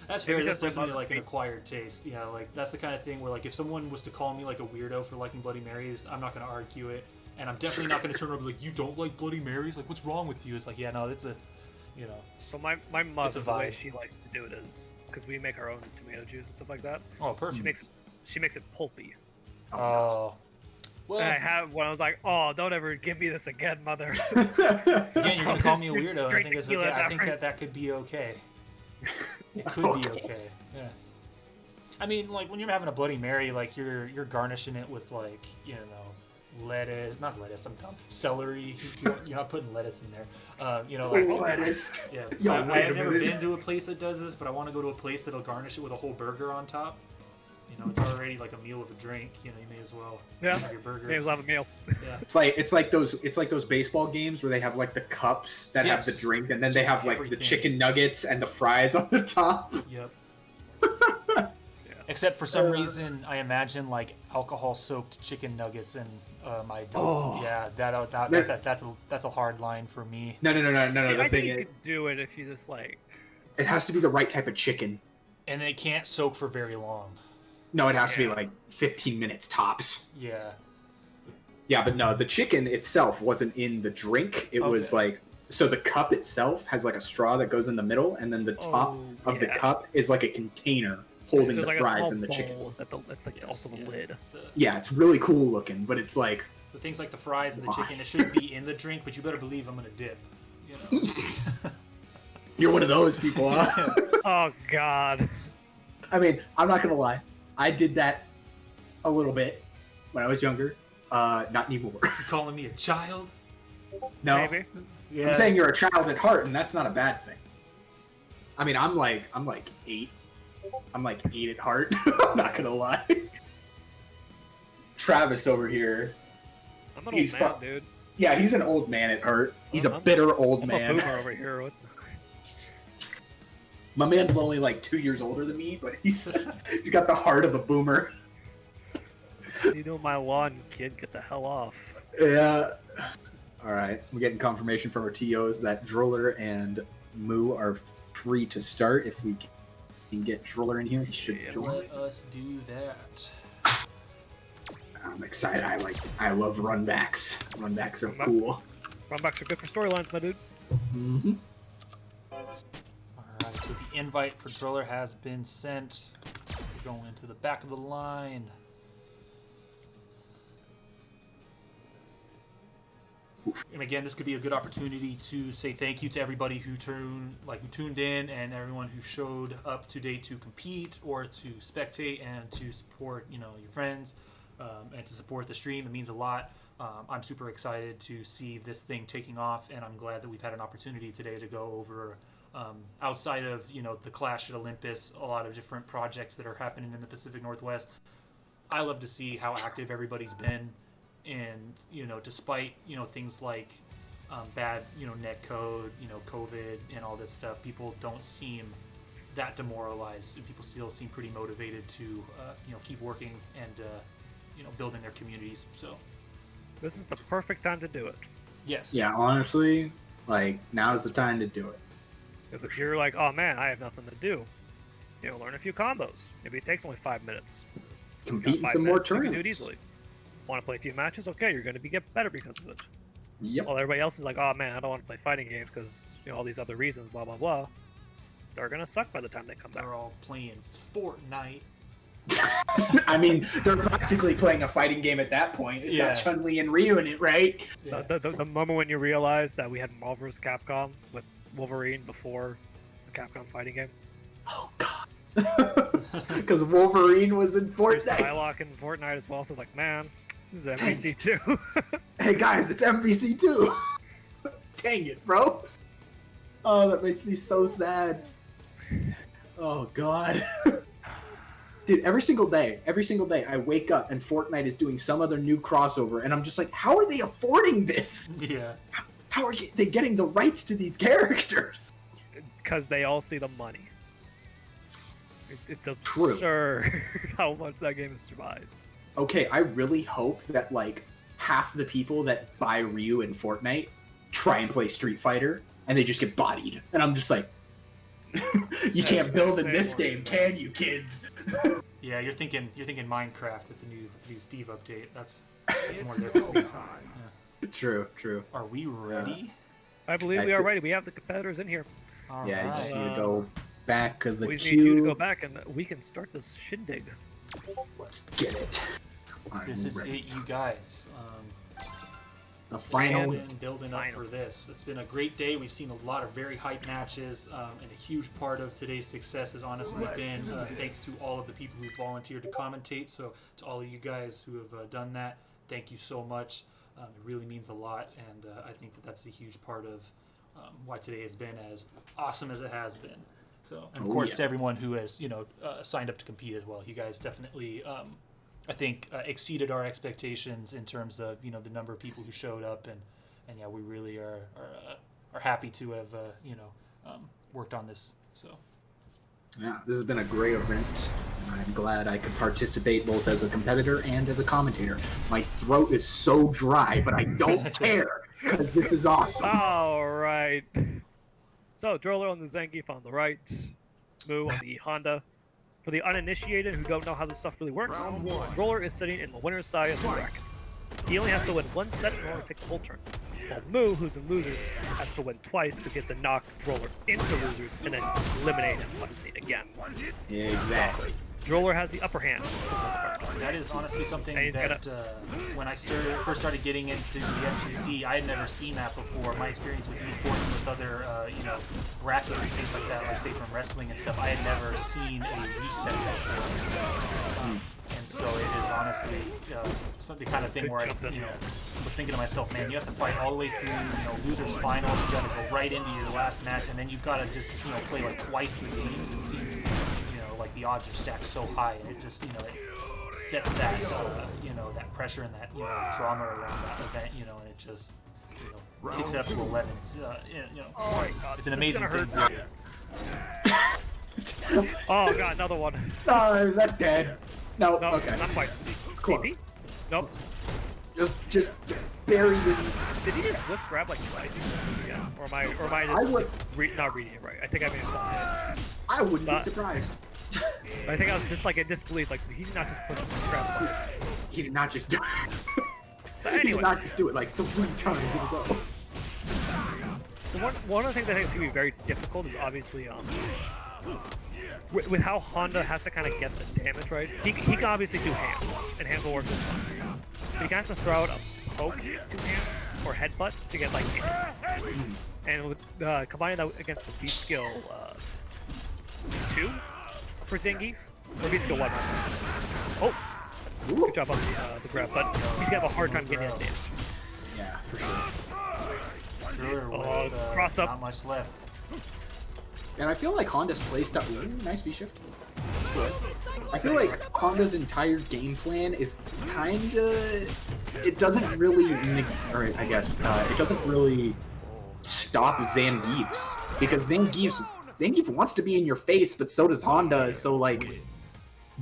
That's fair. Maybe That's just my definitely mother like an hates- acquired taste. Yeah, like that's the kind of thing where like if someone was to call me like a weirdo for liking Bloody Marys, I'm not gonna argue it, and I'm definitely not gonna turn around and be like, you don't like Bloody Marys? Like, what's wrong with you? It's like, yeah, no, it's a, you know. So my mother, a the way vibe. she likes to do it is because we make our own tomato juice and stuff like that. Oh, perfect. She makes it pulpy. Oh. Well, And I have when I was like, oh, don't ever give me this again, mother. again, you're gonna call me a Straight weirdo, and I think it's tequila okay. I at think that that could be okay. It could be okay. Yeah. I mean, like when you're having a Bloody Mary, like you're garnishing it with like, you know, lettuce, not lettuce, I'm dumb, celery. You're not putting lettuce in there. You know, like Lettuce. yeah. Yo, I wait a have never minute. been to a place that does this, but I want to go to a place that'll garnish it with a whole burger on top. You know, it's already like a meal of a drink. You know, you may as well have your burger. Maybe we'll have a meal. Yeah. It's like those baseball games where they have like the cups that have the Yes. drink, and then Just they have like everything. the chicken nuggets and the fries on the top. Yep. Except for some reason, I imagine like alcohol-soaked chicken nuggets and my. Oh. Yeah, that's a hard line for me. No. See, The I thing think you is, could do it if you just like. it has to be the right type of chicken. And they can't soak for very long. No, it has to be like 15 minutes tops. Yeah. Yeah, but no, the chicken itself wasn't in the drink. It was Okay. like, so the cup itself has like a straw that goes in the middle, and then the top of the cup is like a container holding There's the like a fries small and the chicken. bowl That's like also the lid. Yeah, it's really cool looking, but it's like, The things like the fries and the Why? chicken, it shouldn't be in the drink, but you better believe I'm gonna dip. You know. you're one of those people, huh? Oh God. I mean, I'm not gonna lie. I did that a little bit when I was younger. Not anymore. You calling me a child? No, Maybe. Yeah. I'm saying you're a child at heart, and that's not a bad thing. I mean, I'm like 8. I'm like 8 at heart. I'm not gonna lie. Travis over here. I'm an He's old man, fu- dude. Yeah, he's an old man at heart. He's a I'm- bitter old I'm man. a boomer over here. My man's only like 2 years older than me, but he's got the heart of a boomer. You know my lawn, kid. Get the hell off. Yeah. All right. I'm getting confirmation from our TOs that Druller and Moo are free to start. If we can get Druller in here, he should join. Let us do that. I'm excited. I love runbacks. Runbacks are cool. Runbacks are good for storylines, my dude. Mm-hmm. Alright, so the invite for Druller has been sent. We're going into the back of the line. And again, this could be a good opportunity to say thank you to everybody who tuned in, and everyone who showed up today to compete or to spectate and to support, your friends, and to support the stream. It means a lot. I'm super excited to see this thing taking off, and I'm glad that we've had an opportunity today to go over, outside of the Clash at Olympus, a lot of different projects that are happening in the Pacific Northwest. I love to see how active everybody's been. And despite things like bad, net code, COVID and all this stuff, people don't seem that demoralized, and people still seem pretty motivated to, keep working and, building their communities. So this is the perfect time to do it. Yes. Yeah, honestly, like, now's the time to do it. Because if you're like, oh man, I have nothing to do, learn a few combos. Maybe it takes only 5 minutes. Compete in some more You can tournaments. do it easily. Want to play a few matches? Okay, you're going to get better because of it. Yep. While everybody else is like, oh man, I don't want to play fighting games because all these other reasons, blah blah blah. They're gonna suck by the time they come back. They're all playing Fortnite. I mean, they're practically playing a fighting game at that point. It's got Chun-Li and Ryu in it, right? Yeah. The moment when you realize that we had Marvel vs. Capcom with Wolverine before the Capcom fighting game. Oh god. Because Wolverine was in Fortnite. Psylocke in Fortnite as well, so it's like, man, this is NPC too. Hey guys, it's MVC too. Dang it, bro. Oh, that makes me so sad. Oh god. Dude, every single day, I wake up and Fortnite is doing some other new crossover, and I'm just like, how are they affording this? Yeah. How are they getting the rights to these characters? Because they all see the money. It's True. absurd how much that game has survived. Okay, I really hope that, like, half the people that buy Ryu in Fortnite try and play Street Fighter, and they just get bodied. And I'm just like, you can't build in this game, can you, kids? Yeah, you're thinking Minecraft with the new Steve update. That's more their speed. Yeah. True. Are we ready? I believe we are ready. We have the competitors in here. All Yeah, right. I just need to go back of the We need queue. you to go back, and we can start this shindig. Let's get it. This is it, you guys. The final. We've been building up for this. It's been a great day. We've seen a lot of very hype matches, and a huge part of today's success has honestly been thanks to all of the people who volunteered to commentate. So to all of you guys who have done that, thank you so much. It really means a lot, and I think that's a huge part of why today has been as awesome as it has been. So, and of course, to everyone who has signed up to compete as well, you guys definitely. I think exceeded our expectations in terms of the number of people who showed up, and yeah, we really are happy to have worked on this. So Yeah, this has been a great event. I'm glad I could participate both as a competitor and as a commentator. My throat is so dry, but I don't care because this is awesome. All right. So Druller on the Zangief on the right, Moo on the Honda. For the uninitiated who don't know how this stuff really works, Druller is sitting in the winner's side of the bracket. He only has to win one set in order to take the whole turn. While Moo, who's in losers, has to win twice because he has to knock Druller into losers and then eliminate him again. Exactly. Druller has the upper hand. that is honestly something that when I first started getting into the FGC, I had never seen that before. My experience with esports and with other brackets and things like that, like say from wrestling and stuff, I had never seen a reset before. And so it is honestly the kind of thing where I was thinking to myself, man, you have to fight all the way through losers finals. You got to go right into your last match, and then you've got to just play like twice the games. It seems like the odds are stacked so high, and it just it sets that that pressure and that drama around that event, and it just kicks it up to 11. It's, it's an amazing thing. Oh god, another one. Oh, is that dead? No, No, okay. not quite. It's close. Maybe? Nope. Just bury the... Did he just whip grab like twice? Yeah. Or am I I would... not reading it right? I think I made it. I wouldn't be surprised. I think I was just like in disbelief, like he did not just push the grab button. He did not just do it. But He anyway, did not just do it like 3 times in a row. one of the things I think is gonna be very difficult is obviously with how Honda has to kind of get the damage right. He can obviously do hands, and hands will work just fine. But he has to throw out a poke to hands or headbutt to get like damage. And with combining that against the beat skill 2 for Zangief, or beat skill 1. Oh, good job on the grab, but he's gonna have a hard time getting that damage. Yeah, for sure. Druller with cross up. not much left. And I feel like Honda's playstyle... Ooh, nice V-shift. I feel like Honda's entire game plan is kinda it doesn't really, or I guess it doesn't really stop Zangief's, because Zangief wants to be in your face, but so does Honda. So like,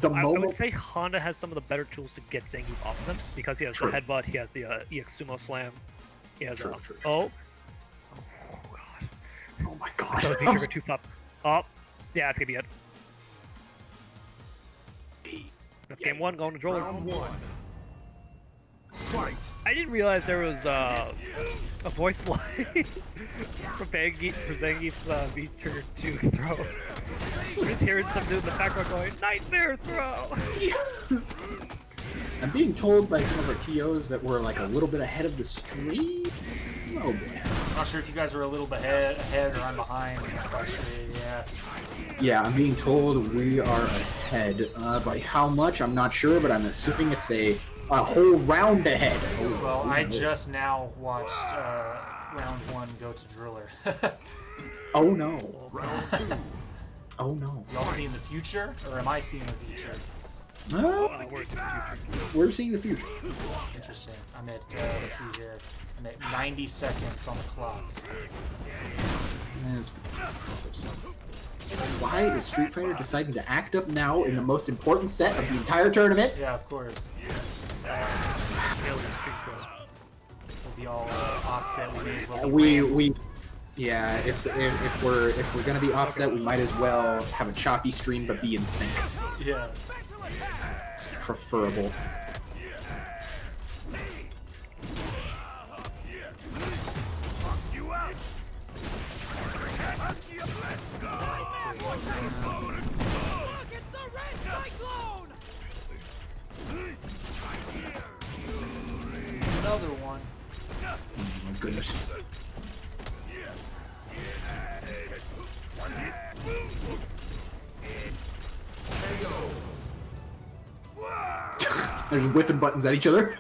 I would say Honda has some of the better tools to get Zangief off of him, because he has the headbutt, he has the EX Sumo Slam, he has oh god, oh my god, so the feature 2 pop. Oh, yeah, it's gonna be it. That's game 1 going to Druller. I didn't realize there was a voice line for Zangief's V-trigger 2 throw. I'm just hearing some dude in the background going, "Nightmare throw!" I'm being told by some of our TOs that we're like a little bit ahead of the stream. Oh boy. I'm not sure if you guys are a little bit ahead or I'm behind. Actually, yeah. Yeah, I'm being told we are ahead. By how much, I'm not sure, but I'm assuming it's a whole round ahead. Well, I just now watched round 1 go to Druller. Oh no. Oh no. Y'all seeing the future, or am I seeing the future? We're seeing the future. Interesting. I'm at, let's see here. I'm at 90 seconds on the clock. Why is Street Fighter deciding to act up now in the most important set of the entire tournament? Yeah, of course. We'll be all offset. We may as well yeah. If we're gonna be offset, we might as well have a choppy stream but be in sync. Yeah. It's preferable. Another one. Oh my goodness. They're just whipping buttons at each other.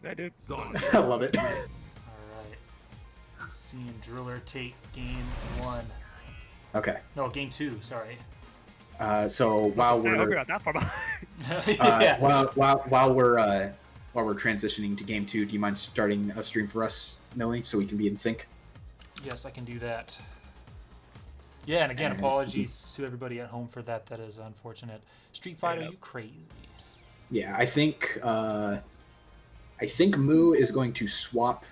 I do. I love it. Alright. I'm seeing Druller take game 1. Okay. No, game 2, sorry. So while we're not that far behind. Yeah. while we're transitioning to game 2, do you mind starting a stream for us, Millie, so we can be in sync? Yes, I can do that. Yeah, and again, apologies to everybody at home for that. That is unfortunate. Street Fighter, you crazy? Yeah, I think Moo is going to swap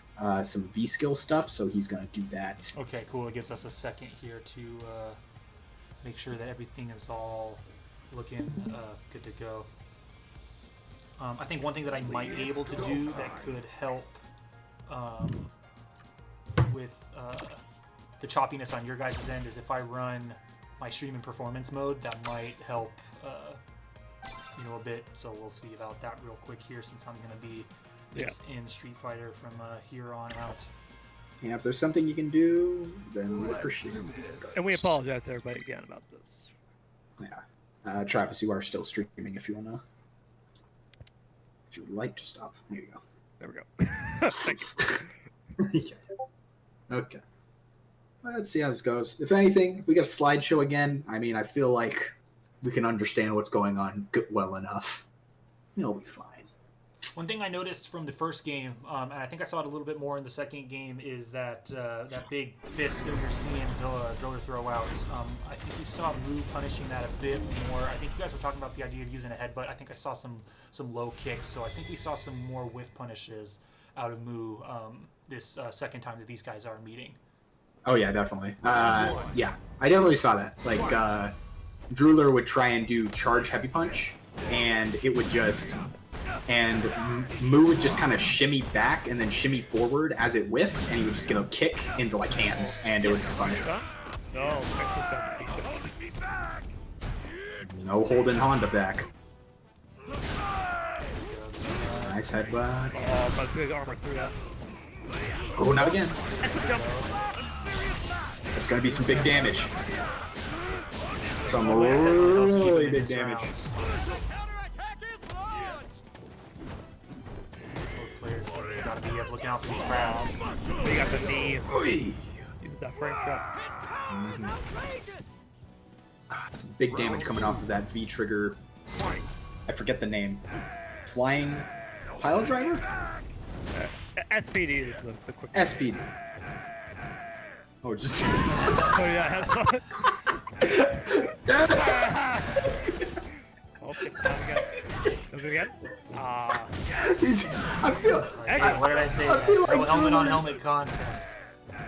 some V-skill stuff, so he's going to do that. Okay, cool. It gives us a second here to make sure that everything is all looking good to go. I think one thing that I might be able to do that could help with the choppiness on your guys' end is if I run my stream in performance mode. That might help a bit. So we'll see about that real quick here, since I'm going to be just in Street Fighter from here on out. Yeah, if there's something you can do, then we appreciate it. And we apologize to everybody again about this. Yeah. Travis, you are still streaming if you wanna. If you would like to stop. There you go. There we go. Thank you. Yeah. Okay. Let's see how this goes. If anything, if we get a slideshow again, I mean, I feel like we can understand what's going on well enough. It'll be fine. One thing I noticed from the first game, and I think I saw it a little bit more in the second game, is that that big fist that you're seeing Druller throw out. I think we saw Moo punishing that a bit more. I think you guys were talking about the idea of using a headbutt. I think I saw some low kicks, so I think we saw some more whiff punishes out of Moo this second time that these guys are meeting. Oh yeah, definitely. Yeah, I definitely saw that. Like, Druller would try and do charge heavy punch, and it would just... And Moo would just kind of shimmy back and then shimmy forward as it whiffed, and he would just get a kick into like hands, and it was fun. No holding Honda back. Nice headbutt. Oh, but good armor through that. Oh, not again. There's gonna be some big damage. Some really big damage. Players gotta be up looking out for these crabs. They got the knee. Oy. Use that frame trap. Some big damage coming off of that V trigger. I forget the name. Flying Pile driver? SPD is the quick. SPD. Oh, just. Oh yeah. Okay, time again. Do it again. I feel. What did I say? I feel like Helmet on Druller- helmet content.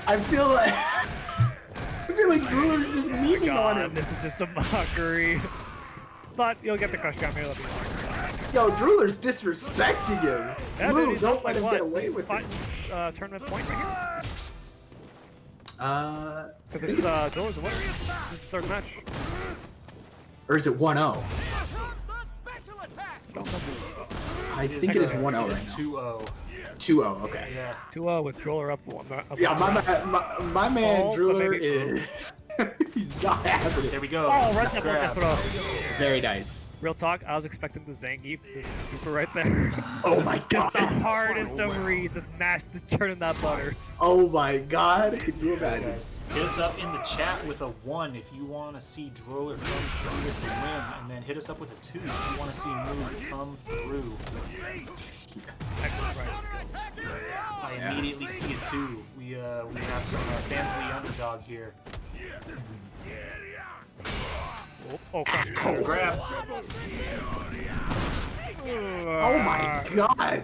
I feel like. I feel like Druller's just memeing on God, him. this is just a mockery. But you'll get the crush down here. That'll be fine. Yo, Druller's disrespecting him. Yeah, Lou, dude, he's don't up let like him what? get away with it. Tournament point right here. I Because think it's it's, Druller's a winner. It's third match. or is it 1-0? I don't know. I think it is 1-0 right It's now. 2-0. 2-0, okay. Yeah. 2-0 with Druller up one. Yeah, my man Ball, Druller but maybe- is. He's not having There it. we go. Oh, right there. Grab. Throw. Very nice. Real talk, I was expecting the Zangief to super right there. Oh my Just the god. hardest of reads, just mashed, just churning that butter. Oh my god. Can you Yeah, imagine? guys. Hit us up in the chat with a 1 if you want to see Druller come through with the win, and then hit us up with a 2 if you want to see Moon come through. Excellent riding skills. I immediately see a 2. We have some fans of the underdog here. Oh crap. Grab. Oh my god.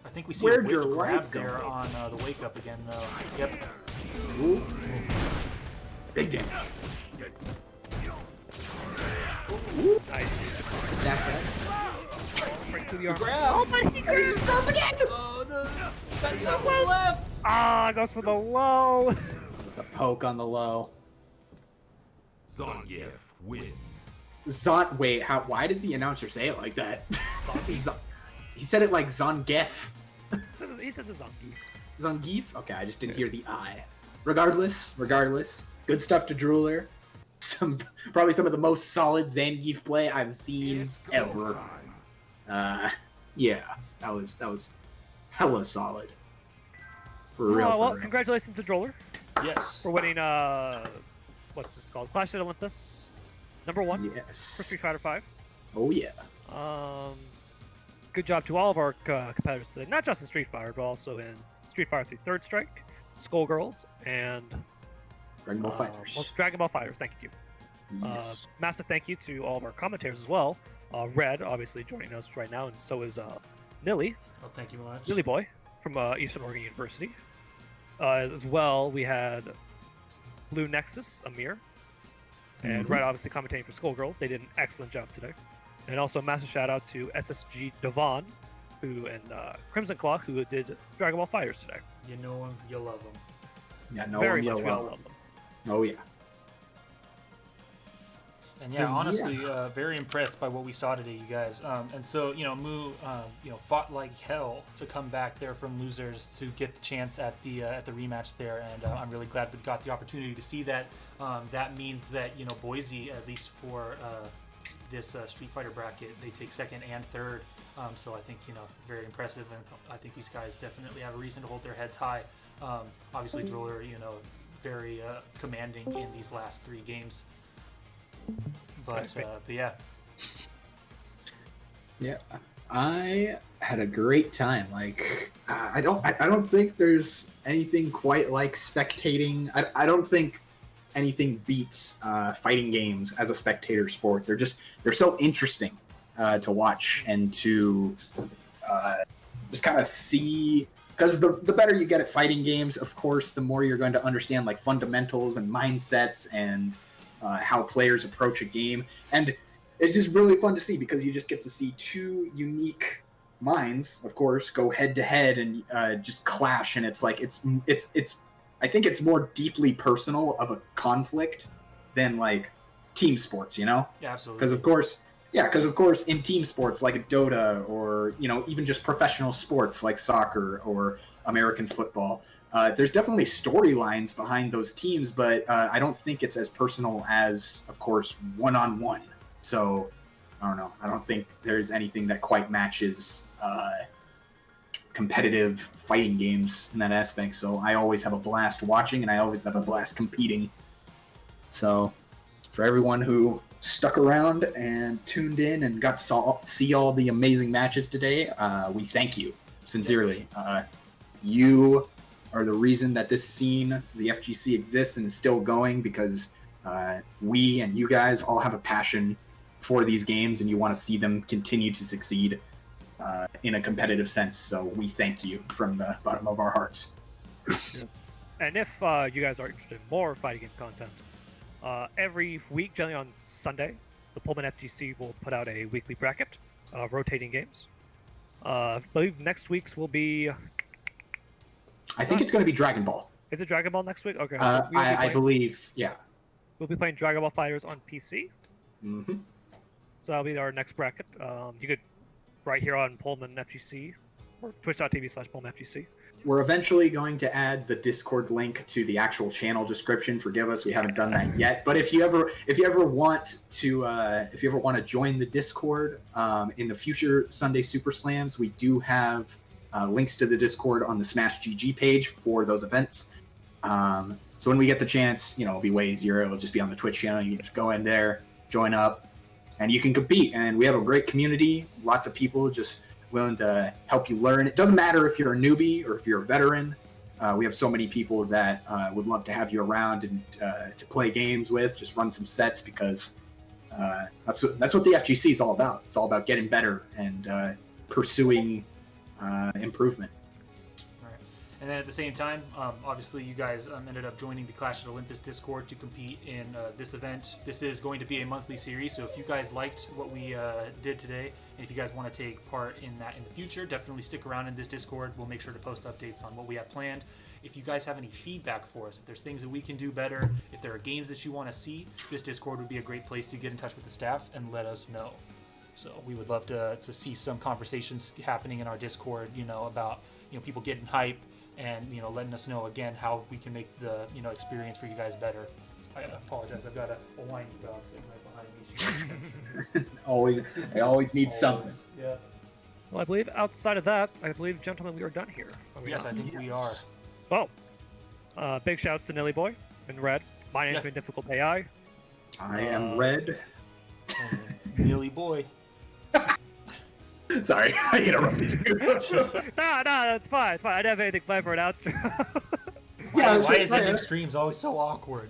I think we see Where'd a your whiff grab life come there from? on the wake up again, though. Yep. Ooh. Big damage. Ooh. Nice. That guy. Right to the arm. Grab. Oh my god. Oh, got nothing left. Ah, goes for the low. It's a poke on the low. Zangief wins. Wait, why did the announcer say it like that? He said it like Zangief. He said the Zangief. Zangief? Okay, I just didn't hear the I. Regardless, good stuff to Druller. Probably some of the most solid Zangief play I've seen ever. Yeah, that was hella solid. For real. Well, for real. congratulations to Druller Yes. for winning, what's this called? Clash of Olympus. #1 Yes. for Street Fighter V. Oh yeah. Good job to all of our competitors today, not just in Street Fighter, but also in Street Fighter 3 Third Strike, Skullgirls, and Dragon Ball Fighters. Dragon Ball Fighters. Thank you. Yes. Massive thank you to all of our commentators as well. Red, obviously, joining us right now, and so is Nilly, Well, thank you much. Nilly Boy from Eastern Oregon University. As well, we had Blue Nexus, Amir, and Red, obviously, commentating for Skullgirls. They did an excellent job today. And also, a massive shout out to SSG Devon, and Crimson Claw, who did Dragon Ball Fighters today. You know him, you love him. Yeah, no Very one much will well love love them. Oh yeah. And yeah, And honestly, very impressed by what we saw today, you guys. And so, Moo, fought like hell to come back there from losers to get the chance at the rematch there, and I'm really glad we got the opportunity to see that. That means that Boise, at least for this Street Fighter bracket, they take second and third. So I think very impressive, and I think these guys definitely have a reason to hold their heads high. Obviously, Druller, very commanding in these last 3 games. But yeah. Yeah, I had a great time. Like, I don't think there's anything quite like spectating. I don't think anything beats fighting games as a spectator sport. They're so interesting to watch and to just kind of see. Because the better you get at fighting games, of course, the more you're going to understand like fundamentals and mindsets and how players approach a game. And it's just really fun to see because you just get to see 2 unique minds, of course, go head to head and just clash. And it's like it's I think it's more deeply personal of a conflict than like team sports, Yeah, absolutely. Because of course, in team sports like a Dota or even just professional sports like soccer or American football, there's definitely storylines behind those teams, but I don't think it's as personal as, of course, one-on-one. So I don't know. I don't think there's anything that quite matches competitive fighting games in that aspect. So I always have a blast watching, and I always have a blast competing. So for everyone who stuck around and tuned in and got to see all the amazing matches today. We thank you sincerely. You are the reason that this scene, the FGC, exists and is still going, because we and you guys all have a passion for these games and you want to see them continue to succeed in a competitive sense. So we thank you from the bottom of our hearts. Yes. And if you guys are interested in more fighting game content, every week, generally on Sunday, the Pullman FGC will put out a weekly bracket of rotating games. I believe next week's will be... I think it's going to be Dragon Ball. Is it Dragon Ball next week? Okay. I believe, yeah. We'll be playing Dragon Ball Fighters on PC. Mm-hmm. So that'll be our next bracket. You could right here on Pullman FGC or twitch.tv/Pullman FGC. We're eventually going to add the Discord link to the actual channel description. Forgive us, we haven't done that yet. But if you ever want to join the Discord in the future Sunday Super Slams, we do have links to the Discord on the Smash GG page for those events. So when we get the chance, it'll be way easier. It'll just be on the Twitch channel. You can just go in there, join up, and you can compete. And we have a great community. Lots of people just willing to help you learn. It doesn't matter if you're a newbie or if you're a veteran. We have so many people that would love to have you around and to play games with, just run some sets, because that's what the FGC is all about. It's all about getting better and pursuing improvement. All right. And then at the same time, obviously you guys ended up joining the Clash at Olympus Discord to compete in this event. This is going to be a monthly series, so if you guys liked what we did today, and if you guys want to take part in that in the future, definitely stick around in this Discord. We'll make sure to post updates on what we have planned. If you guys have any feedback for us, if there's things that we can do better, if there are games that you want to see, this Discord would be a great place to get in touch with the staff and let us know. So we would love to see some conversations happening in our Discord, about people getting hype and letting us know again how we can make the experience for you guys better. I apologize, I've got a whiny dog sitting right behind me. I always need something. Yeah. Well, I believe outside of that, gentlemen, we are done here. Yes, I think we are. Well, big shouts to Nilly Boy and Red. My name's been DifficultAI. I am Red. Nilly Boy. Sorry, I interrupted you. No, that's fine. It's fine. I didn't have anything planned for an outro. Why is ending streams always so awkward?